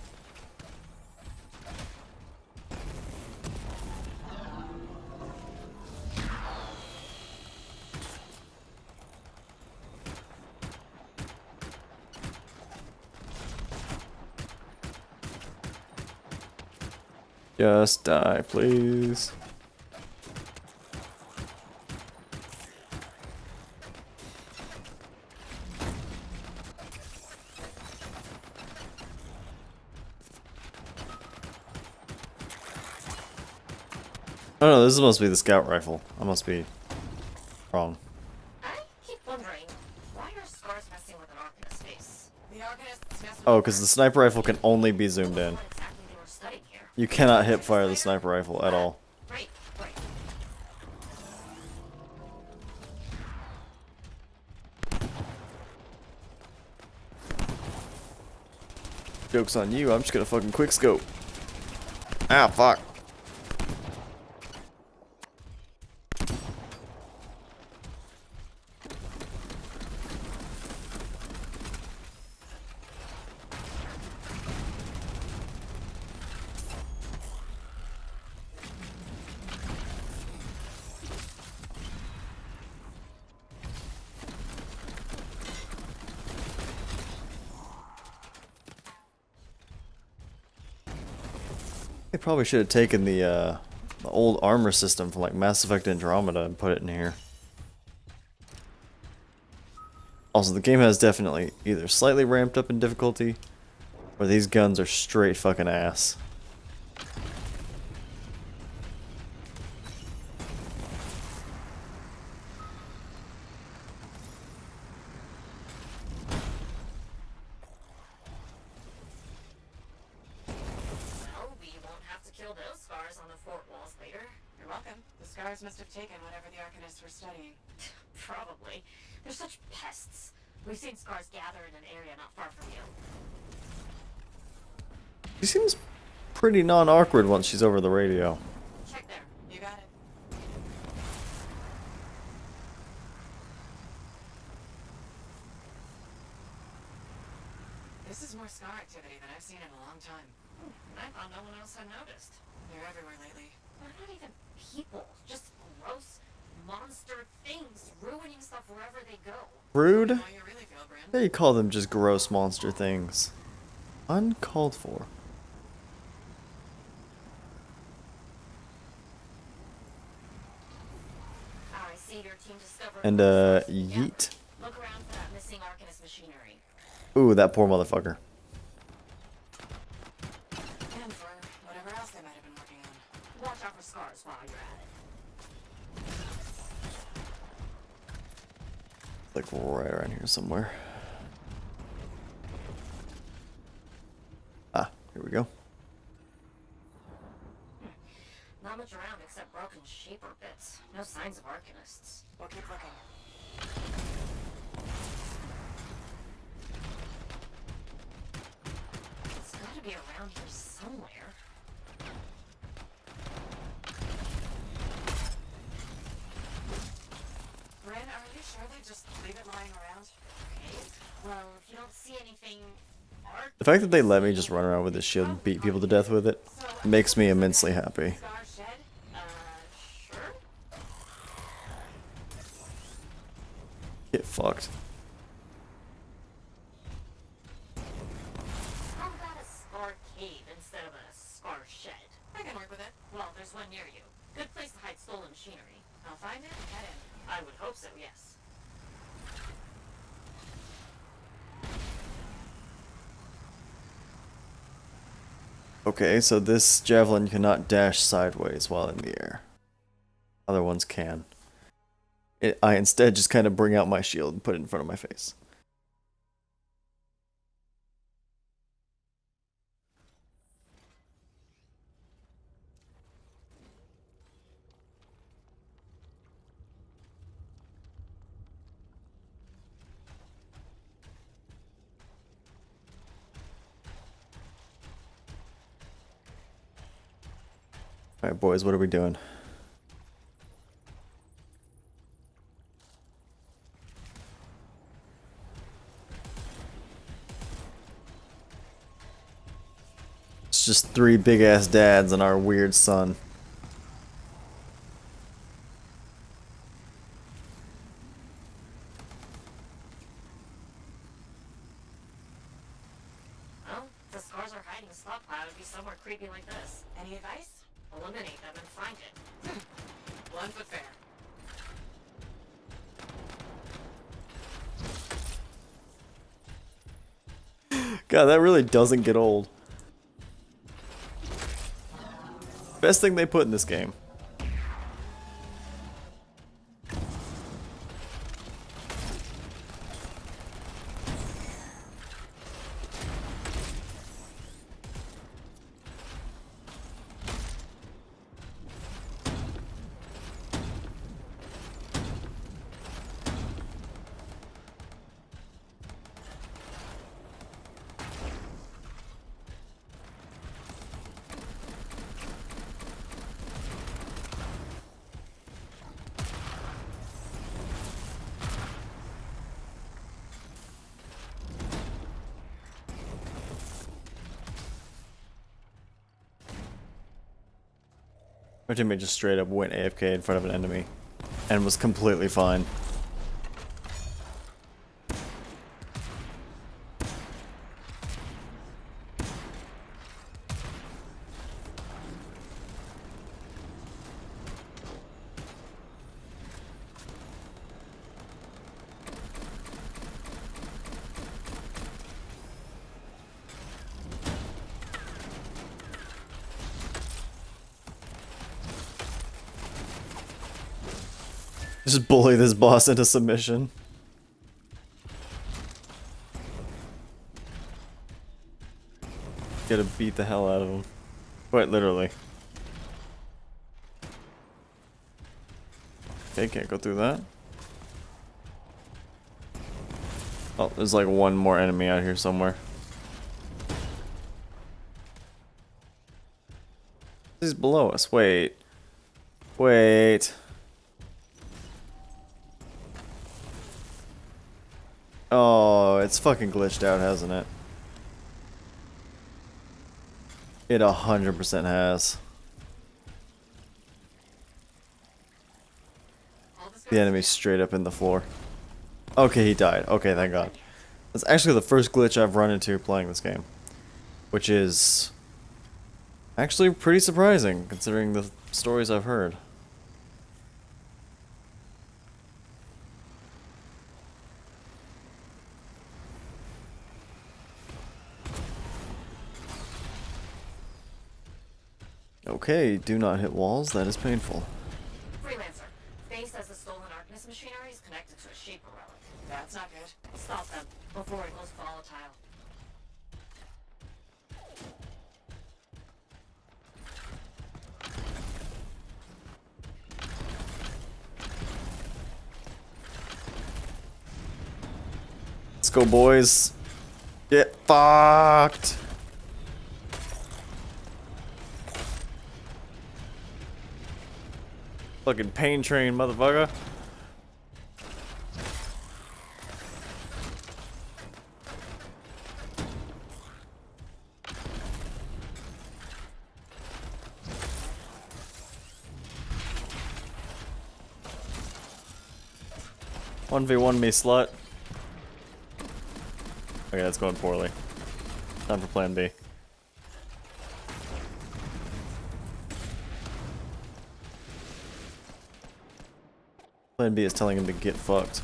Just die, please. Oh no, this must be the scout rifle. I must be wrong. I keep wondering, why are scars messing with an Arcanist face? The Arcanists mess with Oh, because the sniper rifle can only be zoomed in. what exactly they were studying here. You cannot hip fire the sniper rifle at all. Right, right. Joke's on you, I'm just gonna fucking quick scope. Ah, fuck. They probably should have taken the old armor system from like Mass Effect Andromeda and put it in here. Also, the game has definitely either slightly ramped up in difficulty, or these guns are straight fucking ass. You're welcome. The scars must have taken whatever the Arcanists were studying. Probably. They're such pests. We've seen scars gather in an area not far from you. She seems pretty non-awkward once she's over the radio. Check there. You got it. This is more scar activity than I've seen in a long time. I thought no one else had noticed. They're everywhere lately. They're not even people. Just gross monster things ruining stuff wherever they go. Rude? How you really feel, Bryn? Yeah, you call them just gross monster things. Uncalled for. I see your team discovered. And, yeet. Look around for that missing Arcanist machinery. Ooh, that poor motherfucker. And for whatever else they might have been working on. Watch out for scars while you're at it. Like right around here somewhere. Ah, here we go. Not much around except broken shaper bits. No signs of Arcanists. We'll keep looking. It's gotta be around here somewhere. Bryn, are you sure they just leave it lying around? Okay. Well, if you don't see anything The fact that they let me just run around with this shield and beat people to death with it makes me immensely happy. scar shed, sure. Get fucked. How about a scar cave instead of a scar shed? I can work with it. Well, there's one near you. Good place to hide stolen machinery. I'll find it and head in. I would hope so, yes. Okay, so this javelin cannot dash sideways while in the air. Other ones can. I instead just kind of bring out my shield and put it in front of my face. Alright, boys, what are we doing? It's just 3 big ass dads and our weird son. Well, if the scars are hiding a stockpile, it'd be somewhere creepy like this. Any advice? Eliminate them and find it. Blunt but fair. God, that really doesn't get old. Best thing they put in this game. My teammate just straight up went AFK in front of an enemy and was completely fine. Just bully this boss into submission. Gotta beat the hell out of him. Quite literally. Okay, can't go through that. Oh, there's like one more enemy out here somewhere. He's below us. Wait. Wait. Oh, it's fucking glitched out, hasn't it? It 100% has. The enemy's straight up in the floor. Okay, he died. Okay, thank God. That's actually the first glitch I've run into playing this game. Which is actually pretty surprising, considering the stories I've heard. Okay, do not hit walls, that is painful. Freelancer. Faye says the stolen Arcanist machinery is connected to a Shaper relic. That's not good. Stop them before it goes volatile. Let's go, boys. Get fucked. Fucking pain train, motherfucker. One v one me, slut. Okay, that's going poorly. Time for plan B. Plan B is telling him to get fucked.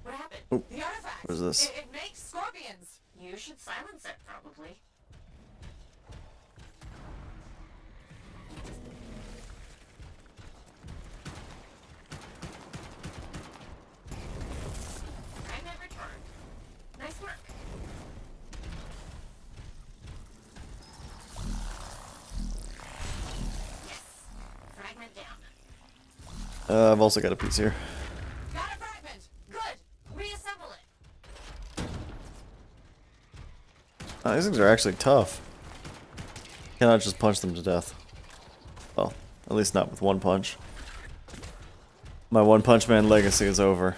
What happened? Oh, The artifact. what is this? It makes scorpions. You should silence it, probably. Fragment returned. Nice work. I've also got a piece here. Got a fragment. Good. Reassemble it. These things are actually tough. Cannot just punch them to death. Well, at least not with one punch. My One Punch Man legacy is over.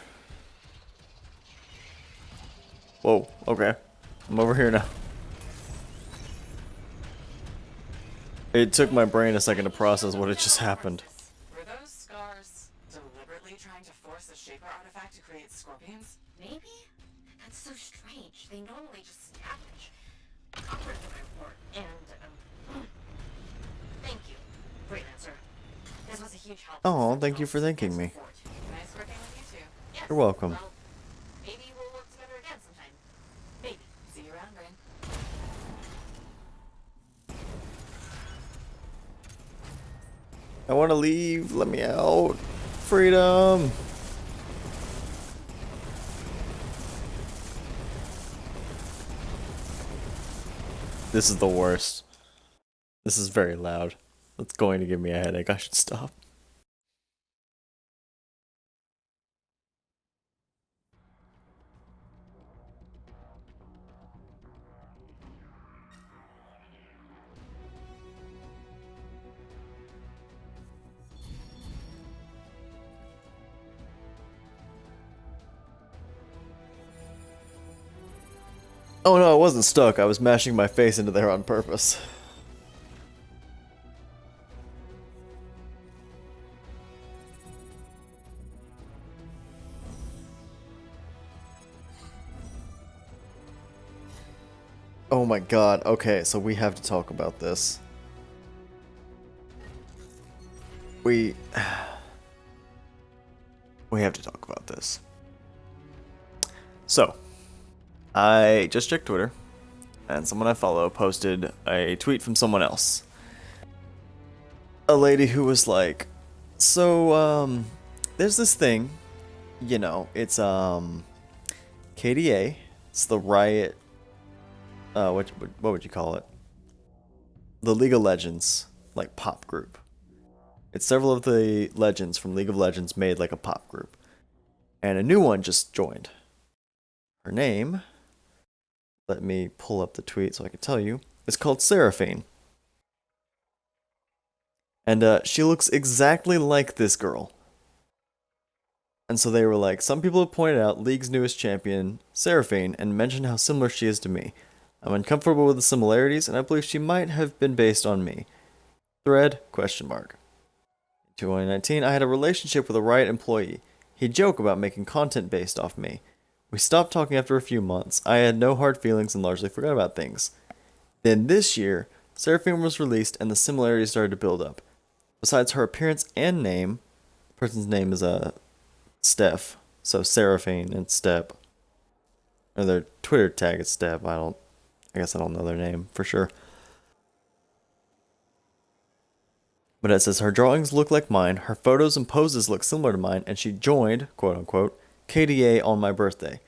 Whoa, okay. I'm over here now. It took my brain a second to process what had just happened. Were those scars deliberately trying to force the Shaper artifact to create scorpions? Maybe? That's so strange. They normally just scavenge. Awkward for my report. And, thank you, Freelancer. This was a huge help. Oh, thank you for thanking me. Nice working with you two. Yes. You're welcome. Well, maybe we'll work together again sometime. Maybe. See you around, Brain. I want to leave. Let me out. Freedom. This is the worst. This is very loud. It's going to give me a headache. I should stop. Oh no, I wasn't stuck. I was mashing my face into there on purpose. Oh my god. Okay, so we have to talk about this. We have to talk about this. So, I just checked Twitter, and someone I follow posted a tweet from someone else. A lady who was like, so, there's this thing, you know, it's, KDA, it's the Riot, what would you call it? The League of Legends, like, pop group. It's several of the legends from League of Legends made like a pop group. And a new one just joined. Her name, let me pull up the tweet so I can tell you, is called Seraphine. And she looks exactly like this girl. And so they were like, some people have pointed out League's newest champion, Seraphine, and mentioned how similar she is to me. I'm uncomfortable with the similarities, and I believe she might have been based on me. Thread, question mark. In 2019, I had a relationship with a Riot employee. He'd joke about making content based off me. We stopped talking after a few months. I had no hard feelings and largely forgot about things. Then this year, Seraphine was released and the similarities started to build up. Besides her appearance and name, the person's name is Steph, so Seraphine and Step. Or their Twitter tag is Step. I guess I don't know their name for sure. But it says her drawings look like mine, her photos and poses look similar to mine, and she joined, quote unquote, KDA on my birthday.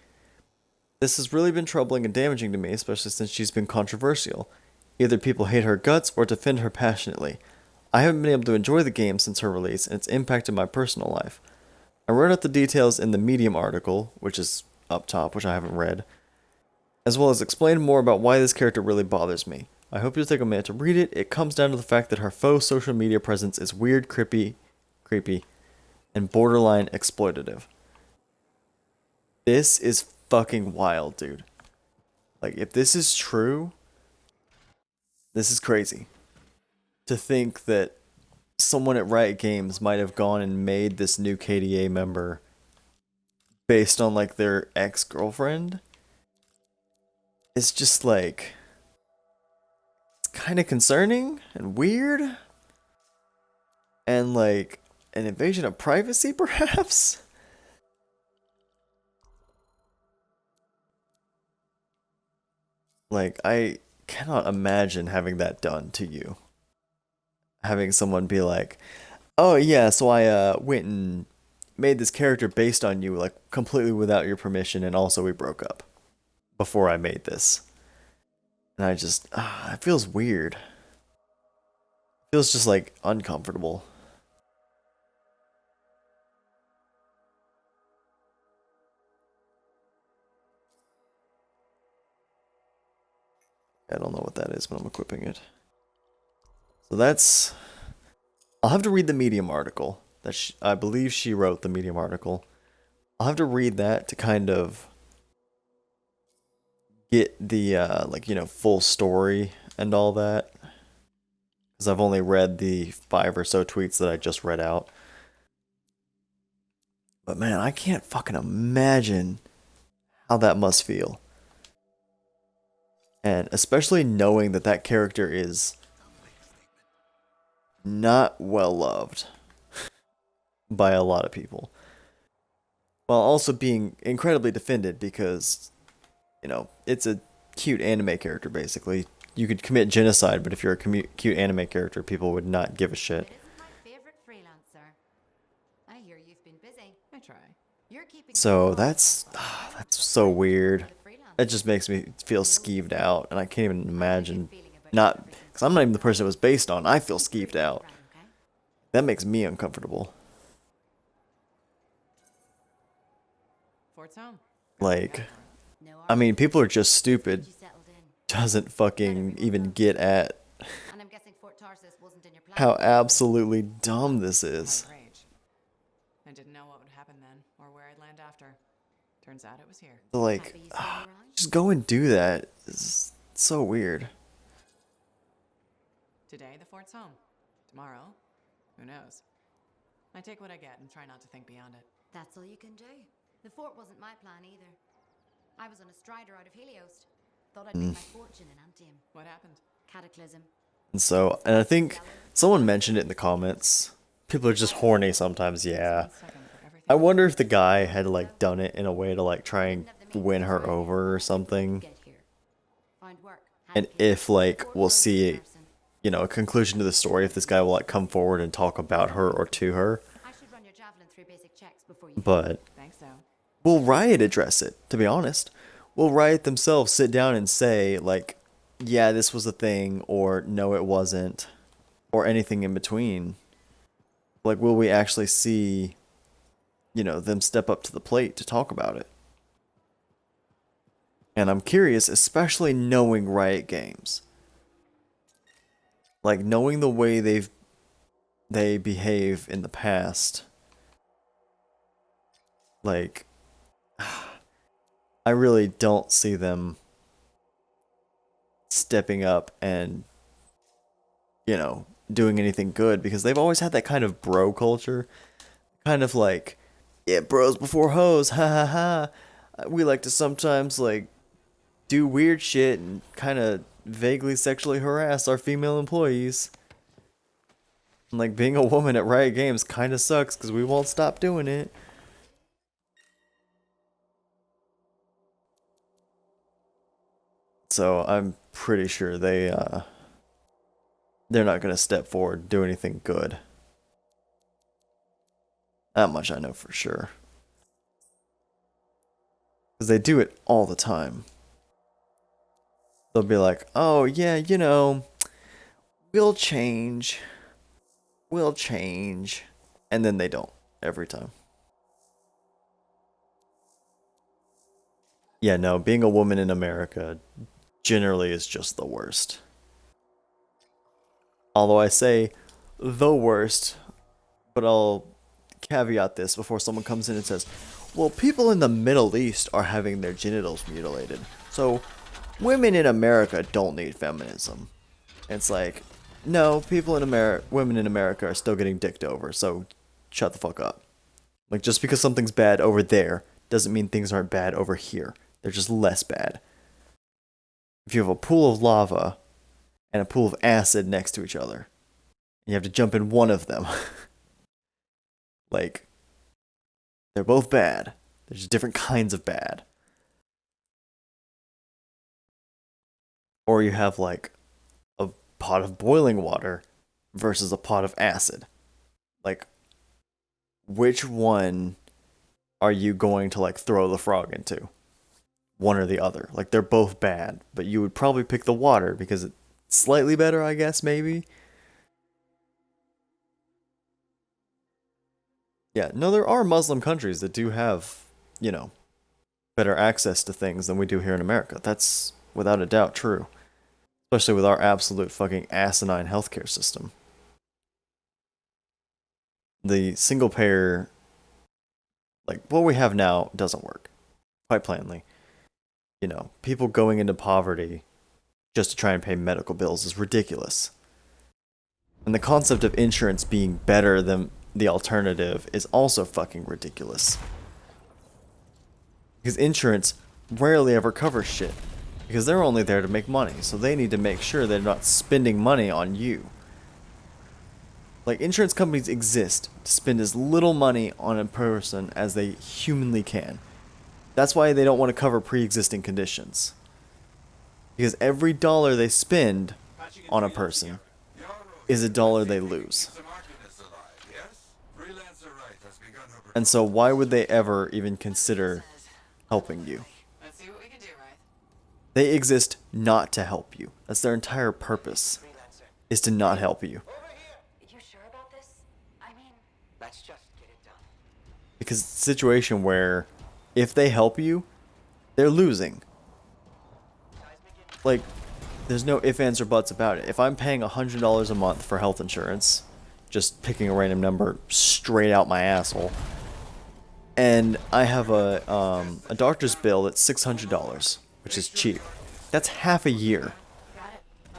This has really been troubling and damaging to me, especially since she's been controversial. Either people hate her guts or defend her passionately. I haven't been able to enjoy the game since her release, and it's impacted my personal life. I wrote out the details in the Medium article, which is up top, which I haven't read, as well as explained more about why this character really bothers me. I hope you'll take a minute to read it. It comes down to the fact that her faux social media presence is weird, creepy, and borderline exploitative. This is fucking wild, dude. Like, if this is true, this is crazy. To think that someone at Riot Games might have gone and made this new KDA member based on, like, their ex-girlfriend. It's just, like, it's kind of concerning and weird. And, like, an invasion of privacy, perhaps? Like, I cannot imagine having that done to you. Having someone be like, oh yeah, so I went and made this character based on you, like, completely without your permission, and also we broke up before I made this. And I just, it feels weird. It feels just, like, uncomfortable. I don't know what that is, but I'm equipping it. So that's... I'll have to read the Medium article. I believe she wrote the Medium article. I'll have to read that to kind of get the, like, you know, full story and all that. Because I've only read the 5 or so tweets that I just read out. But man, I can't fucking imagine how that must feel. And especially knowing that that character is not well loved by a lot of people. While also being incredibly defended because, you know, it's a cute anime character basically. You could commit genocide, but if you're a cute anime character, people would not give a shit. I hear you've been busy. I try. You're keeping So that's so weird. It just makes me feel skeeved out, and I can't even imagine not, because I'm not even the person it was based on. I feel skeeved out. That makes me uncomfortable. Like, I mean, people are just stupid. Doesn't fucking even get at how absolutely dumb this is. I didn't know what would happen then, or where I'd land after. Turns out it was here. Like, just go and do that. It's so weird. Today, the fort's home. Tomorrow, who knows? I take what I get and try not to think beyond it. That's all you can do. The fort wasn't my plan either. I was on a strider out of Helios. Thought I'd make my fortune in Anthem. What happened? Cataclysm. And so, and I think someone mentioned it in the comments. People are just horny sometimes, yeah. I wonder if the guy had like done it in a way to like try and win her over or something. And if like we'll see, you know, a conclusion to the story, if this guy will like come forward and talk about her or to her. But will Riot address it, to be honest? Will Riot themselves sit down and say like, yeah, this was a thing, or no, it wasn't, or anything in between? Like, will we actually see, you know, them step up to the plate to talk about it? And I'm curious, especially knowing Riot Games. Like, knowing the way they behave in the past. Like, I really don't see them stepping up and, you know, doing anything good, because they've always had that kind of bro culture. Kind of like, yeah, bros before hoes, ha ha ha. We like to sometimes, like, do weird shit and kind of vaguely sexually harass our female employees. And, like, being a woman at Riot Games kind of sucks because we won't stop doing it. So I'm pretty sure they're not going to step forward, do anything good. That much I know for sure. Because they do it all the time. They'll be like, oh yeah, you know, we'll change. We'll change. And then they don't, every time. Yeah, no, being a woman in America generally is just the worst. Although I say the worst, but I'll caveat this before someone comes in and says, well, people in the Middle East are having their genitals mutilated, so women in America don't need feminism. And it's like, no, women in America are still getting dicked over, so shut the fuck up. Like, just because something's bad over there doesn't mean things aren't bad over here. They're just less bad. If you have a pool of lava and a pool of acid next to each other, and you have to jump in one of them, like, they're both bad. They're just different kinds of bad. Or you have, like, a pot of boiling water versus a pot of acid. Like, which one are you going to, like, throw the frog into? One or the other. Like, they're both bad, but you would probably pick the water because it's slightly better, I guess, maybe. Yeah, no, there are Muslim countries that do have, you know, better access to things than we do here in America. That's without a doubt true. Especially with our absolute fucking asinine healthcare system. The single payer, like what we have now, doesn't work. Quite plainly. You know, people going into poverty just to try and pay medical bills is ridiculous. And the concept of insurance being better than the alternative is also fucking ridiculous. Because insurance rarely ever covers shit. Because they're only there to make money, so they need to make sure they're not spending money on you. Like, insurance companies exist to spend as little money on a person as they humanly can. That's why they don't want to cover pre-existing conditions. Because every dollar they spend on a person is a dollar they lose. And so why would they ever even consider helping you? They exist not to help you. That's their entire purpose, is to not help you. You sure about this? I mean, Let's just get it done. Because it's a situation where if they help you, they're losing. Like, there's no ifs, ands, or buts about it. If I'm paying $100 a month for health insurance, just picking a random number straight out my asshole, and I have a doctor's bill that's $600, which is cheap. That's half a year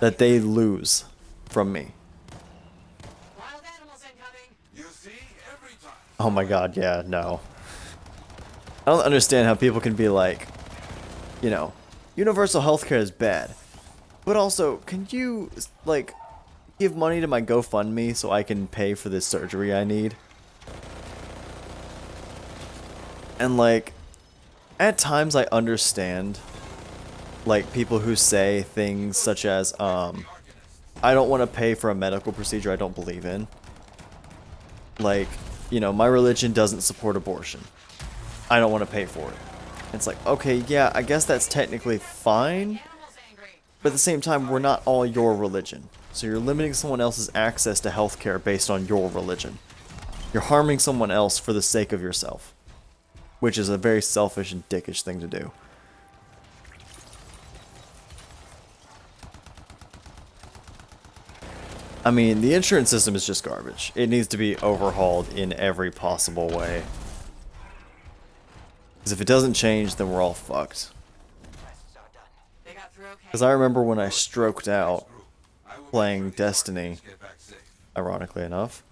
that they lose from me. Oh my god, yeah, no. I don't understand how people can be like, you know, universal healthcare is bad. But also, can you, like, give money to my GoFundMe so I can pay for this surgery I need? And, like, at times I understand, like, people who say things such as, I don't want to pay for a medical procedure I don't believe in. Like, you know, my religion doesn't support abortion. I don't want to pay for it. It's like, okay, yeah, I guess that's technically fine. But at the same time, we're not all your religion. So you're limiting someone else's access to healthcare based on your religion. You're harming someone else for the sake of yourself. Which is a very selfish and dickish thing to do. I mean, the insurance system is just garbage. It needs to be overhauled in every possible way. Because if it doesn't change, then we're all fucked. Because I remember when I stroked out playing Destiny, ironically enough.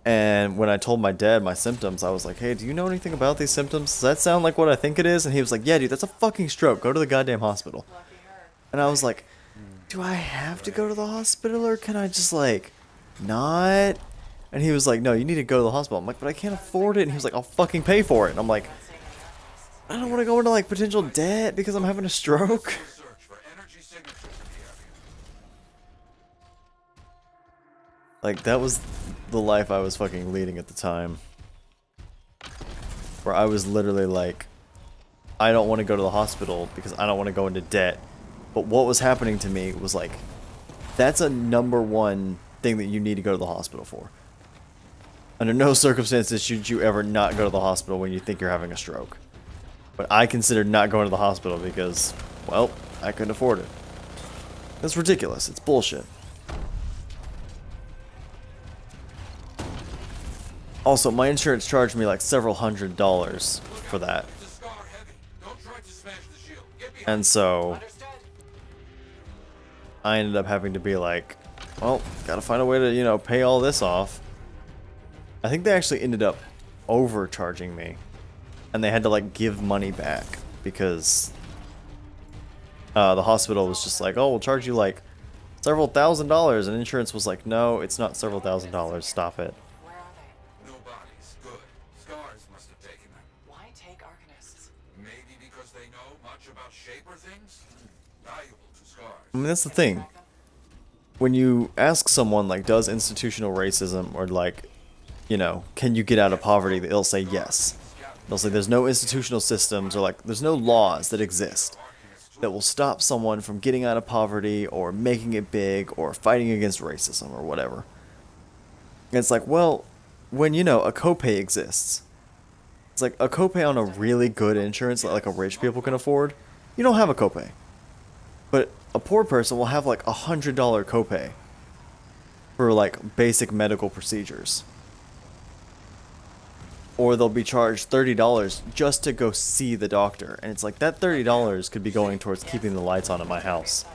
And when I told my dad my symptoms, I was like, hey, do you know anything about these symptoms? Does that sound like what I think it is? And he was like, yeah, dude, that's a fucking stroke. Go to the goddamn hospital. And I was like, do I have to go to the hospital or can I just, like, not? And he was like, no, you need to go to the hospital. I'm like, but I can't afford it. And he was like, I'll fucking pay for it. And I'm like, I don't want to go into, like, potential debt because I'm having a stroke. Like, that was the life I was fucking leading at the time. Where I was literally like, I don't want to go to the hospital because I don't want to go into debt. But what was happening to me was like, that's a #1 thing that you need to go to the hospital for. Under no circumstances should you ever not go to the hospital when you think you're having a stroke. But I considered not going to the hospital because, well, I couldn't afford it. That's ridiculous. It's bullshit. Also, my insurance charged me like several $100s for that. And so I ended up having to be like, well, gotta find a way to, you know, pay all this off. I think they actually ended up overcharging me. And they had to, like, give money back because the hospital was just like, oh, we'll charge you like several $1,000s. And insurance was like, no, it's not several $1,000s. Stop it. Nobody's good. Scars must have taken them. Why take Arcanists? Maybe because they know much about Shaper things? Valuable to Scars. I mean, that's the thing. When you ask someone, like, does institutional racism or, like, you know, can you get out of poverty, they'll say yes. They'll say there's no institutional systems or, like, there's no laws that exist that will stop someone from getting out of poverty or making it big or fighting against racism or whatever. And it's like, well, when, you know, a copay exists, it's like a copay on a really good insurance that, like, a rich people can afford, you don't have a copay. But a poor person will have like $100 copay for like basic medical procedures. Or they'll be charged $30 just to go see the doctor. And it's like, that $30 could be going towards keeping the lights on in my house.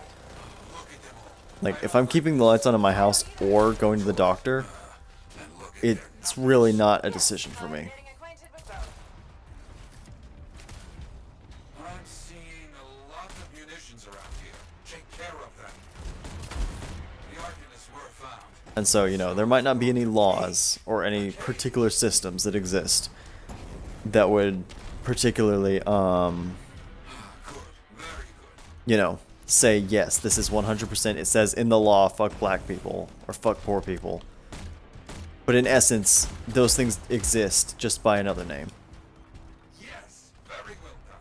Like, if I'm keeping the lights on in my house or going to the doctor, it's really not a decision for me. I'm seeing a lot of munitions around here. Take care of them. The Arcanists were found. And so, you know, there might not be any laws or any particular systems that exist that would particularly, you know, say, yes, this is 100%, it says in the law, fuck black people, or fuck poor people. But in essence, those things exist just by another name. Yes, very well done.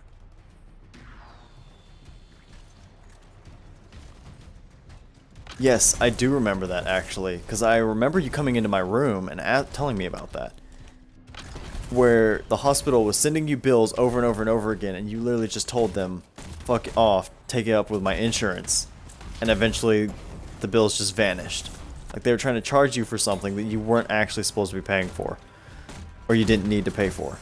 Yes, I do remember that, actually, because I remember you coming into my room and telling me about that. Where the hospital was sending you bills over and over and over again, and you literally just told them, fuck it off, take it up with my insurance. And eventually, the bills just vanished. Like, they were trying to charge you for something that you weren't actually supposed to be paying for. Or you didn't need to pay for.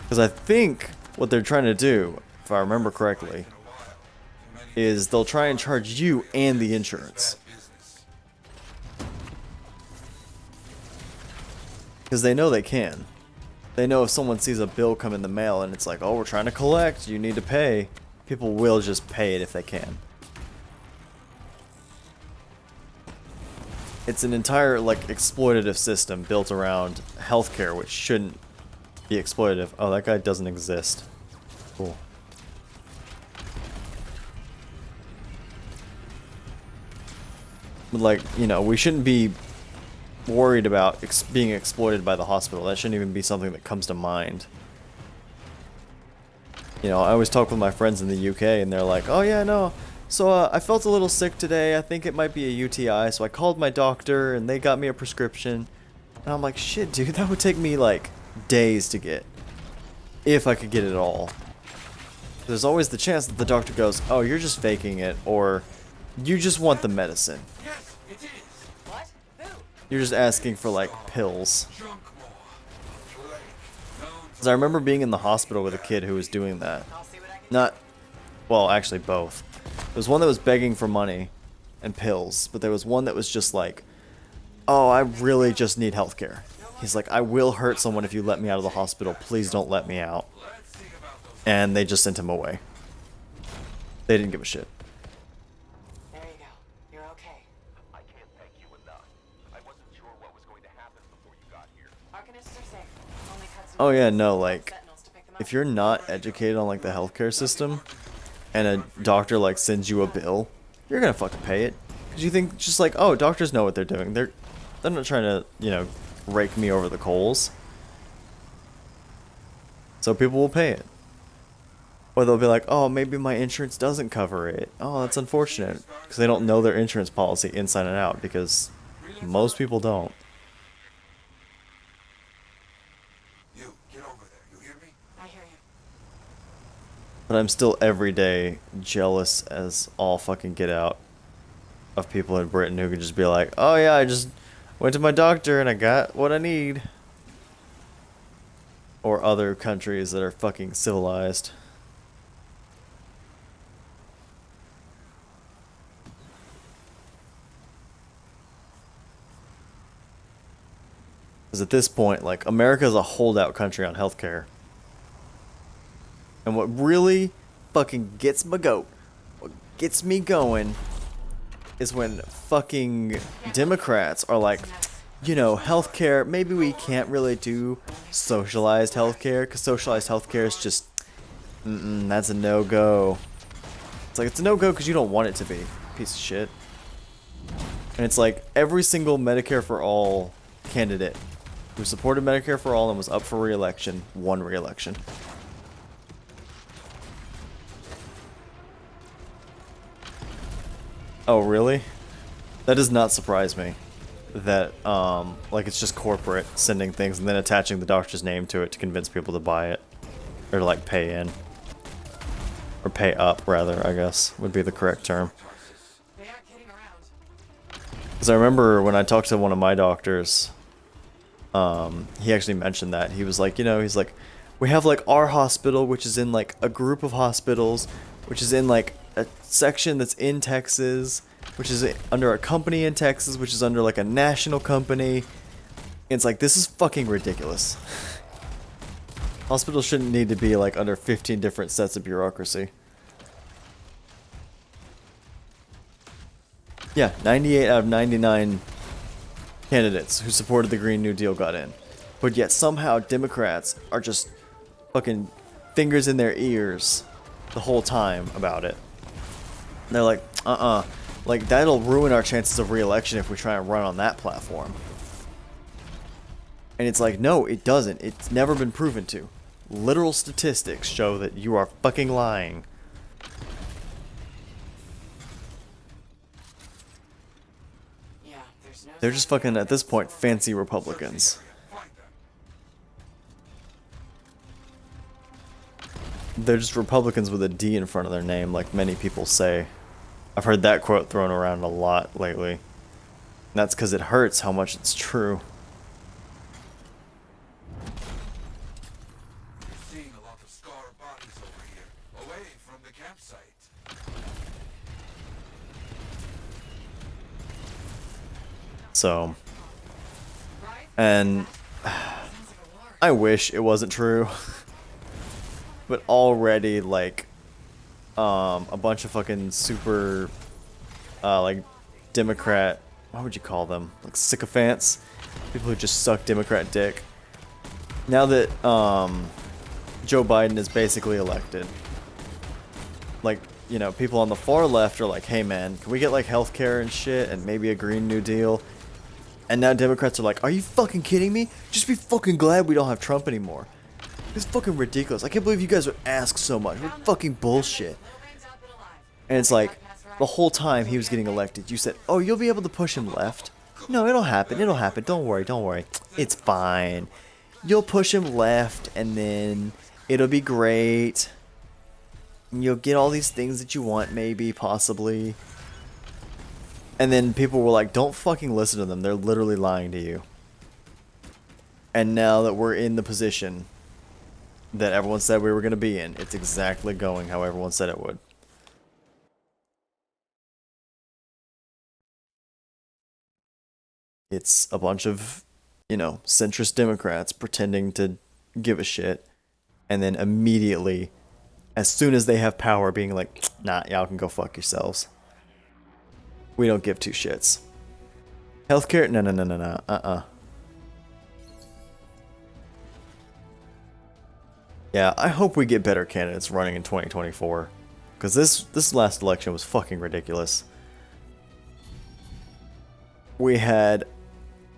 Because I think what they're trying to do, if I remember correctly, is they'll try and charge you and the insurance. Because they know they can. They know if someone sees a bill come in the mail and it's like, oh, we're trying to collect, you need to pay, people will just pay it if they can. It's an entire, like, exploitative system built around healthcare, which shouldn't be exploitative. Oh, that guy doesn't exist. Cool. But, like, you know, we shouldn't be worried about being exploited by the hospital. That shouldn't even be something that comes to mind. You know, I always talk with my friends in the UK and they're like, oh yeah, no, so I felt a little sick today, I think it might be a UTI, so I called my doctor and they got me a prescription. And I'm like, shit dude, that would take me like days to get. If I could get it at all. There's always the chance that the doctor goes, oh, you're just faking it, or you just want the medicine. Yes, it is. What? Who? You're just asking for like pills. Because I remember being in the hospital with a kid who was doing that. Not, well, actually both. There was one that was begging for money and pills, but there was one that was just like, oh, I really just need healthcare. He's like, I will hurt someone if you let me out of the hospital. Please don't let me out. And they just sent him away. They didn't give a shit. There you go. You're okay. I can't thank you enough. I wasn't sure what was going to happen before you got here. Arcanists are safe. Only cuts Oh yeah, no, like, if you're not educated on like the healthcare system, and a doctor like sends you a bill, you're gonna fucking pay it. Cause you think just like, oh, doctors know what they're doing. They're not trying to, you know, rake me over the coals. So people will pay it. Or they'll be like, oh, maybe my insurance doesn't cover it. Oh, that's unfortunate. Because they don't know their insurance policy inside and out, because most people don't. You, get over there. You hear me? I hear you. But I'm still every day jealous as all fucking get out of people in Britain who can just be like, oh yeah, I just went to my doctor and I got what I need. Or other countries that are fucking civilized. Because at this point, like, America is a holdout country on healthcare. And what really fucking gets my goat, what gets me going, is when fucking Democrats are like, you know, healthcare, maybe we can't really do socialized healthcare, because socialized healthcare is just, that's a no-go. It's like, it's a no-go because you don't want it to be, piece of shit. And it's like, every single Medicare for All candidate who supported Medicare for All and was up for re-election won re-election. Oh, really? That does not surprise me. That, like, it's just corporate sending things and then attaching the doctor's name to it to convince people to buy it. Or to, like, pay in. Or pay up, rather, I guess, would be the correct term. Because I remember when I talked to one of my doctors, he actually mentioned that. He was like, you know, he's like, we have like our hospital, which is in like a group of hospitals, which is in like a section that's in Texas, which is under a company in Texas, which is under like a national company. It's like, this is fucking ridiculous. Hospitals shouldn't need to be like under 15 different sets of bureaucracy. Yeah, 98 out of 99 candidates who supported the Green New Deal got in. But yet somehow Democrats are just fucking fingers in their ears the whole time about it. And they're like, like that'll ruin our chances of re-election if we try and run on that platform. And it's like, no, it doesn't. It's never been proven to. Literal statistics show that you are fucking lying. They're just fucking, at this point, fancy Republicans. They're just Republicans with a D in front of their name, like many people say. I've heard that quote thrown around a lot lately. And that's because it hurts how much it's true. Seeing a lot of scarred bodies over here, away from the campsite. So, and I wish it wasn't true, but already like a bunch of fucking super like Democrat, what would you call them, like sycophants, people who just suck Democrat dick. Now that Joe Biden is basically elected, like, you know, people on the far left are like, hey man, can we get like healthcare and shit and maybe a Green New Deal? And now Democrats are like, are you fucking kidding me? Just be fucking glad we don't have Trump anymore. It's fucking ridiculous. I can't believe you guys would ask so much. What fucking bullshit. And it's like, the whole time he was getting elected, you said, oh, you'll be able to push him left. No, it'll happen. It'll happen. Don't worry. Don't worry. It's fine. You'll push him left and then it'll be great. And you'll get all these things that you want, maybe, possibly. And then people were like, don't fucking listen to them. They're literally lying to you. And now that we're in the position that everyone said we were going to be in, it's exactly going how everyone said it would. It's a bunch of, you know, centrist Democrats pretending to give a shit. And then immediately, as soon as they have power, being like, nah, y'all can go fuck yourselves. We don't give two shits. Healthcare? No. Yeah, I hope we get better candidates running in 2024. Because this last election was fucking ridiculous. We had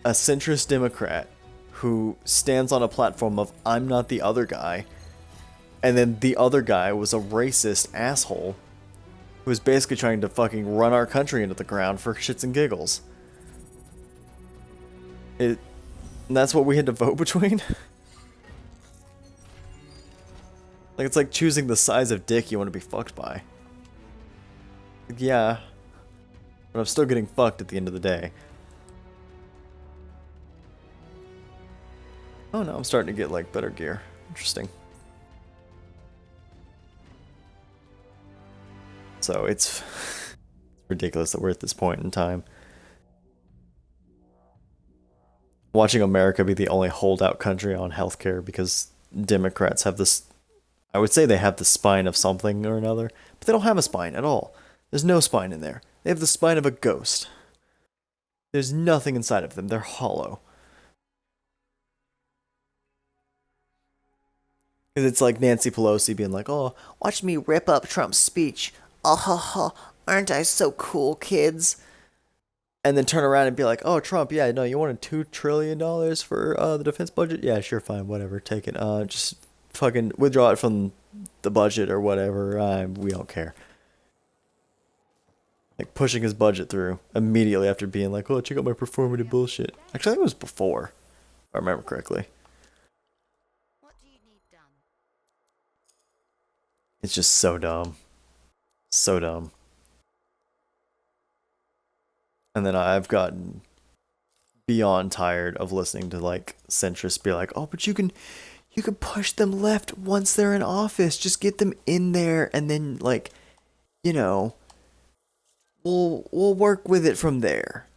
a centrist Democrat who stands on a platform of, I'm not the other guy. And then the other guy was a racist asshole who was basically trying to fucking run our country into the ground for shits and giggles. And that's what we had to vote between? Like, it's like choosing the size of dick you want to be fucked by. Like, yeah. But I'm still getting fucked at the end of the day. Oh no, I'm starting to get, like, better gear. Interesting. So it's ridiculous that we're at this point in time. Watching America be the only holdout country on healthcare because Democrats have this, I would say they have the spine of something or another, but they don't have a spine at all. There's no spine in there. They have the spine of a ghost. There's nothing inside of them. They're hollow. Because it's like Nancy Pelosi being like, oh, watch me rip up Trump's speech. Oh, ha, ha, aren't I so cool, kids? And then turn around and be like, oh, Trump, yeah, no, you wanted $2 trillion for the defense budget? Yeah, sure, fine, whatever, take it. Just fucking withdraw it from the budget or whatever. We don't care. Like, pushing his budget through immediately after being like, oh, check out my performative bullshit. Actually, I think it was before, if I remember correctly. It's just so dumb. So dumb. And then I've gotten beyond tired of listening to like centrists be like, oh, but you can push them left once they're in office. Just get them in there and then like, you know, we'll work with it from there.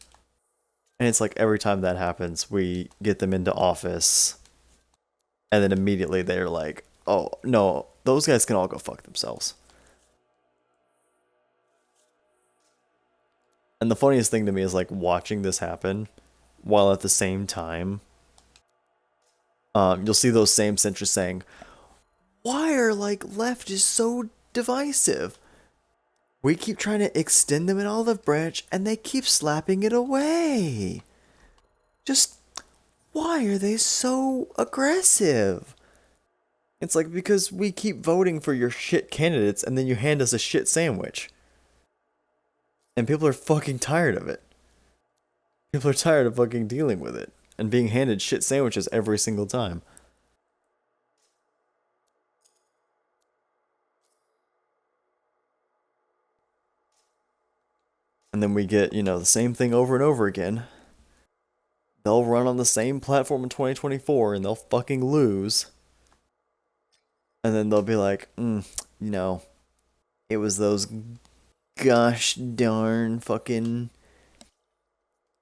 And it's like every time that happens, we get them into office and then immediately they're like, oh, no, those guys can all go fuck themselves. And the funniest thing to me is like watching this happen while at the same time, you'll see those same centrists saying, why are like leftists so divisive? We keep trying to extend them an olive branch and they keep slapping it away. Just, why are they so aggressive? It's like, because we keep voting for your shit candidates and then you hand us a shit sandwich. And people are fucking tired of it. People are tired of fucking dealing with it and being handed shit sandwiches every single time. And then we get, you know, the same thing over and over again. They'll run on the same platform in 2024 and they'll fucking lose. And then they'll be like, you know, it was those gosh darn fucking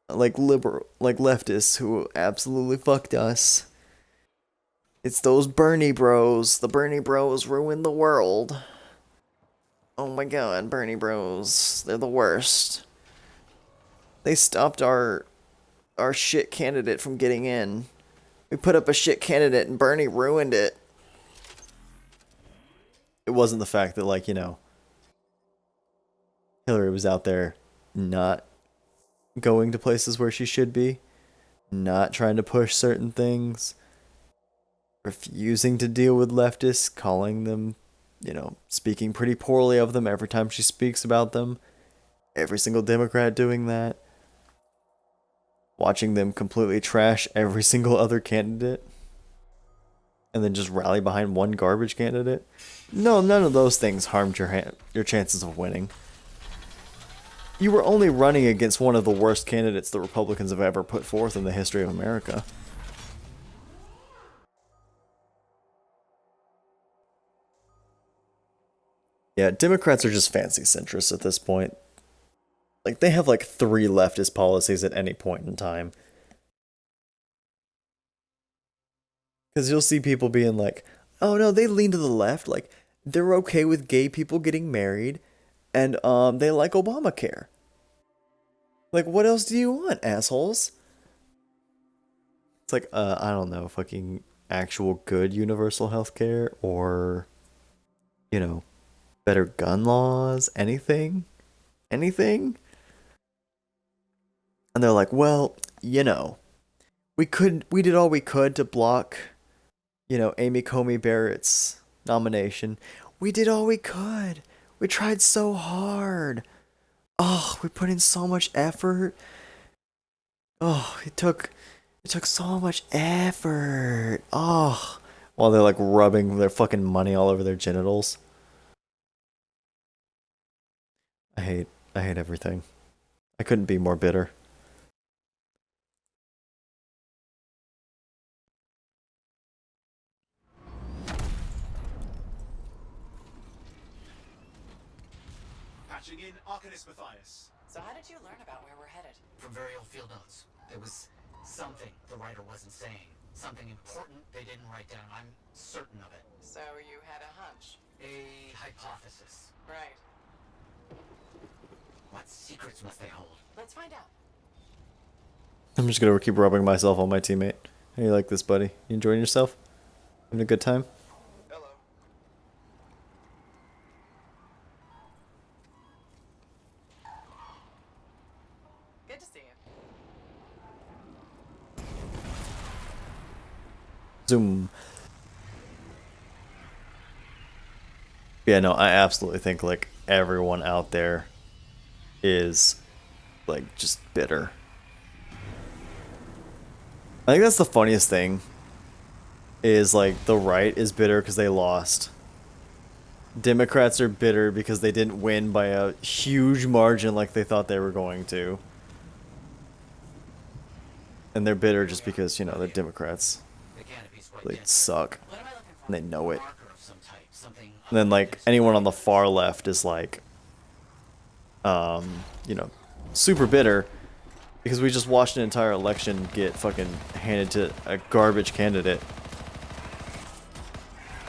like liberal, like leftists who absolutely fucked us. It's those Bernie bros. The Bernie bros ruined the world. Oh my god, Bernie bros. They're the worst. They stopped our shit candidate from getting in. We put up a shit candidate and Bernie ruined it. It wasn't the fact that, like, you know, Hillary was out there not going to places where she should be, not trying to push certain things, refusing to deal with leftists, calling them, you know, speaking pretty poorly of them every time she speaks about them. Every single Democrat doing that. Watching them completely trash every single other candidate. And then just rally behind one garbage candidate. No, none of those things harmed your chances of winning. You were only running against one of the worst candidates the Republicans have ever put forth in the history of America. Yeah, Democrats are just fancy centrists at this point. Like, they have like 3 leftist policies at any point in time. Because you'll see people being like, oh no, they lean to the left. Like, they're okay with gay people getting married. And they like Obamacare. Like, what else do you want, assholes? It's like, I don't know, fucking actual good universal health care. Or, you know, better gun laws. Anything? Anything? And they're like, well, you know, we did all we could to block, you know, Amy Coney Barrett's nomination. We did all we could. We tried so hard. Oh, we put in so much effort. Oh, it took so much effort. Oh, while they're like rubbing their fucking money all over their genitals. I hate everything. I couldn't be more bitter. Patching in Arcanist Matthias. So how did you learn about where we're headed? From very old field notes. There was something the writer wasn't saying. Something important they didn't write down. I'm certain of it. So you had a hunch? A hypothesis. Right. What secrets must they hold? Let's find out. I'm just gonna keep rubbing myself on my teammate. How you like this, buddy? You enjoying yourself? Having a good time? Hello. Good to see you. Zoom. Yeah, no, I absolutely think like everyone out there is like just bitter. I think that's the funniest thing is like the right is bitter because they lost. Democrats are bitter because they didn't win by a huge margin like they thought they were going to. And they're bitter just because, you know, they're Democrats. They suck. And they know it. And then, like, anyone on the far left is like, you know, super bitter because we just watched an entire election get fucking handed to a garbage candidate.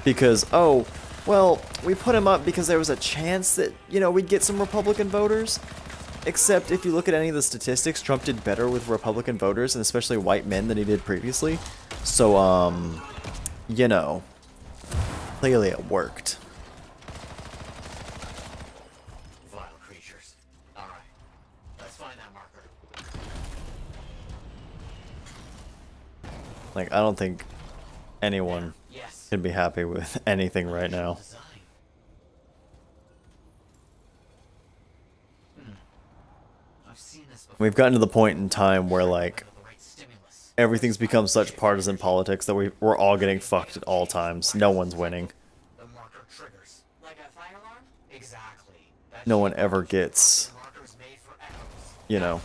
Because, oh, well, we put him up because there was a chance that, you know, we'd get some Republican voters. Except if you look at any of the statistics, Trump did better with Republican voters, and especially white men, than he did previously. So, you know, clearly it worked. Vile creatures. All right, let's find that marker. Like, I don't think anyone can be happy with anything right now. We've gotten to the point in time where, like, everything's become such partisan politics that we're all getting fucked at all times. No one's winning. No one ever gets, you know,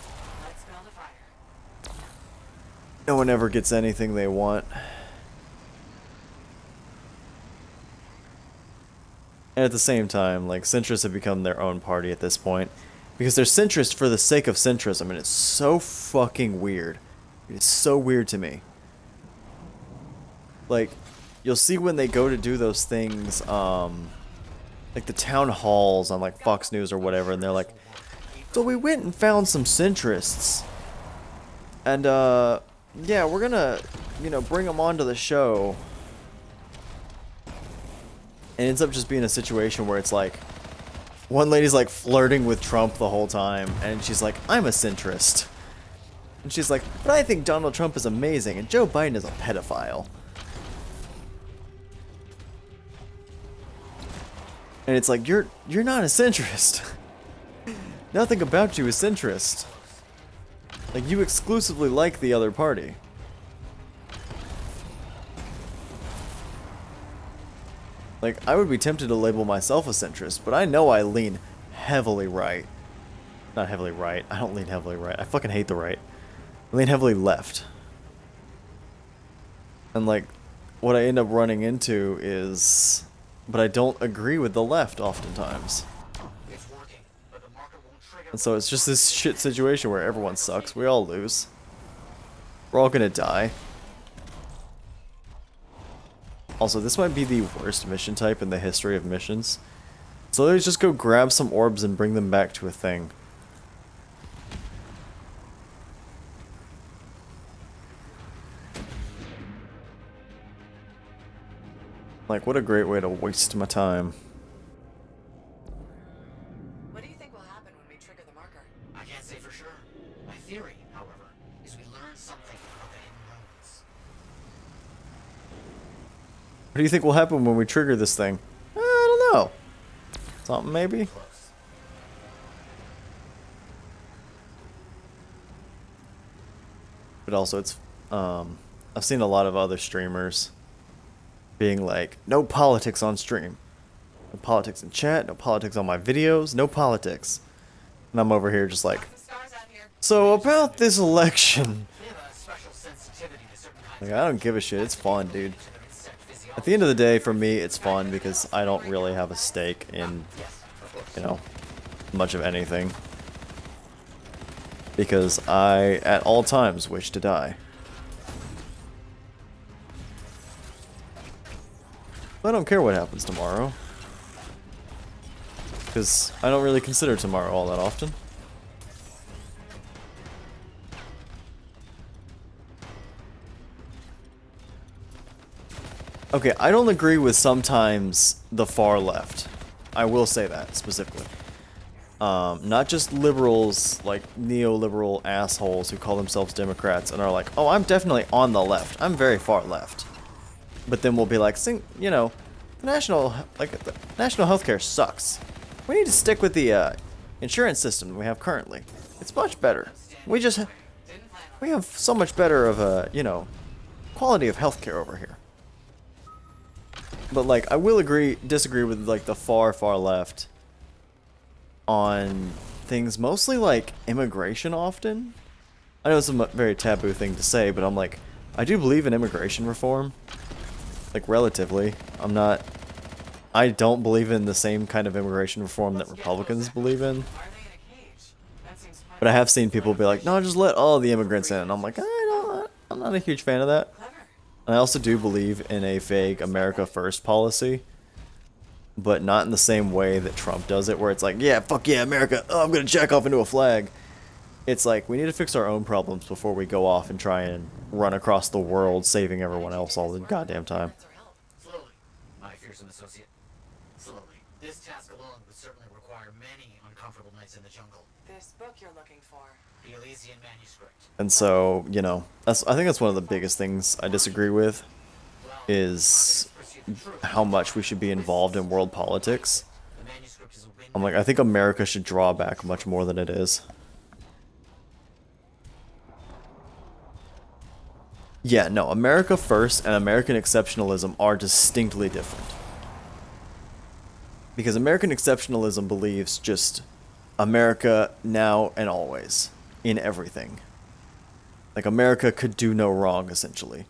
no one ever gets anything they want. And at the same time, like, centrists have become their own party at this point. Because they're centrist for the sake of centrism, and it's so fucking weird. It's so weird to me. Like, you'll see when they go to do those things, like the town halls on, like, Fox News or whatever, and they're like, so we went and found some centrists. And, yeah, we're gonna, you know, bring them onto the show. And it ends up just being a situation where it's like, one lady's like flirting with Trump the whole time, and she's like, I'm a centrist. And she's like, but I think Donald Trump is amazing, and Joe Biden is a pedophile. And it's like, you're not a centrist. Nothing about you is centrist. Like, you exclusively like the other party. Like, I would be tempted to label myself a centrist, but I know I lean heavily right. Not heavily right. I don't lean heavily right. I fucking hate the right. I lean heavily left. And, like, what I end up running into is... But I don't agree with the left oftentimes. And so it's just this shit situation where everyone sucks. We all lose. We're all gonna die. Also, this might be the worst mission type in the history of missions. So let's just go grab some orbs and bring them back to a thing. Like, what a great way to waste my time. What do you think will happen when we trigger the marker? I can't say for sure. My theory, however, is we learn something about the hidden roads. What do you think will happen when we trigger this thing? I don't know. Something maybe? But also it's, I've seen a lot of other streamers being like, no politics on stream. No politics in chat, no politics on my videos, no politics. And I'm over here just like, so about this election. Like, I don't give a shit, it's fun, dude. At the end of the day, for me, it's fun because I don't really have a stake in, you know, much of anything. Because I, at all times, wish to die. I don't care what happens tomorrow. Because I don't really consider tomorrow all that often. Okay, I don't agree with sometimes the far left. I will say that specifically. Not just liberals, like neoliberal assholes who call themselves Democrats and are like, oh, I'm definitely on the left. I'm very far left. But then we'll be like, you know, the national healthcare sucks. We need to stick with the insurance system we have currently. It's much better. We have so much better of a, you know, quality of healthcare over here. But like, I will disagree with like the far left on things mostly like immigration often. I know it's a very taboo thing to say, but I'm like, I do believe in immigration reform. Like, relatively. I don't believe in the same kind of immigration reform that Republicans believe in. But I have seen people be like, no, just let all the immigrants in. And I'm like, I'm not a huge fan of that. And I also do believe in a vague America First policy, but not in the same way that Trump does it, where it's like, yeah, fuck yeah, America, oh, I'm gonna jack off into a flag. It's like, we need to fix our own problems before we go off and try and run across the world saving everyone else all the goddamn time. Slowly, my fearsome associate. Slowly. This task alone would certainly require many uncomfortable nights in the jungle. This book you're looking for. The Elysian manuscript. And so, you know, I think that's one of the biggest things I disagree with, is how much we should be involved in world politics. I'm like, I think America should draw back much more than it is. Yeah, no, America First and American exceptionalism are distinctly different. Because American exceptionalism believes just America now and always, in everything. Like, America could do no wrong, essentially.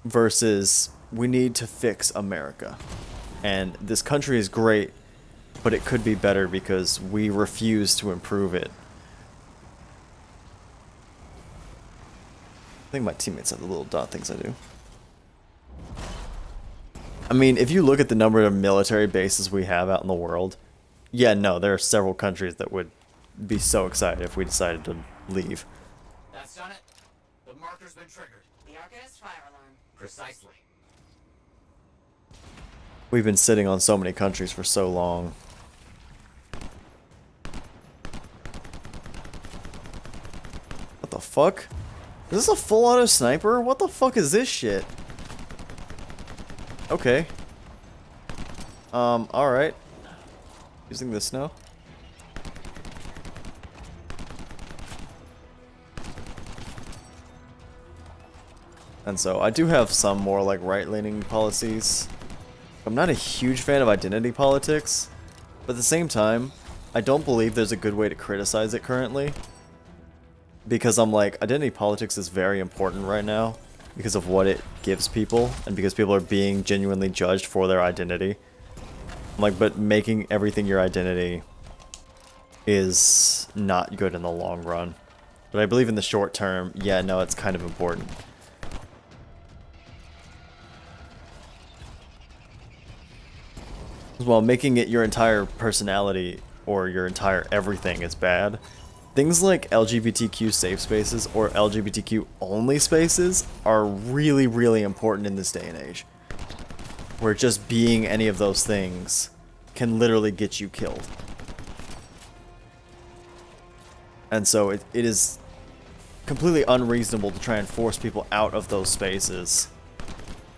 Versus, we need to fix America. And this country is great, but it could be better because we refuse to improve it. I think my teammates have the little dot things I do. I mean, if you look at the number of military bases we have out in the world, yeah, no, there are several countries that would be so excited if we decided to leave. That's done it. The marker's been triggered. The Arcanist fire alarm. Precisely. We've been sitting on so many countries for so long. What the fuck? Is this a full auto sniper? What the fuck is this shit? Okay. Alright. Using this now. And so I do have some more like right-leaning policies. I'm not a huge fan of identity politics, but at the same time, I don't believe there's a good way to criticize it currently. Because I'm like, identity politics is very important right now because of what it gives people and because people are being genuinely judged for their identity. I'm like, but making everything your identity is not good in the long run. But I believe in the short term, yeah, no, it's kind of important. While making it your entire personality or your entire everything is bad, things like LGBTQ safe spaces or LGBTQ only spaces are really, really important in this day and age. Where just being any of those things can literally get you killed. And so it is completely unreasonable to try and force people out of those spaces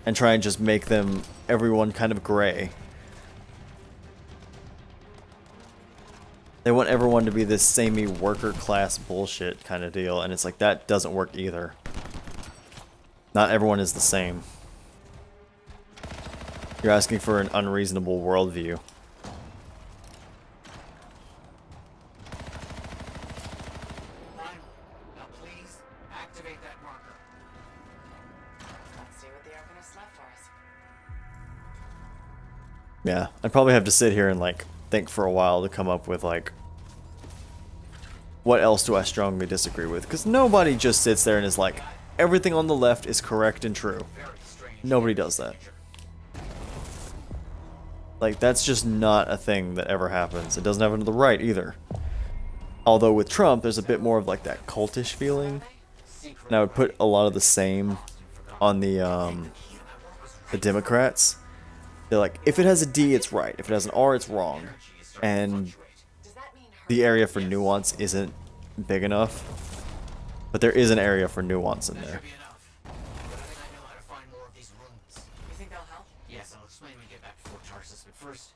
and try and just make them, everyone kind of gray. They want everyone to be this samey worker class bullshit kind of deal, and it's like, that doesn't work either. Not everyone is the same. You're asking for an unreasonable worldview. Now please activate that marker. Let's see what the Arcanist left for us. Yeah, I'd probably have to sit here and like think for a while to come up with like, what else do I strongly disagree with? Because nobody just sits there and is like, everything on the left is correct and true. Nobody does that. Like, that's just not a thing that ever happens. It doesn't happen to the right either. Although with Trump, there's a bit more of like that cultish feeling. And I would put a lot of the same on the Democrats. They're like, if it has a D, it's right. If it has an R, it's wrong. And the area for nuance isn't big enough. But there is an area for nuance in there. You think they'll help? Yes, I'll explain when we get back to Fort Tarsus, but first,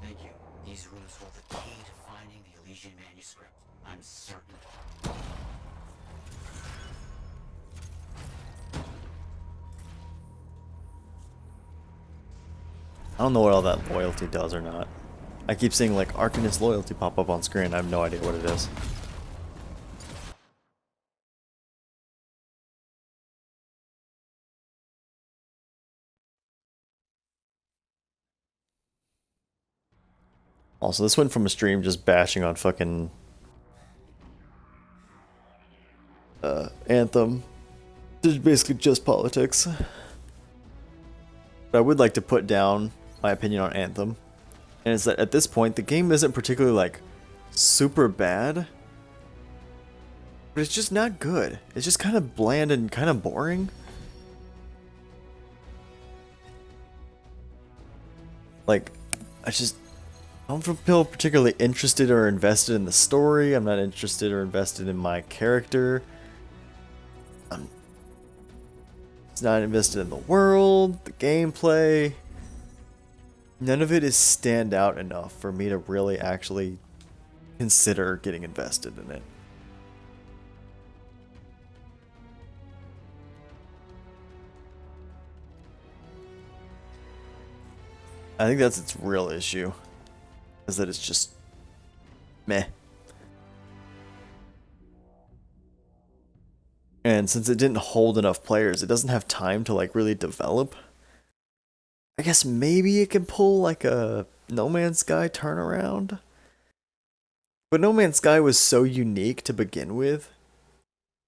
thank you. These runes hold the key to finding the Elysian manuscript. I'm certain. I don't know what all that loyalty does or not. I keep seeing like Arcanist loyalty pop up on screen. I have no idea what it is. Also, this went from a stream just bashing on fucking Anthem to basically just politics. But I would like to put down my opinion on Anthem, and it's that at this point the game isn't particularly like super bad, but it's just not good. It's just kind of bland and kind of boring. Like, I don't feel particularly interested or invested in the story. I'm not interested or invested in my character. I'm not invested in the world, the gameplay. None of it is stand out enough for me to really actually consider getting invested in it. I think that's its real issue, is that it's just meh. And since it didn't hold enough players, it doesn't have time to like really develop. I guess maybe it can pull like a No Man's Sky turnaround. But No Man's Sky was so unique to begin with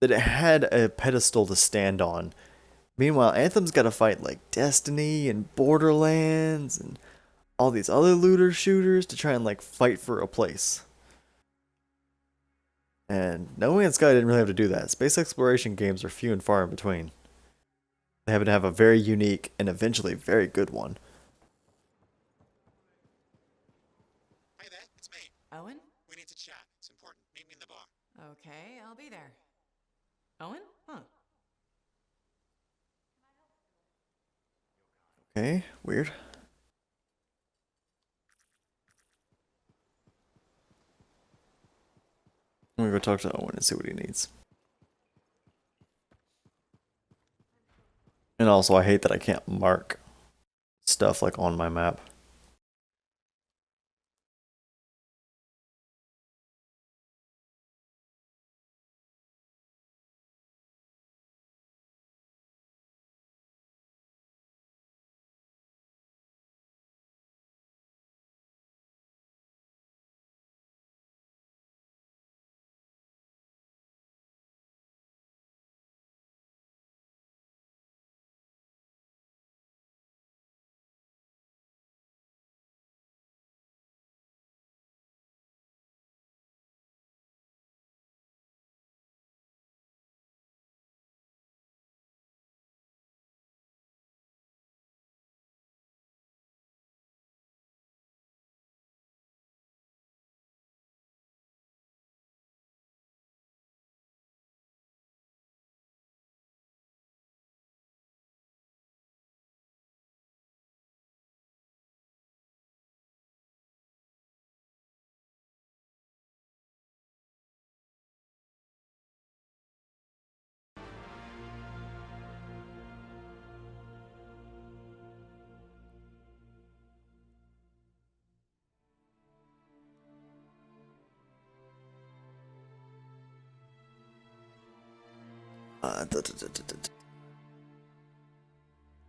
that it had a pedestal to stand on. Meanwhile, Anthem's got to fight like Destiny and Borderlands and all these other looter shooters to try and like fight for a place. And No Man's Sky didn't really have to do that. Space exploration games are few and far in between. They happen to have a very unique and eventually very good one. Hi there, it's me. Owen? We need to chat. It's important. Meet me in the bar. Okay, I'll be there. Owen? Huh. Okay, weird. I'm gonna go talk to Owen and see what he needs. And also, I hate that I can't mark stuff like on my map.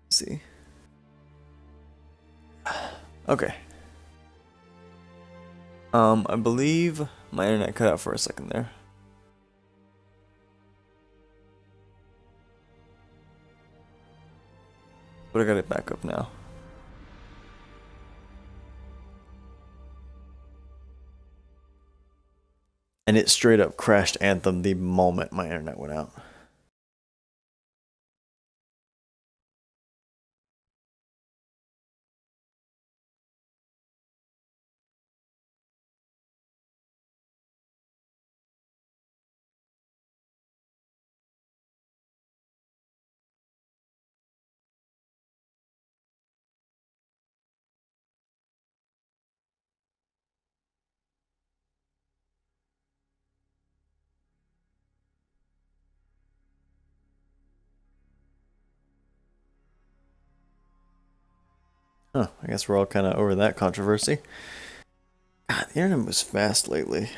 See. Okay. I believe my internet cut out for a second there. But I got it back up now. And it straight up crashed Anthem the moment my internet went out. Huh, I guess we're all kind of over that controversy. God, the internet moves fast lately.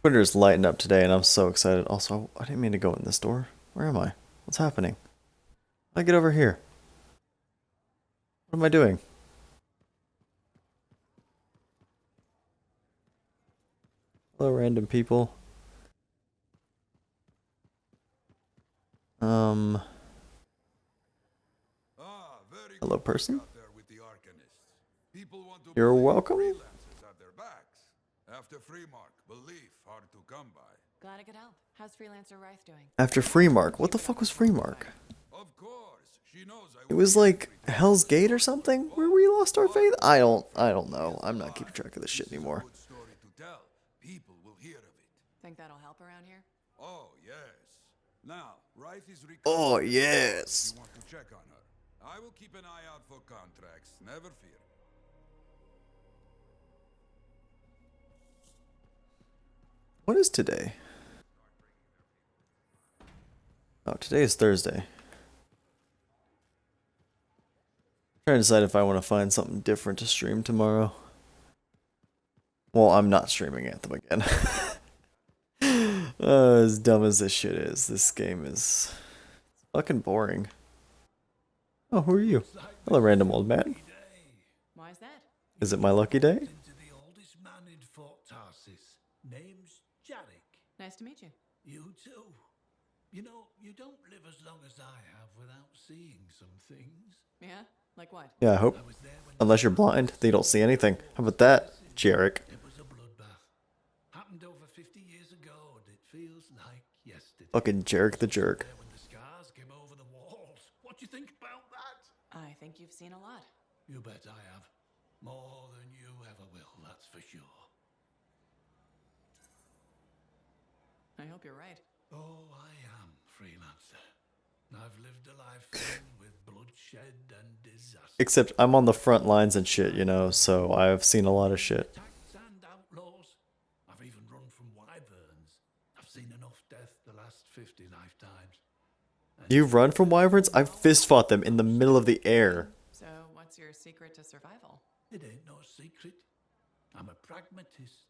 Twitter's lighting up today, and I'm so excited. Also, I didn't mean to go in this door. Where am I? What's happening? How do I get over here? What am I doing? Hello, random people. Hello, person. You're welcome. After Freemark, belief hard to come by. Glad I could help. How's Freelancer Rife doing? After Freemark. What the fuck was Freemark? Of course, she knows It was like Hell's Gate or something, where we lost our faith. I don't know. I'm not keeping track of this shit anymore. People will hear of it. Think that'll help around here? Oh yes. Now, Rife is Oh yes. You want to check on her. I will keep an eye out for contracts. Never fear. What is today? Oh, today is Thursday. I'm trying to decide if I want to find something different to stream tomorrow. Well, I'm not streaming Anthem again. As dumb as this shit is, this game is fucking boring. Oh, who are you? Hello, random old man. Why is that? Is it my lucky day? Name's Jarek. Nice to meet you. You too. You know, you don't live as long as I have without seeing some things. Yeah? Like what? Yeah, I hope. Unless you're blind, then you don't see anything. How about that, Jarek? It was a bloodbath. Happened over 50 years ago, and it feels like yesterday. Fucking Jarek the jerk. When the scars came over the walls. What do you think about that? I think you've seen a lot. You bet I have. More than you ever will, that's for sure. I hope you're right. Oh, I am, Freelancer. I've lived a life filled with bloodshed and disaster. Except I'm on the front lines and shit, you know, so I've seen a lot of shit. Attacks and outlaws. I've even run from wyverns. I've seen enough death the last 50 lifetimes. You've run from wyverns? I've fist fought them in the middle of the air. So, what's your secret to survival? It ain't no secret. I'm a pragmatist.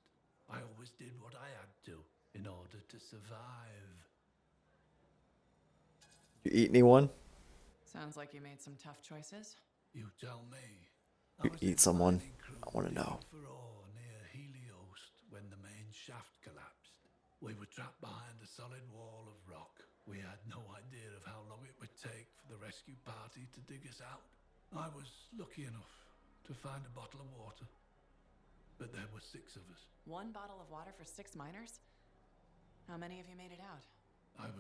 I always did what I had to in order to survive. You eat anyone? Sounds like you made some tough choices. You tell me. You eat someone? I want to know. For ore near Heliost when the main shaft collapsed. We were trapped behind a solid wall of rock. We had no idea of how long it would take for the rescue party to dig us out. I was lucky enough to find a bottle of water. But there were 6 of us. 1 bottle of water for 6 miners? How many of you made it out?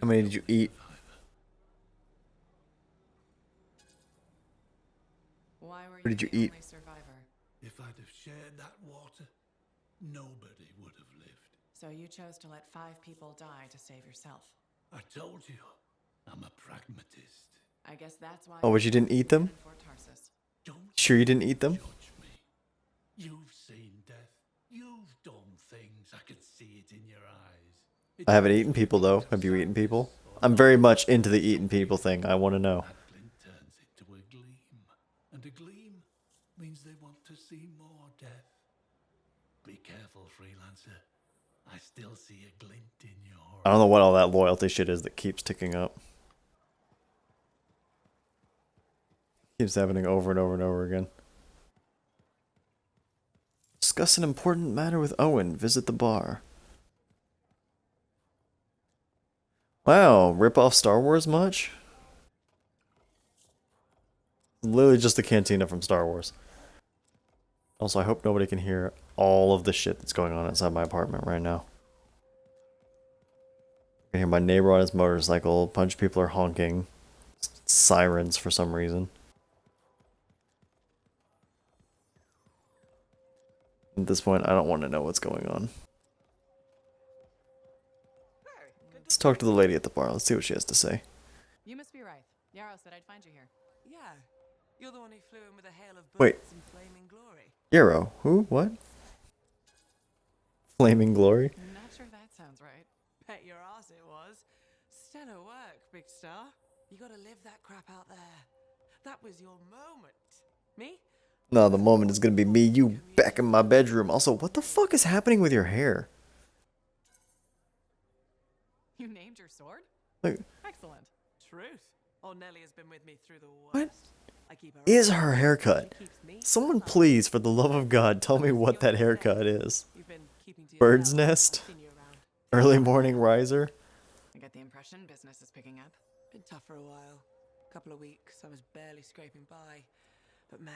How many did you eat? Why were What did you eat? only survivor? If I'd have shared that water, nobody would have lived. So you chose to let 5 people die to save yourself. I told you, I'm a pragmatist. I guess that's why. Oh, but you didn't eat them? Sure you didn't eat them? You've seen death. You've done things. I can see it in your eyes. I haven't eaten people, though. Have you eaten people? I'm very much into the eating people thing. I want to know. That glint turns into a gleam. And a gleam means they want to see more death. Be careful, Freelancer. I still see a glint in your eyes. I don't know what all that loyalty shit is that keeps ticking up. Keeps happening over and over and over again. Discuss an important matter with Owen. Visit the bar. Wow, rip off Star Wars much? Literally just the cantina from Star Wars. Also, I hope nobody can hear all of the shit that's going on inside my apartment right now. I hear my neighbor on his motorcycle. A bunch of people are honking. Sirens for some reason. At this point, I don't want to know what's going on. Let's talk to the lady at the bar. Let's see what she has to say. You must be right. Yarrow said I'd find you here. Yeah. You're the one who flew in with a hail of Wait. bullets and flaming glory. Yarrow? Who? What? Flaming glory? Not sure that sounds right. Bet your ass it was. Stellar work, big star. You gotta live that crap out there. That was your moment. Me? No, the moment is gonna be me, you back in my bedroom. Also, what the fuck is happening with your hair? You named your sword? Like, Excellent. Truth. Oh, Nellie has been with me through the worst. what I keep her is her haircut? Someone please, for the love of God, tell me what that haircut is. Bird's nest? Early morning riser? I get the impression business is picking up. Been tough for a while. Couple of weeks, I was barely scraping by. But man,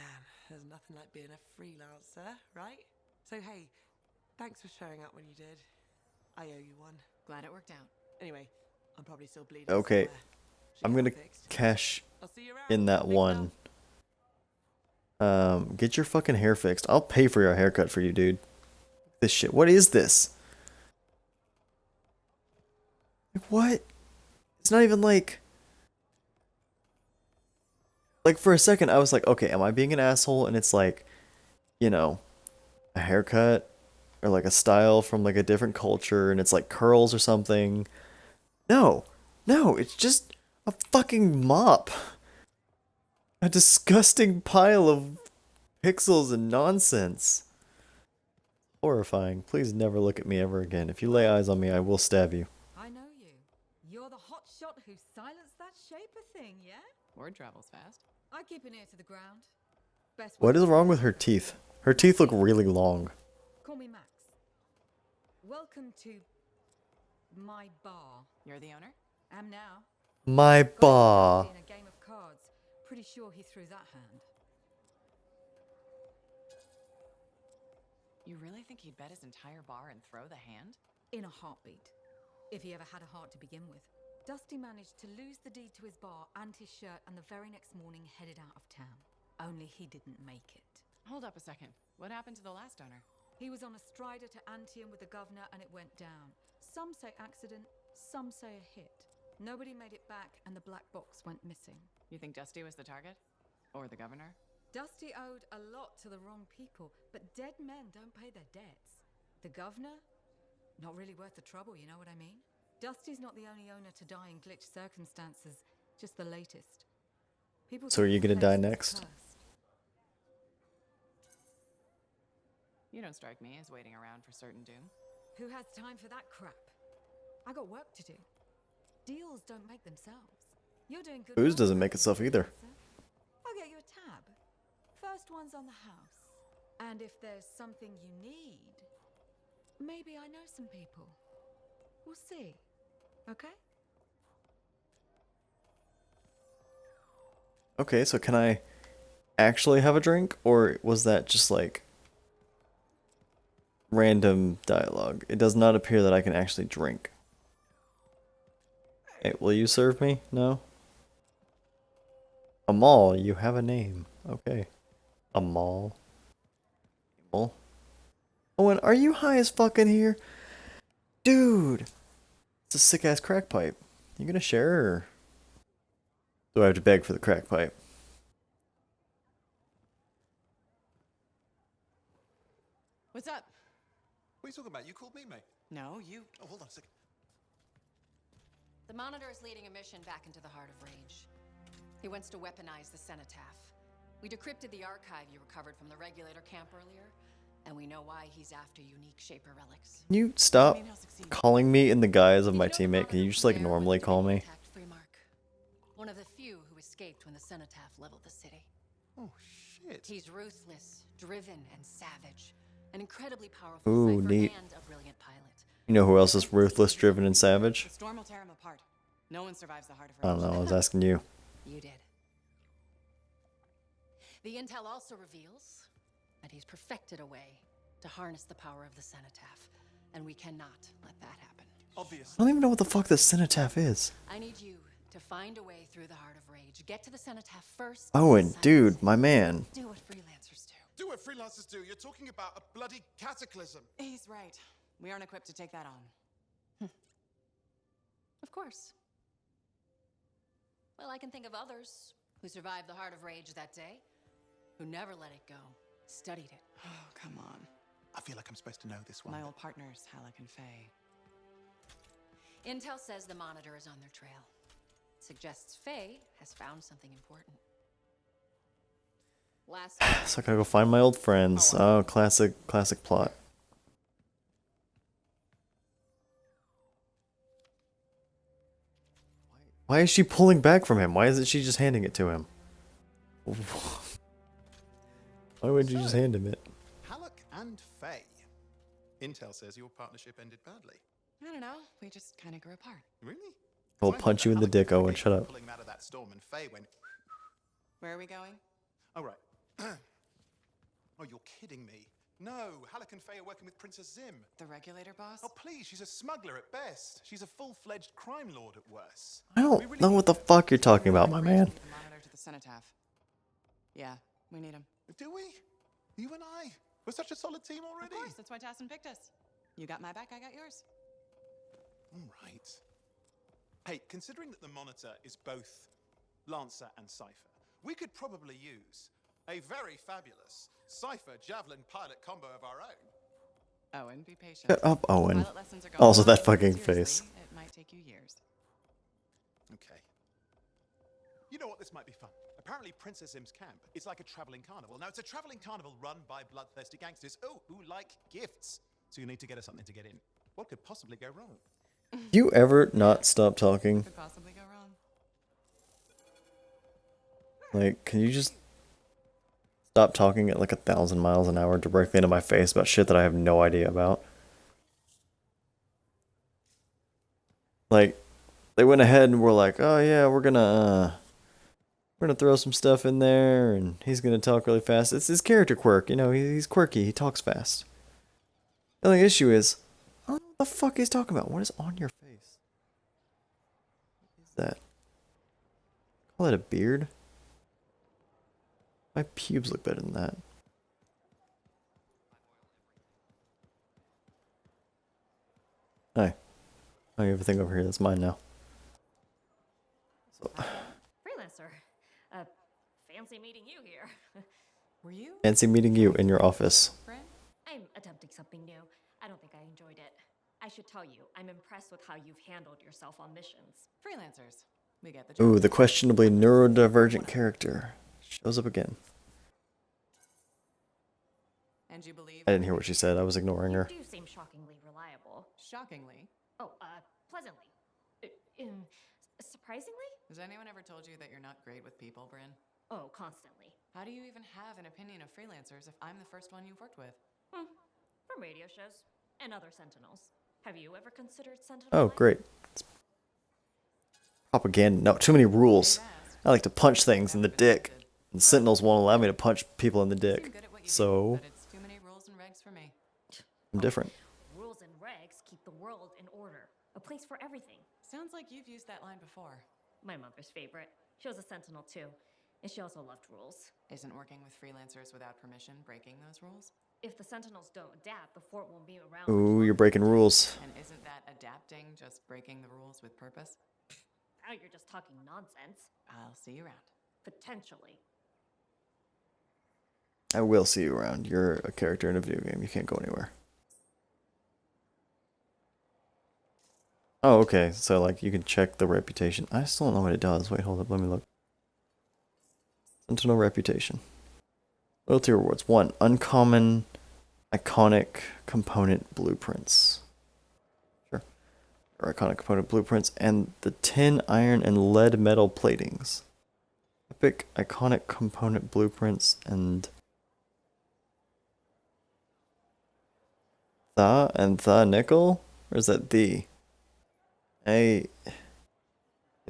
there's nothing like being a freelancer, right? So hey, thanks for showing up when you did. I owe you one. Glad it worked out. Anyway, I'm probably still bleeding. Okay, somewhere. I'm gonna cash in that one. Get your fucking hair fixed. I'll pay for your haircut for you, dude. This shit. What is this? What? It's not even like for a second I was like, okay, am I being an asshole? And it's like, you know, a haircut or like a style from like a different culture and it's like curls or something. No, it's just a fucking mop. A disgusting pile of pixels and nonsense. Horrifying. Please never look at me ever again. If you lay eyes on me, I will stab you. I know you. You're the hot shot who silenced that shaper thing, yeah? Word travels fast. I keep an ear to the ground. Best What is wrong with her teeth? Her teeth look really long. Call me Max. Welcome to my bar. You're the owner? Am now. My bar. In a game of cards. Pretty sure he threw that hand. You really think he'd bet his entire bar and throw the hand? In a heartbeat. If he ever had a heart to begin with. Dusty managed to lose the deed to his bar and his shirt and the very next morning headed out of town. Only he didn't make it. Hold up a second. What happened to the last owner? He was on a strider to Anthem with the governor and it went down. Some say accident, some say a hit. Nobody made it back and the black box went missing. You think Dusty was the target? Or the governor? Dusty owed a lot to the wrong people, but dead men don't pay their debts. The governor? Not really worth the trouble, you know what I mean? Dusty's not the only owner to die in glitched circumstances, just the latest. People So are you gonna die next? You don't strike me as waiting around for certain doom. Who has time for that crap? I got work to do. Deals don't make themselves. You're doing good. Booze doesn't make itself either. I'll get you a tab. First one's on the house. And if there's something you need, maybe I know some people. We'll see. Okay? Okay, so can I actually have a drink? Or was that just like random dialogue? It does not appear that I can actually drink. Hey, will you serve me? No? Amal, you have a name. Okay. Amal. Amal. Owen, are you high as fuck in here? Dude! It's a sick ass crack pipe. You gonna share or do I have to beg for the crack pipe? What's up? What are you talking about? You called me, mate. No, you. Oh, hold on a second. The Monitor is leading a mission back into the Heart of Rage. He wants to weaponize the Cenotaph. We decrypted the archive you recovered from the Regulator camp earlier, and we know why he's after unique Shaper relics. Can you stop calling me in the guise of my teammate? Can you just like normally call me? One of the few who escaped when the Cenotaph leveled the city. Oh, shit. He's ruthless, driven, and savage. An incredibly powerful Ooh, cipher neat. and a brilliant pilot. You know who else is ruthless, driven, and savage? The storm will tear him apart. No one survives the Heart of I Rage. don't know, I was asking you. You did. The intel also reveals that he's perfected a way to harness the power of the Cenotaph, and we cannot let that happen. Obviously. I don't even know what the fuck the cenotaph is. I need you to find a way through the Heart of Rage. Get to the cenotaph first. Owen, dude, my man. Do what freelancers do. Do what freelancers do. You're talking about a bloody cataclysm. He's right. We aren't equipped to take that on. Of course. Well, I can think of others who survived the Heart of Rage that day, who never let it go, studied it. Oh, come on. I feel like I'm supposed to know this one. My old partners, Halleck and Faye. Intel says the Monitor is on their trail. Suggests Faye has found something important. Last So I gotta go find my old friends. Oh, classic plot. Why is she pulling back from him? Why isn't she just handing it to him? Why would you just hand him it? Halleck and Faye. Intel says your partnership ended badly. I don't know. We just kind of grew apart. Really? I'll punch you in the dick, Owen. Shut up. Pulling him out of that storm, and Faye went. Where are we going? Oh right. Oh, you're kidding me. No, Halleck and Faye are working with Princess Zim. The regulator boss? Oh please, she's a smuggler at best. She's a full-fledged crime lord at worst. I don't know what the fuck you're talking about, my man. The Monitor to the cenotaph. Yeah, we need him. Do we? You and I? We're such a solid team already. Of course, that's why Tassin picked us. You got my back, I got yours. All right. Hey, considering that the Monitor is both Lancer and Cypher, we could probably use a very fabulous Cypher Javelin pilot combo of our own. Owen, be patient. Shut up, Owen. Pilot lessons are going Also, on, that but fucking seriously, face. It might take you years. Okay. You know what? This might be fun. Apparently, Princess Zim's camp is like a traveling carnival. Now, it's a traveling carnival run by bloodthirsty gangsters, who like gifts. So you need to get us something to get in. What could possibly go wrong? You ever not stop talking? What could possibly go wrong? Like, can you just stop talking at like 1,000 miles an hour directly into my face about shit that I have no idea about? Like, they went ahead and were like, oh yeah, we're gonna throw some stuff in there, and he's gonna talk really fast. It's his character quirk, you know, he's quirky, he talks fast. The only issue is, I don't know what the fuck he's talking about. What is on your face? What is that? Call that a beard? My pubes look better than that. Hi. Oh, you have a thing over here. That's mine now. So. Freelancer. Fancy meeting you here. Were you? Fancy meeting you in your office. I'm attempting something new. I don't think I enjoyed it. I should tell you, I'm impressed with how you've handled yourself on missions. Freelancers. We get the job. Ooh, the questionably neurodivergent character shows up again. And you believe? I didn't hear what she said. I was ignoring her. You do seem shockingly reliable. Shockingly? Oh, pleasantly. Surprisingly? Has anyone ever told you that you're not great with people, Bryn? Oh, constantly. How do you even have an opinion of freelancers if I'm the first one you've worked with? From radio shows and other Sentinels. Have you ever considered Sentinel? Oh, great. It's propaganda. No, too many rules. I like to punch things in the dick. And Sentinels won't allow me to punch people in the dick. So, But it's too many rules and regs for me. I'm different. Rules and regs keep the world in order. A place for everything. Sounds like you've used that line before. My mother's favorite. She was a Sentinel too. And she also loved rules. Isn't working with freelancers without permission breaking those rules? If the Sentinels don't adapt, the fort won't be around. Ooh, you're breaking rules. And isn't that adapting just breaking the rules with purpose? Now you're just talking nonsense. I'll see you around. Potentially. I will see you around. You're a character in a video game. You can't go anywhere. Oh, okay. So, like, you can check the reputation. I still don't know what it does. Wait, hold up. Let me look. Sentinel reputation. Loyalty rewards. 1. Uncommon, iconic component blueprints. Sure. Or iconic component blueprints. And the tin, iron, and lead metal platings. Epic, iconic component blueprints, and... the nickel? Or is that the? Either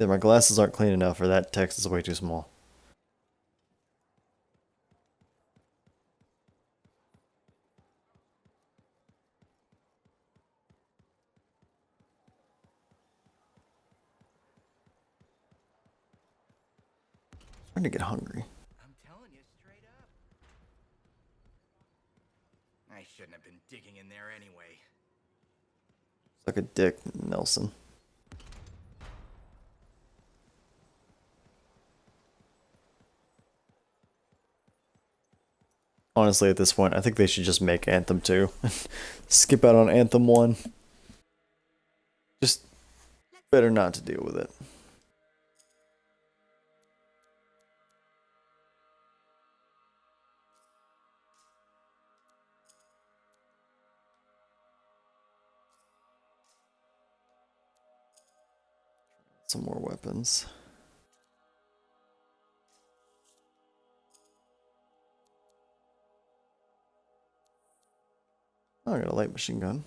my glasses aren't clean enough or that text is way too small. starting to get hungry. I'm telling you straight up. I shouldn't have been digging in there anyway. Like a dick, Nelson. Honestly, at this point, I think they should just make Anthem 2. Skip out on Anthem 1. Just better not to deal with it. Some more weapons. Oh, I got a light machine gun.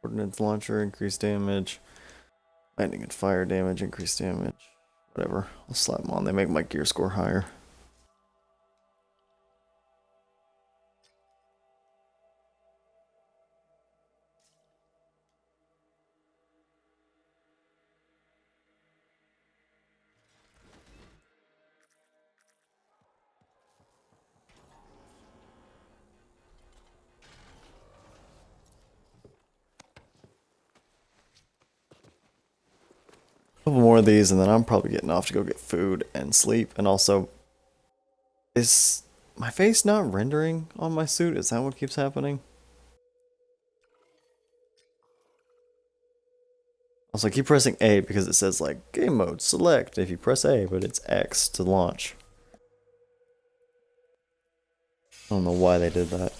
Ordnance launcher, increased damage. Lightning and fire damage, increased damage. Whatever. I'll slap them on. They make my gear score higher. A couple more of these, and then I'm probably getting off to go get food and sleep. And also, is my face not rendering on my suit? Is that what keeps happening? Also, I keep pressing A because it says like game mode select if you press A, but it's X to launch. I don't know why they did that.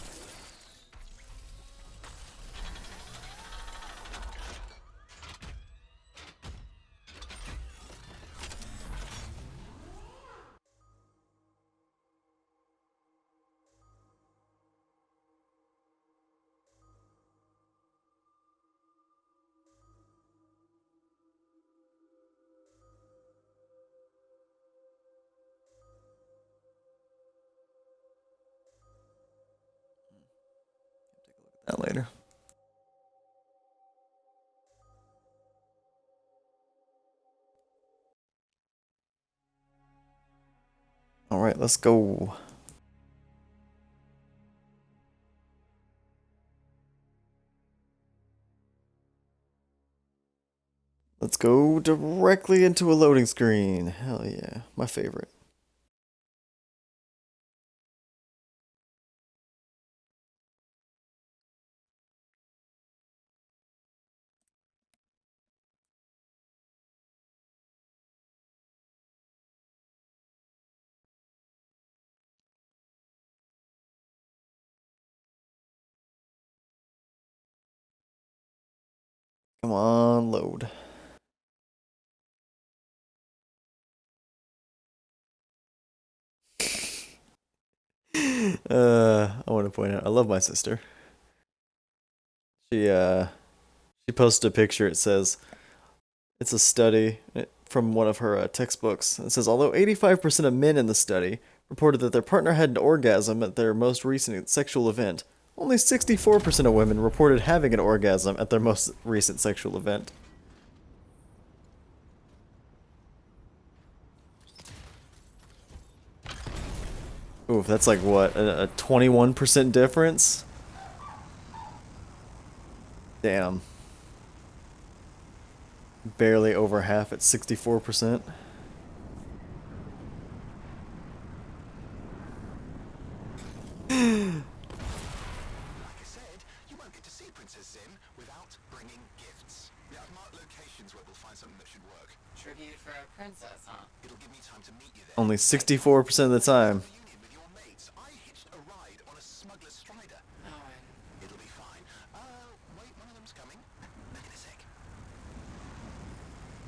That later. All right, let's go. Let's go directly into a loading screen. Hell yeah, my favorite. Come on, load. I want to point out, I love my sister. She posted a picture. It says, it's a study from one of her textbooks. It says, although 85% of men in the study reported that their partner had an orgasm at their most recent sexual event, only 64% of women reported having an orgasm at their most recent sexual event. Oof, that's like what, a 21% difference? Damn. Barely over half at 64%. Only 64% of the time.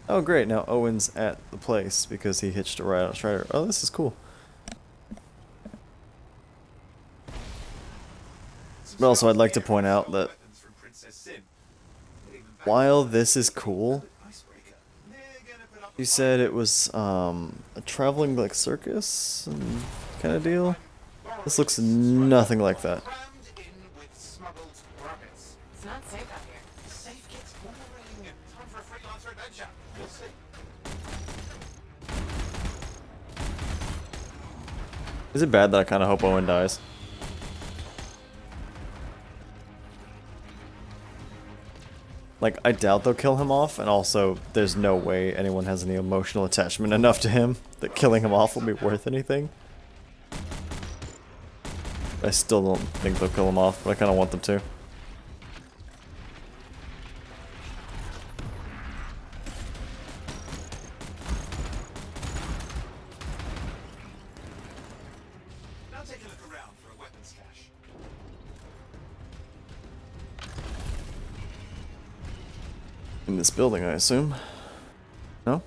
Oh great, now Owen's at the place because he hitched a ride on Strider. Oh, this is cool. But also I'd like to point out that while this is cool, she said it was a traveling like circus kind of deal. This looks nothing like that. It's not safe out here. Safe gets boring. Time for a freelancer adventure. We'll see. Is it bad that I kind of hope Owen dies? Like, I doubt they'll kill him off, and also, there's no way anyone has any emotional attachment enough to him that killing him off will be worth anything. I still don't think they'll kill him off, but I kind of want them to. Now take a look around for a weapons cache. In this building, I assume. No?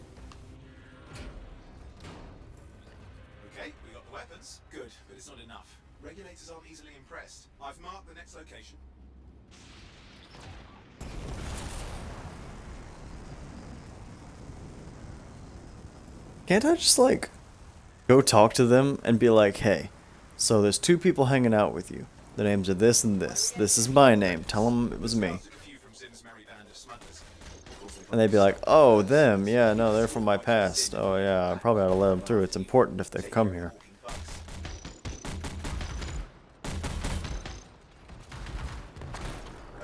Okay, we got the weapons. Good, but it's not enough. Regulators aren't easily impressed. I've marked the next location. Can't I just, like, go talk to them and be like, hey, so there's two people hanging out with you. The names are this and this. This is my name. Tell them it was me. And they'd be like, oh, them. Yeah, no, they're from my past. Oh, yeah, I probably ought to let them through. It's important if they've come here.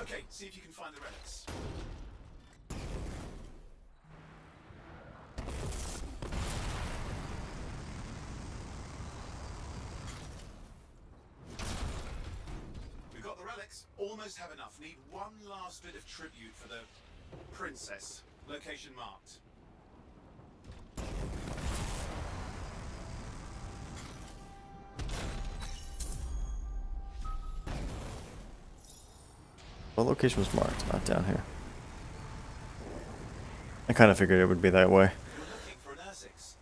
Okay, see if you can find the relics. We got the relics. Almost have enough. Need one last bit of tribute for the princess. Location marked. What location was marked? Not down here. I kind of figured it would be that way. Looking for an Ursix.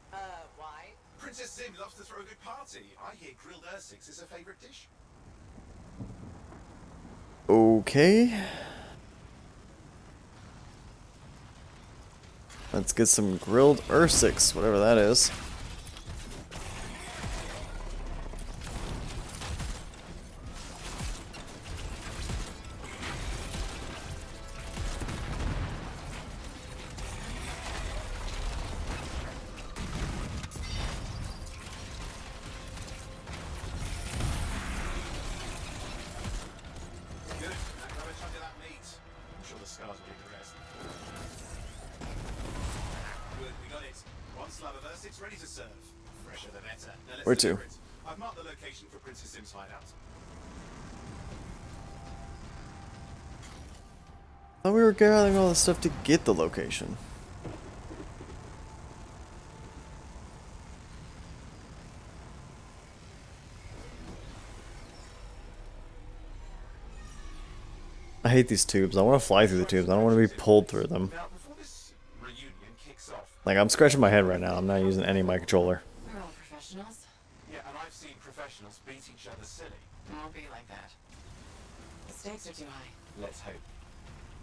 Why? Princess Sim loves to throw a good party. I hear grilled Ursix is her favorite dish. Okay. Let's get some grilled Ursix, whatever that is. Good. Now grab a chunk of that meat. I'm sure the scars will be the rest. Good, we got it. One slab of Ursix ready to serve. Fresher the better. Now let's Where to? deliver it. I've marked the location for Princess Sim's hideout. I thought we were gathering all this stuff to get the location. I hate these tubes. I want to fly through the tubes. I don't want to be pulled through them. Now, before this reunion kicks off, Like, I'm scratching my head right now. I'm not using any of my controller. We're all professionals. yeah, and I've seen professionals beat each other silly. It won't be like that. The stakes are too high. Let's hope.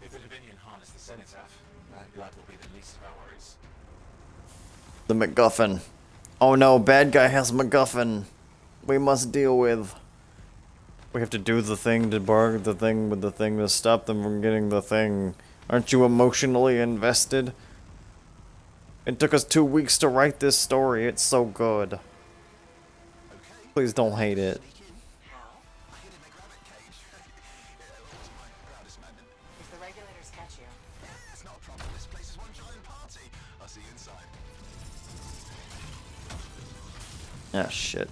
If the Dominion harness the cenotaph, that blood will be the least of our worries. The MacGuffin. Oh no, bad guy has MacGuffin. We must deal with. We have to do the thing to bargain the thing with the thing to stop them from getting the thing. Aren't you emotionally invested? It took us 2 weeks to write this story. It's so good. Please don't hate it. If the regulators catch you, It's not a problem. This place is one giant party. I'll see you inside. Ah, shit.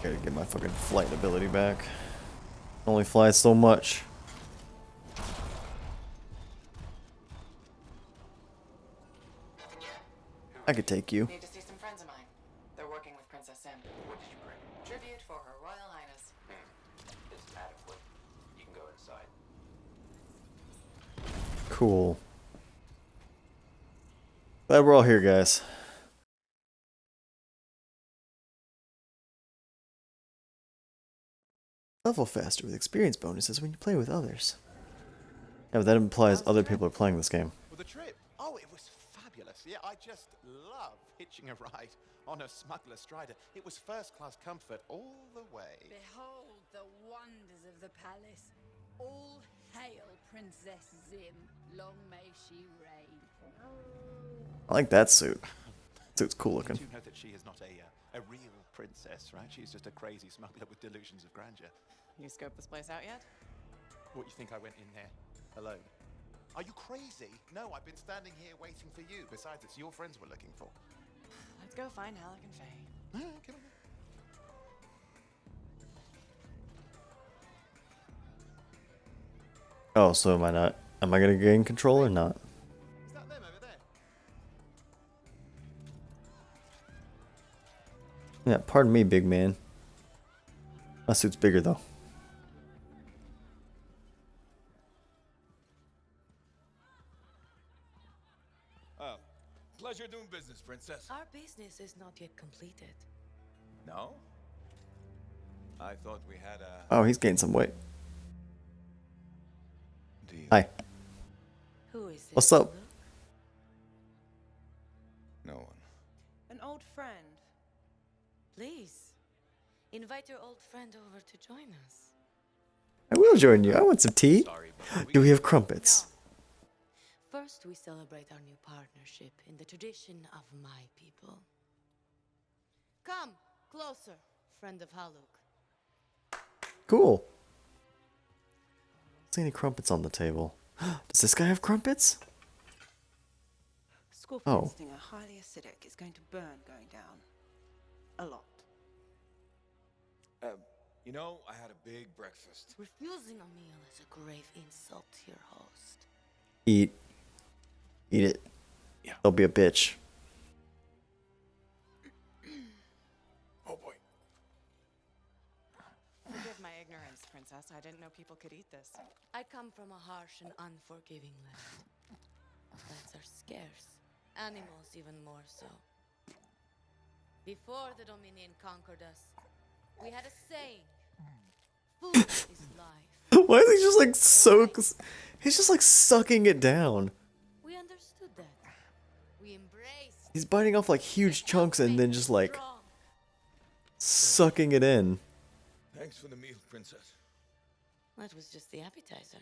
Gotta get my fucking flight ability back. Only fly so much. I could take you. need to see some friends of mine. They're working with Princess Sim. What did you bring? Tribute for Her Royal Highness. It's adequate. You can go inside. Cool. Glad we're all here, guys. Level faster with experience bonuses when you play with others. Yeah, but that implies other people are playing this game. Well, the trip? Oh, it was fabulous. Yeah, I just love hitching a ride on a smuggler strider. It was first-class comfort all the way. Behold the wonders of the palace. All hail Princess Zim. Long may she reign. I like that suit. Suit's cool looking. Do you know that she is not a real princess, right? She's just a crazy smuggler with delusions of grandeur. You scoped this place out yet? What, you think I went in there alone? Are you crazy? No, I've been standing here waiting for you. Besides, it's your friends we're looking for. Let's go find Halleck and Faye. Come on. Oh, so am I gonna gain control or not? Is that them over there? Yeah, pardon me, big man. My suit's bigger though. Oh, pleasure doing business, Princess. Our business is not yet completed. No? I thought we had a... Oh, he's gained some weight. Hi. Who is this? What's up? No one. An old friend. Please, invite your old friend over to join us. I will join you. I want some tea. Do we have crumpets? First, we celebrate our new partnership in the tradition of my people. Come, closer, friend of Haluk. Cool. See any crumpets on the table? Does this guy have crumpets? Scorpion stinger, highly acidic. It's going to burn going down. A lot. You know, I had a big breakfast. Refusing a meal is a grave insult to your host. Eat it. Yeah. Don't be a bitch. Oh boy. Forgive my ignorance, Princess. I didn't know people could eat this. I come from a harsh and unforgiving land. Plants are scarce. Animals even more so. Before the Dominion conquered us, we had a saying. Food is life. Why is he just like he's just like sucking it down. We understood that. We embraced. He's biting off like huge chunks and then just like sucking it in. Thanks for the meal, Princess. That was just the appetizer.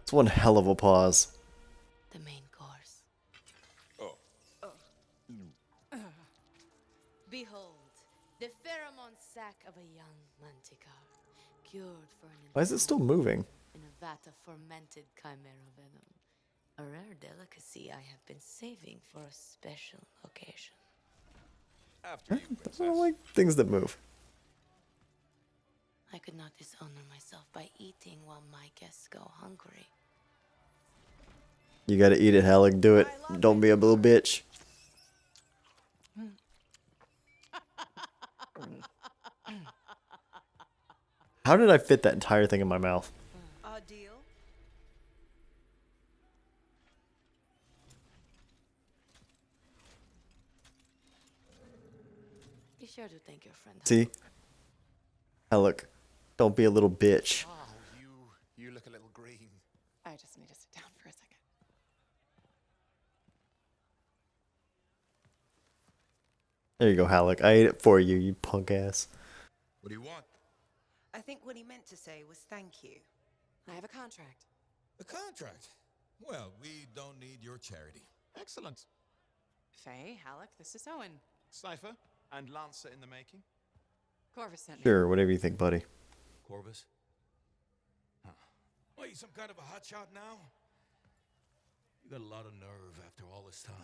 It's one hell of a pause. The main course. Oh. Behold, the pheromone sac of a young manticore, cured for an Why is it still moving? in a vat of fermented chimera venom. A rare delicacy I have been saving for a special occasion. After you, I don't like things that move. I could not dishonor myself by eating while my guests go hungry. You gotta eat it, Halleck. Do it. Don't be a little bitch. How did I fit that entire thing in my mouth? Our deal? Be sure to thank your friend. See? Halleck, don't be a little bitch. Oh, you look a little green. I just need to sit down for a second. There you go, Halleck. I ate it for you, you punk ass. What do you want? I think what he meant to say was thank you. I have a contract. A contract? Well, we don't need your charity. Excellent. Faye, Halleck, this is Owen. Cypher and Lancer in the making. Corvus sent me. Sure, whatever you think, buddy. Corvus? Huh. What, you some kind of a hotshot now? You got a lot of nerve after all this time.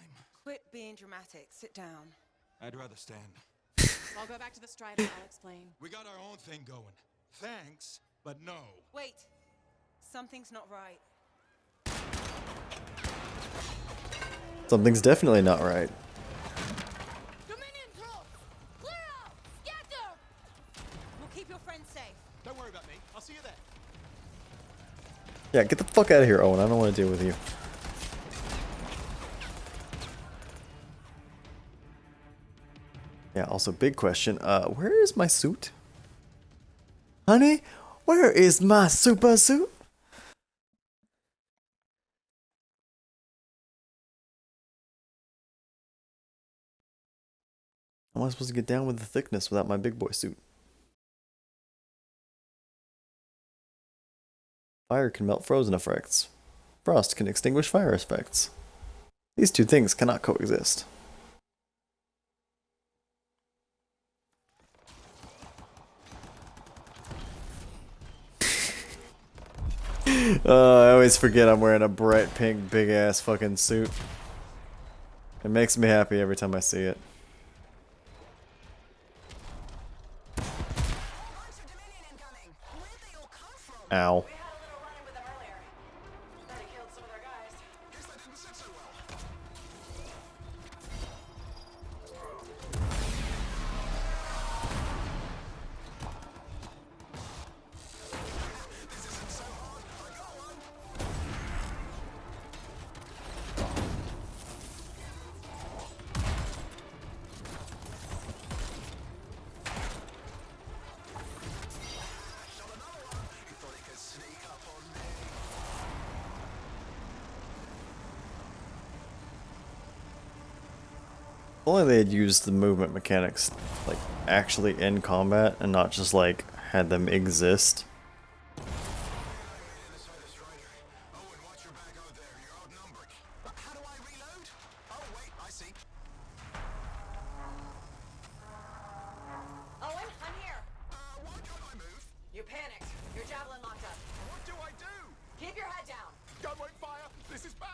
Quit being dramatic. Sit down. I'd rather stand. I'll go back to the Strider. I'll explain. We got our own thing going. Thanks, but no. Wait. Something's not right. Something's definitely not right. Dominion troops! Clear out! Scatter! We'll keep your friends safe. Don't worry about me. I'll see you there. Yeah, get the fuck out of here, Owen. I don't want to deal with you. Yeah, also big question. Where is my suit? Honey, where is my super suit? How am I supposed to get down with the thickness without my big boy suit? Fire can melt frozen effects. Frost can extinguish fire effects. These two things cannot coexist. I always forget I'm wearing a bright pink big ass fucking suit. It makes me happy every time I see it. Ow. If only they had used the movement mechanics, like, actually in combat, and not just, like, had them exist. Owen, I'm here. Why can't I move? You panicked. Your javelin locked up. What do I do? Keep your head down. Gun won't fire. This is bad.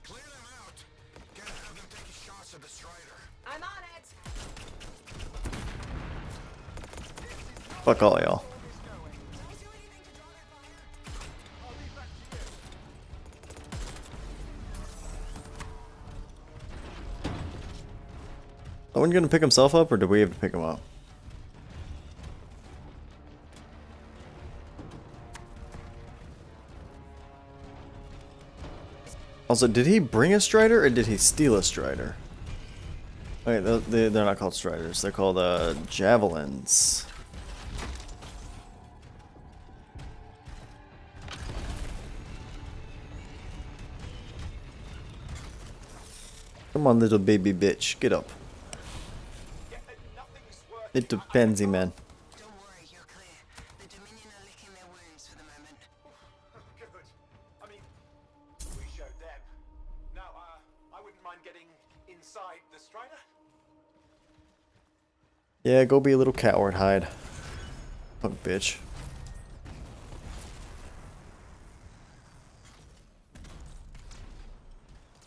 Clear them out. Can't have them taking shots at the Strider. I'm on it. Fuck all y'all. Someone gonna pick himself up, or do we have to pick him up? Also, did he bring a Strider, or did he steal a Strider? Wait, they're not called Striders. They're called, Javelins. Come on, little baby bitch. Get up. Little pansy man. Good. I mean, we showed them. Now, I wouldn't mind getting inside the Strider. Yeah, go be a little coward, hide. Punk bitch.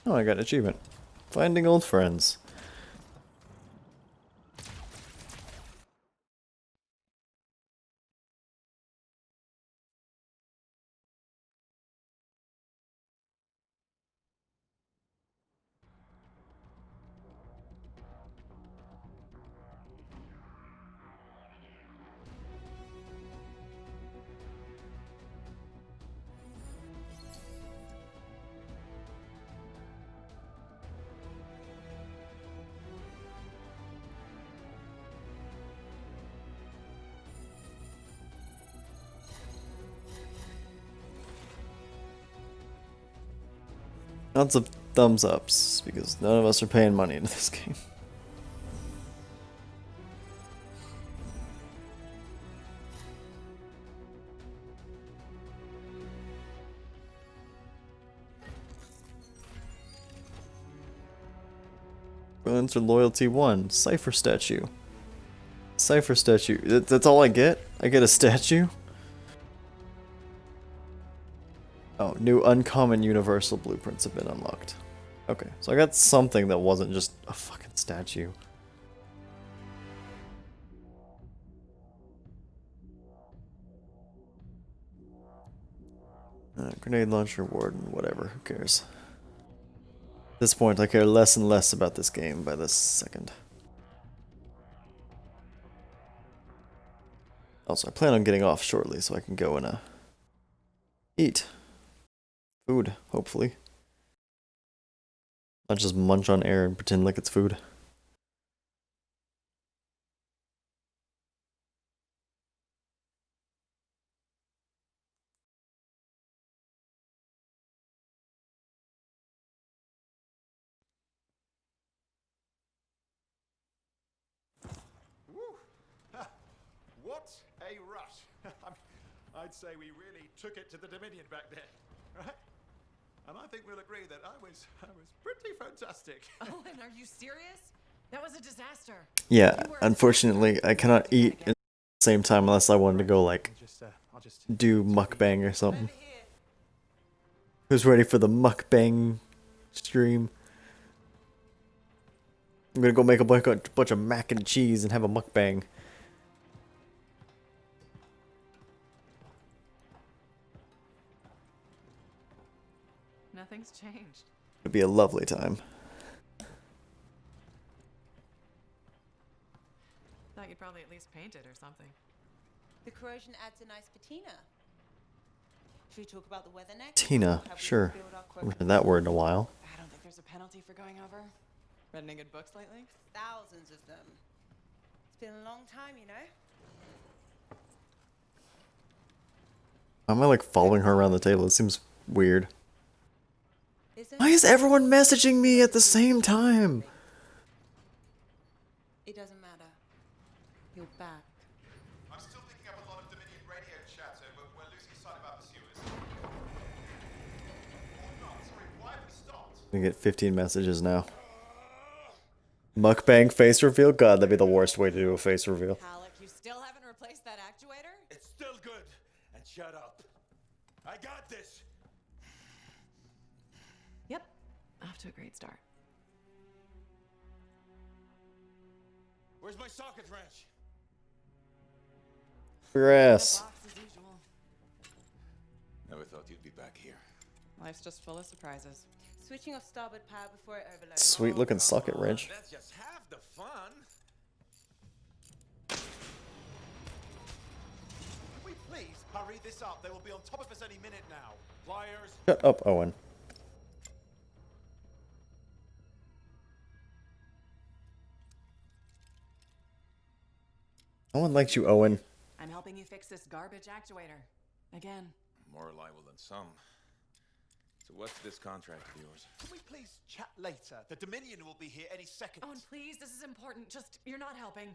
Oh, I got an achievement. Finding old friends. Lots of thumbs ups, because none of us are paying money into this game. Answer loyalty 1. Cipher statue. Cipher statue. That's all I get? I get a statue? Oh, new uncommon universal blueprints have been unlocked. Okay, so I got something that wasn't just a fucking statue. Grenade launcher, warden, whatever, who cares? At this point, I care less and less about this game by the second. Also, I plan on getting off shortly so I can go and eat. Food, hopefully. Not just munch on air and pretend like it's food. What a rush. I'd say we really took it to the Dominion back there, right? And I think we'll agree that I was pretty fantastic. Owen, are you serious? That was a disaster. Yeah, unfortunately, I cannot eat at the same time unless I wanted to go, like, do mukbang or something. Who's ready for the mukbang stream? I'm gonna go make a bunch of mac and cheese and have a mukbang. Nothing's changed. It'd be a lovely time. Thought you'd probably at least paint it or something. The corrosion adds a nice patina. Should we talk about the weather next? Tina, sure. Haven't heard that word in a while. I don't think there's a penalty for going over. Read any good books lately? Thousands of them. It's been a long time, you know? Why am I like following her around the table? It seems weird. Why is everyone messaging me at the same time? It doesn't matter. You're back. I'm still picking up a lot of Dominion radio chatter, but we're losing sight of our pursuers. Oh no, sorry, why have we stopped? We get 15 messages now. Mukbang face reveal? God, that'd be the worst way to do a face reveal. Alec, you still haven't replaced that actuator? It's still good. And shut up. I got this. Yep. Off to a great start. Where's my socket wrench? Grass. Never thought you'd be back here. Life's just full of surprises. Switching off starboard power before it overloads. Sweet looking socket wrench. That's just half the fun. Can we please hurry this up? They will be on top of us any minute now. Flyers. Shut up, Owen. No one likes you, Owen. I'm helping you fix this garbage actuator. Again. More reliable than some. So what's this contract of yours? Can we please chat later? The Dominion will be here any second. Owen, please, this is important. Just, you're not helping.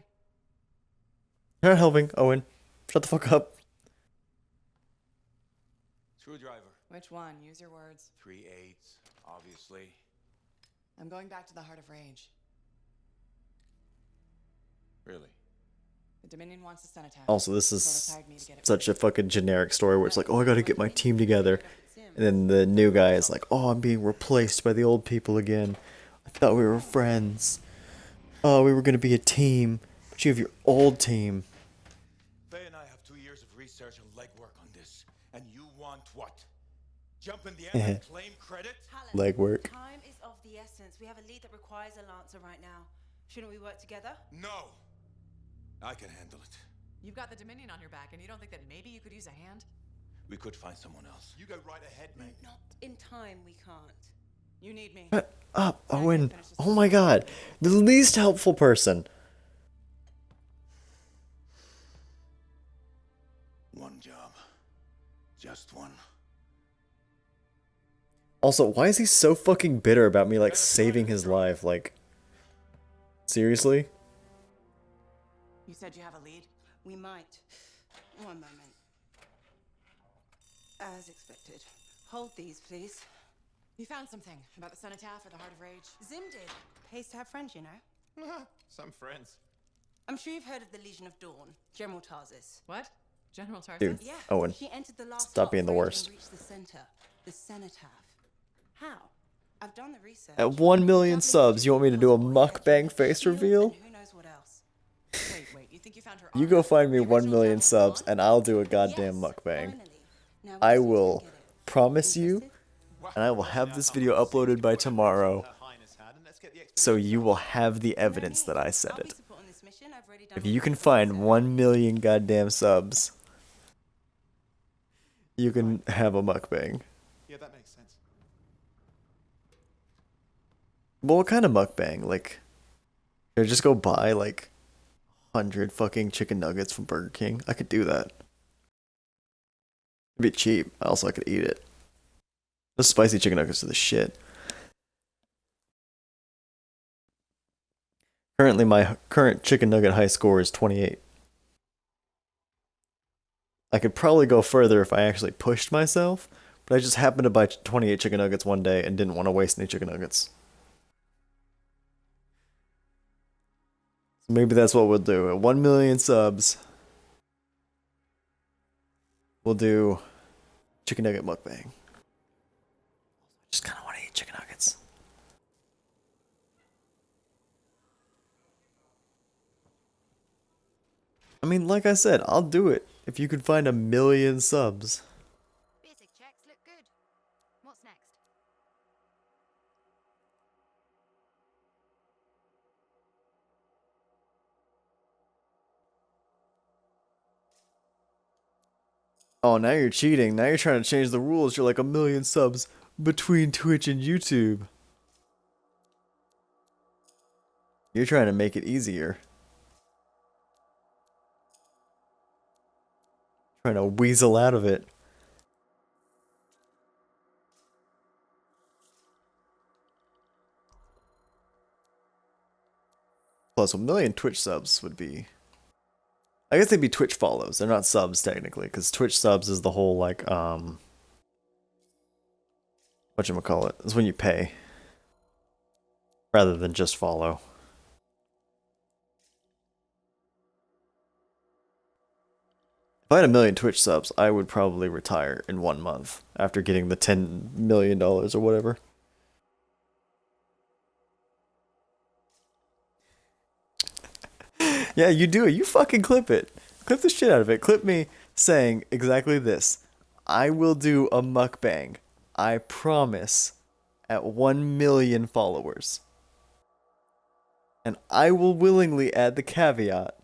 You're not helping, Owen. Shut the fuck up. Screwdriver. Which one? Use your words. 3/8, obviously. I'm going back to the Heart of Rage. Really? The Dominion wants a cenotaph. Also, this is such a fucking generic story where it's like, oh, I gotta get my team together. And then the new guy is like, oh, I'm being replaced by the old people again. I thought we were friends. Oh, we were gonna be a team. But you have your old team. Faye and I have 2 years of research and legwork on this. And you want what? Jump in the air and claim credit? Legwork. Time is of the essence. We have a lead that requires a Lancer right now. Shouldn't we work together? No! I can handle it. You've got the Dominion on your back, and you don't think that maybe you could use a hand? We could find someone else. You go right ahead, mate. Not in time, we can't. You need me. Shut up, Owen. Oh my god. The least helpful person. One job. Just one. Also, why is he so fucking bitter about me, like, saving his life? Like, seriously? You said you have a lead? We might. One moment. As expected. Hold these, please. You found something about the cenotaph or the Heart of Rage? Zim did. Pays to have friends, you know. Some friends. I'm sure you've heard of the Legion of Dawn, General Tarsus. What? General Tarsus? Dude, Yeah. Owen. She entered the last Stop being the Heart of Rage worst. and reached the center, the cenotaph. How? I've done the research. At 1 million subs, you want me to do a mukbang face reveal? Who knows what else? Wait, you think you found her You go find me 1 million subs, and I'll do a goddamn mukbang. I will promise you, and I will have this video uploaded by tomorrow, so you will have the evidence that I said it. If you can find 1 million goddamn subs, you can have a mukbang. Yeah, that makes sense. Well, what kind of mukbang? Like, should I just go buy, like, 100 fucking chicken nuggets from Burger King? I could do that. It'd be cheap. Also, I could eat it. Those spicy chicken nuggets are the shit. Currently, my current chicken nugget high score is 28. I could probably go further if I actually pushed myself, but I just happened to buy 28 chicken nuggets one day and didn't want to waste any chicken nuggets. So maybe that's what we'll do. At 1 million subs, we'll do chicken nugget mukbang. Just kind of want to eat chicken nuggets. I mean, like I said, I'll do it if you could find 1 million subs. Basic checks look good. What's next? Oh, now you're cheating. Now you're trying to change the rules. You're like 1 million subs between Twitch and YouTube. You're trying to make it easier. Trying to weasel out of it. Plus 1 million Twitch subs would be... I guess they'd be Twitch follows. They're not subs technically, because Twitch subs is the whole like whatchamacallit? It's when you pay. Rather than just follow. If I had 1 million Twitch subs, I would probably retire in 1 month after getting the $10 million or whatever. Yeah, you do it. You fucking clip it. Clip the shit out of it. Clip me saying exactly this. I will do a mukbang. I promise. At 1 million followers. And I will willingly add the caveat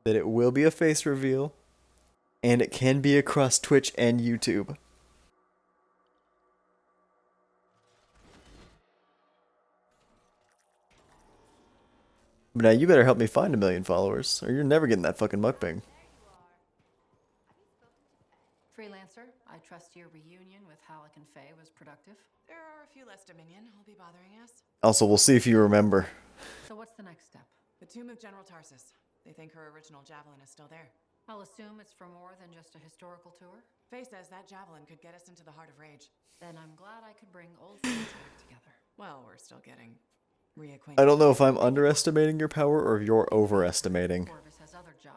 that it will be a face reveal and it can be across Twitch and YouTube. But now you better help me find 1 million followers, or you're never getting that fucking mukbang. Freelancer, I trust your reunion with Halleck and Faye was productive. There are a few less Dominion who'll be bothering us. Also, we'll see if you remember. So what's the next step? The tomb of General Tarsus. They think her original javelin is still there. I'll assume it's for more than just a historical tour. Faye says that javelin could get us into the heart of Rage. Then I'm glad I could bring old friends back together. Well, we're still getting reacquainted. I don't know if I'm underestimating your power or if you're overestimating.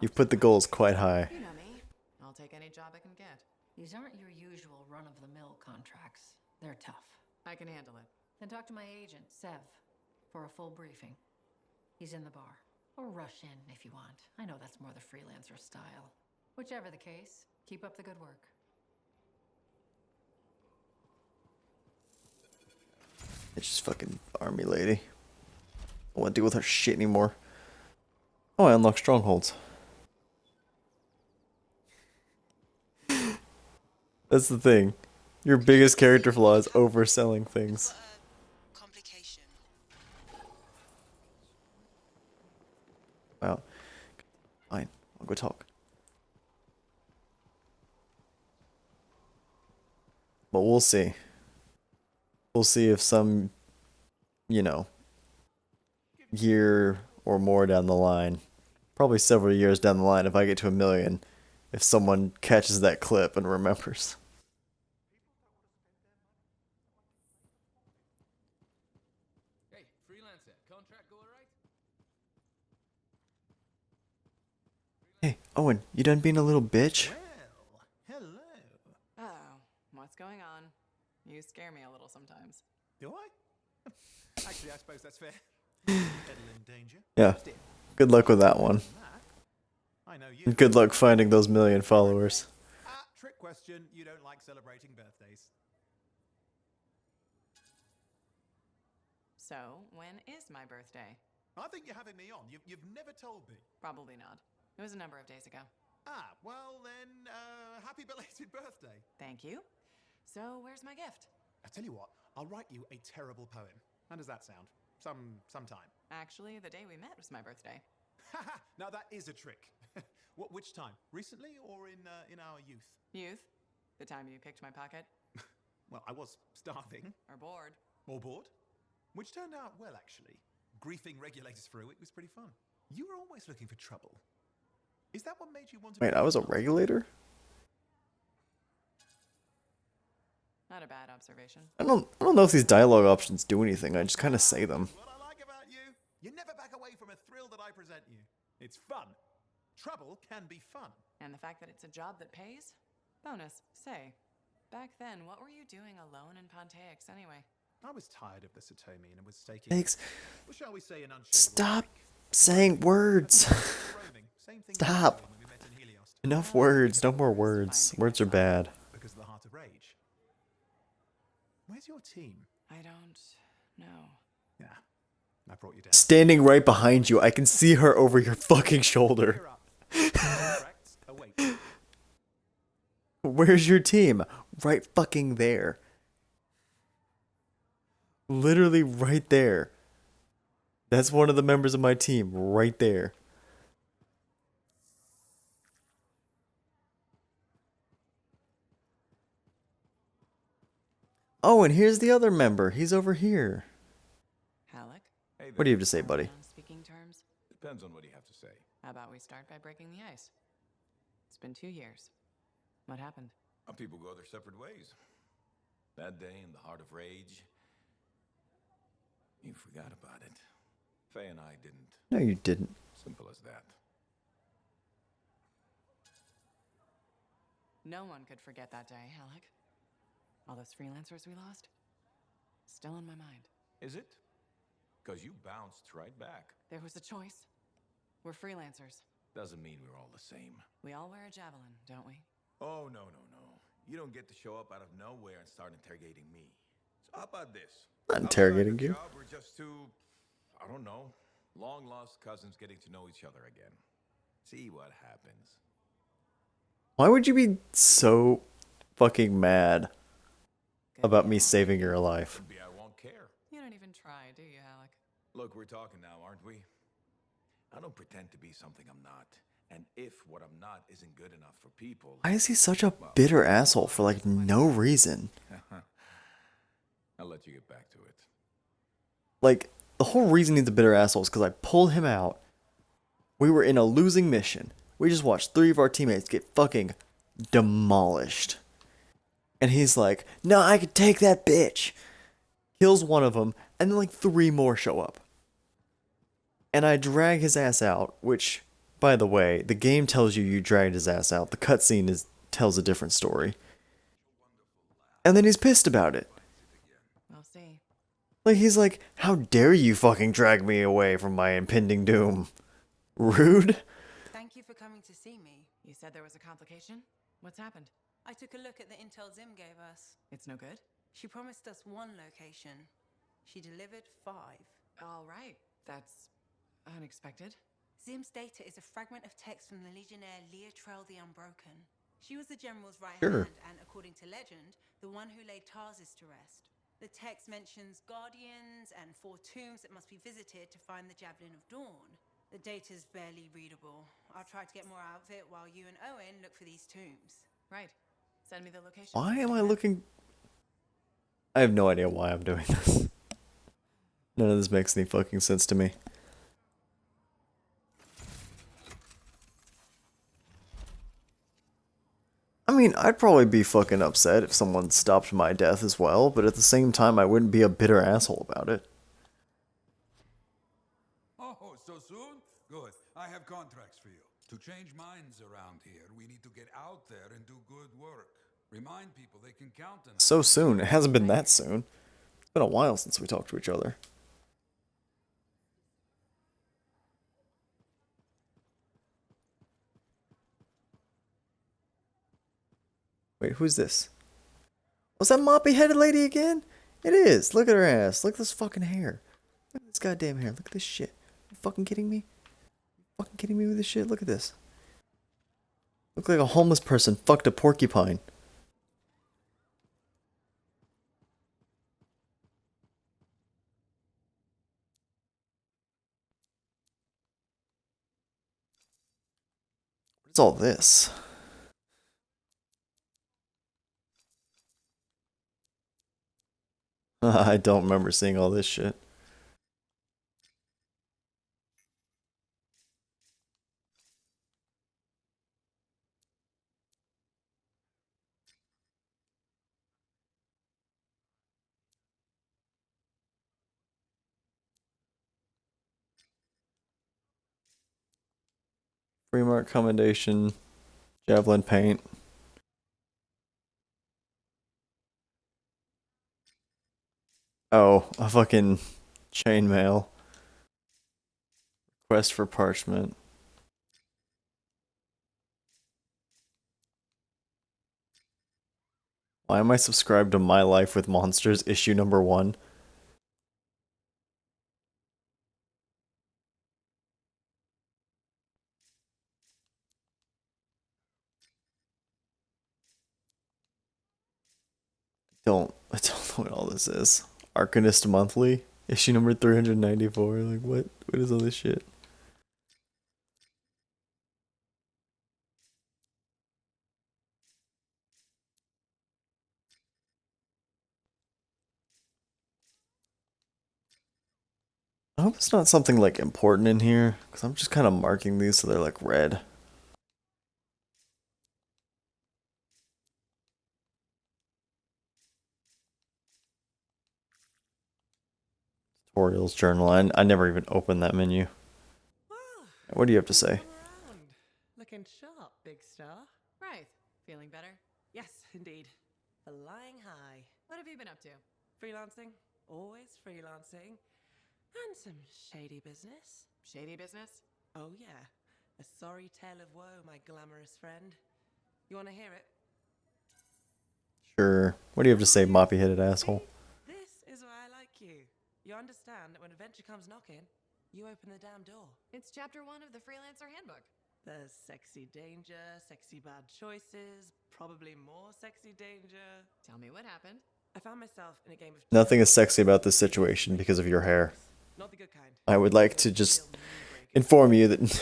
You've put the goals quite high. You know me. I'll take any job I can get. These aren't your usual run-of-the-mill contracts. They're tough. I can handle it. Then talk to my agent, Sev, for a full briefing. He's in the bar. Or rush in if you want. I know that's more the freelancer style. Whichever the case, keep up the good work. It's just fucking army lady. I don't want to deal with her shit anymore. Oh, I unlocked strongholds. That's the thing. Your biggest character flaw is overselling things. Wow. Fine. I'll go talk. But we'll see. We'll see if some, you know, year or more down the line, probably several years down the line, if I get to 1 million, if someone catches that clip and remembers. Hey, freelancer, contract go alright? Hey, Owen, you done being a little bitch? Hello. Oh, what's going on? You scare me a little sometimes. Do I? Actually, I suppose that's fair. Kettle in danger. Yeah. Good luck with that one. I know you. And good luck finding those 1 million followers. Trick question. You don't like celebrating birthdays. So, when is my birthday? I think you're having me on. You've never told me. Probably not. It was a number of days ago. Well then, happy belated birthday. Thank you. So, where's my gift? I tell you what, I'll write you a terrible poem. How does that sound? Sometime. Actually, the day we met was my birthday. Now that is a trick. Which time? Recently or in our youth? Youth? The time you picked my pocket? Well, I was starving. Or bored. Or bored? Which turned out well, actually. Griefing regulators through it was pretty fun. You were always looking for trouble. Is that what made you want to Wait, I was a regulator? Not a bad observation. I don't know if these dialogue options do anything. I just kind of say them. What I like about you, you never back away from a thrill that I present you. It's fun. Trouble can be fun. And the fact that it's a job that pays? Bonus. Say, back then, what were you doing alone in Ponteix anyway? I was tired of the Satomi and was staking, Thanks. well, shall we say, an Stop saying words. Stop. Enough words. No more words. Words are bad. Because of the Heart of Rage. Where's your team? I don't know. Yeah, I brought you down. Standing right behind you. I can see her over your fucking shoulder. Where's your team? Right fucking there. Literally right there. That's one of the members of my team. Right there. Oh, and here's the other member. He's over here. Halleck? Hey What do you have to say, buddy? On speaking terms? Depends on what you have to say. How about we start by breaking the ice? It's been 2 years. What happened? People go their separate ways. That day in the Heart of Rage, you forgot about it. Faye and I didn't. No, you didn't. Simple as that. No one could forget that day, Halleck. All those freelancers we lost? Still in my mind. Is it? Because you bounced right back. There was a choice. We're freelancers. Doesn't mean we're all the same. We all wear a javelin, don't we? Oh, no. You don't get to show up out of nowhere and start interrogating me. So how about this? Not interrogating you. We're just two, I don't know, long-lost cousins getting to know each other again. See what happens. Why would you be so fucking mad about me saving your life? Maybe I won't care. You don't even try, do you, Halleck? Look, we're talking now, aren't we? I don't pretend to be something I'm not. And if what I'm not isn't good enough for people... Why is he such a bitter asshole for like no reason? I'll let you get back to it. Like, the whole reason he's a bitter asshole is because I pulled him out. We were in a losing mission. We just watched 3 of our teammates get fucking demolished. And he's like, no, I could take that bitch. Kills one of them, and then like 3 more show up. And I drag his ass out, which, by the way, the game tells you dragged his ass out. The cutscene tells a different story. And then he's pissed about it. We'll see. Like, he's like, how dare you fucking drag me away from my impending doom? Rude? Thank you for coming to see me. You said there was a complication? What's happened? I took a look at the intel Zim gave us. It's no good? She promised us 1 location. She delivered 5. All right. That's unexpected. Zim's data is a fragment of text from the Legionnaire Leotrel the Unbroken. She was the general's right hand and, according to legend, the one who laid Tarsus to rest. The text mentions guardians and 4 tombs that must be visited to find the Javelin of Dawn. The data's barely readable. I'll try to get more out of it while you and Owen look for these tombs. Right. Send me the location. Why am I looking... I have no idea why I'm doing this. None of this makes any fucking sense to me. I mean, I'd probably be fucking upset if someone stopped my death as well, but at the same time, I wouldn't be a bitter asshole about it. Oh, so soon? Good. I have contracts for you. To change minds around here, we need to get out there and do good work. Remind people they can count on us. So soon? It hasn't been that soon. It's been a while since we talked to each other. Wait, who's this? Was that moppy-headed lady again? It is. Look at her ass. Look at this fucking hair. Look at this goddamn hair. Look at this shit. You fucking kidding me? You fucking kidding me with this shit? Look at this. Look like a homeless person fucked a porcupine. What's all this? I don't remember seeing all this shit. Free Mark Commendation, Javelin Paint. Oh, a fucking chainmail. Request for parchment. Why am I subscribed to My Life with Monsters issue number 1? I don't know what all this is. Arcanist Monthly, issue number 394. Like what is all this shit? I hope it's not something like important in here, because I'm just kind of marking these so they're like red. Tutorials journal. I never even opened that menu. What do you have to say? Looking sharp, big star. Right. Feeling better? Yes, indeed. Flying high. What have you been up to? Freelancing. Always freelancing. And some shady business. Shady business? Oh, yeah. A sorry tale of woe, my glamorous friend. You want to hear it? Sure. What do you have to say, moppy-headed asshole? This is why I like you. You understand that when adventure comes knocking, you open the damn door. It's chapter 1 of the Freelancer Handbook. There's sexy danger, sexy bad choices, probably more sexy danger. Tell me what happened. I found myself in a game of... Nothing is sexy about this situation because of your hair. Not the good kind. I would like to just inform you that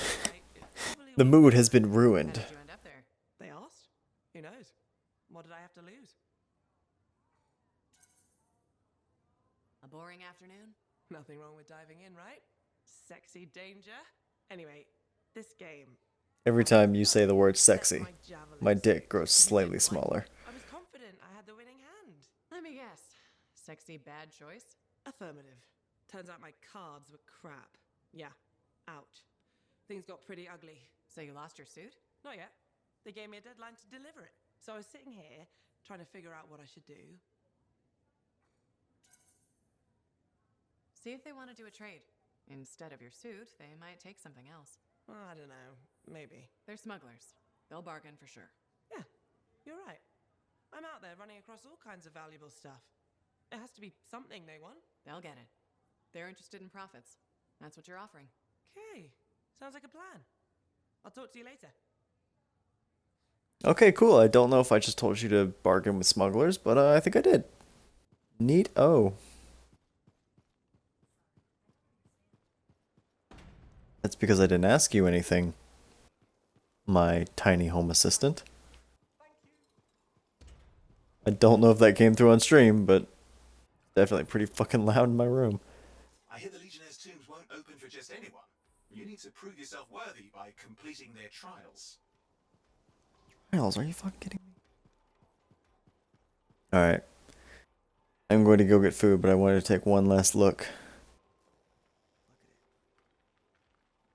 the mood has been ruined. How did you end up there? They asked? Who knows? What did I have to lose? A boring afternoon? Nothing wrong with diving in, right? Sexy danger. Anyway, this game. Every time you say the word sexy, my dick grows slightly smaller. I was confident I had the winning hand. Let me guess. Sexy bad choice? Affirmative. Turns out my cards were crap. Yeah. Ouch. Things got pretty ugly. So you lost your suit? Not yet. They gave me a deadline to deliver it. So I was sitting here trying to figure out what I should do. See if they want to do a trade. Instead of your suit, they might take something else. I don't know. Maybe. They're smugglers. They'll bargain for sure. Yeah, you're right. I'm out there running across all kinds of valuable stuff. It has to be something they want. They'll get it. They're interested in profits. That's what you're offering. Okay. Sounds like a plan. I'll talk to you later. Okay, cool. I don't know if I just told you to bargain with smugglers, but I think I did. Neat. Oh. That's because I didn't ask you anything, my tiny home assistant. I don't know if that came through on stream, but definitely pretty fucking loud in my room. I hear the Legionnaires' tombs won't open for just anyone. You need to prove yourself worthy by completing their trials. Trials? Are you fucking kidding me? Alright. I'm going to go get food, but I wanted to take one last look.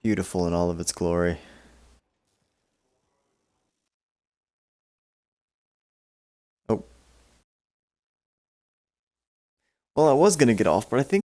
Beautiful in all of its glory. Oh. Well, I was gonna get off, but I think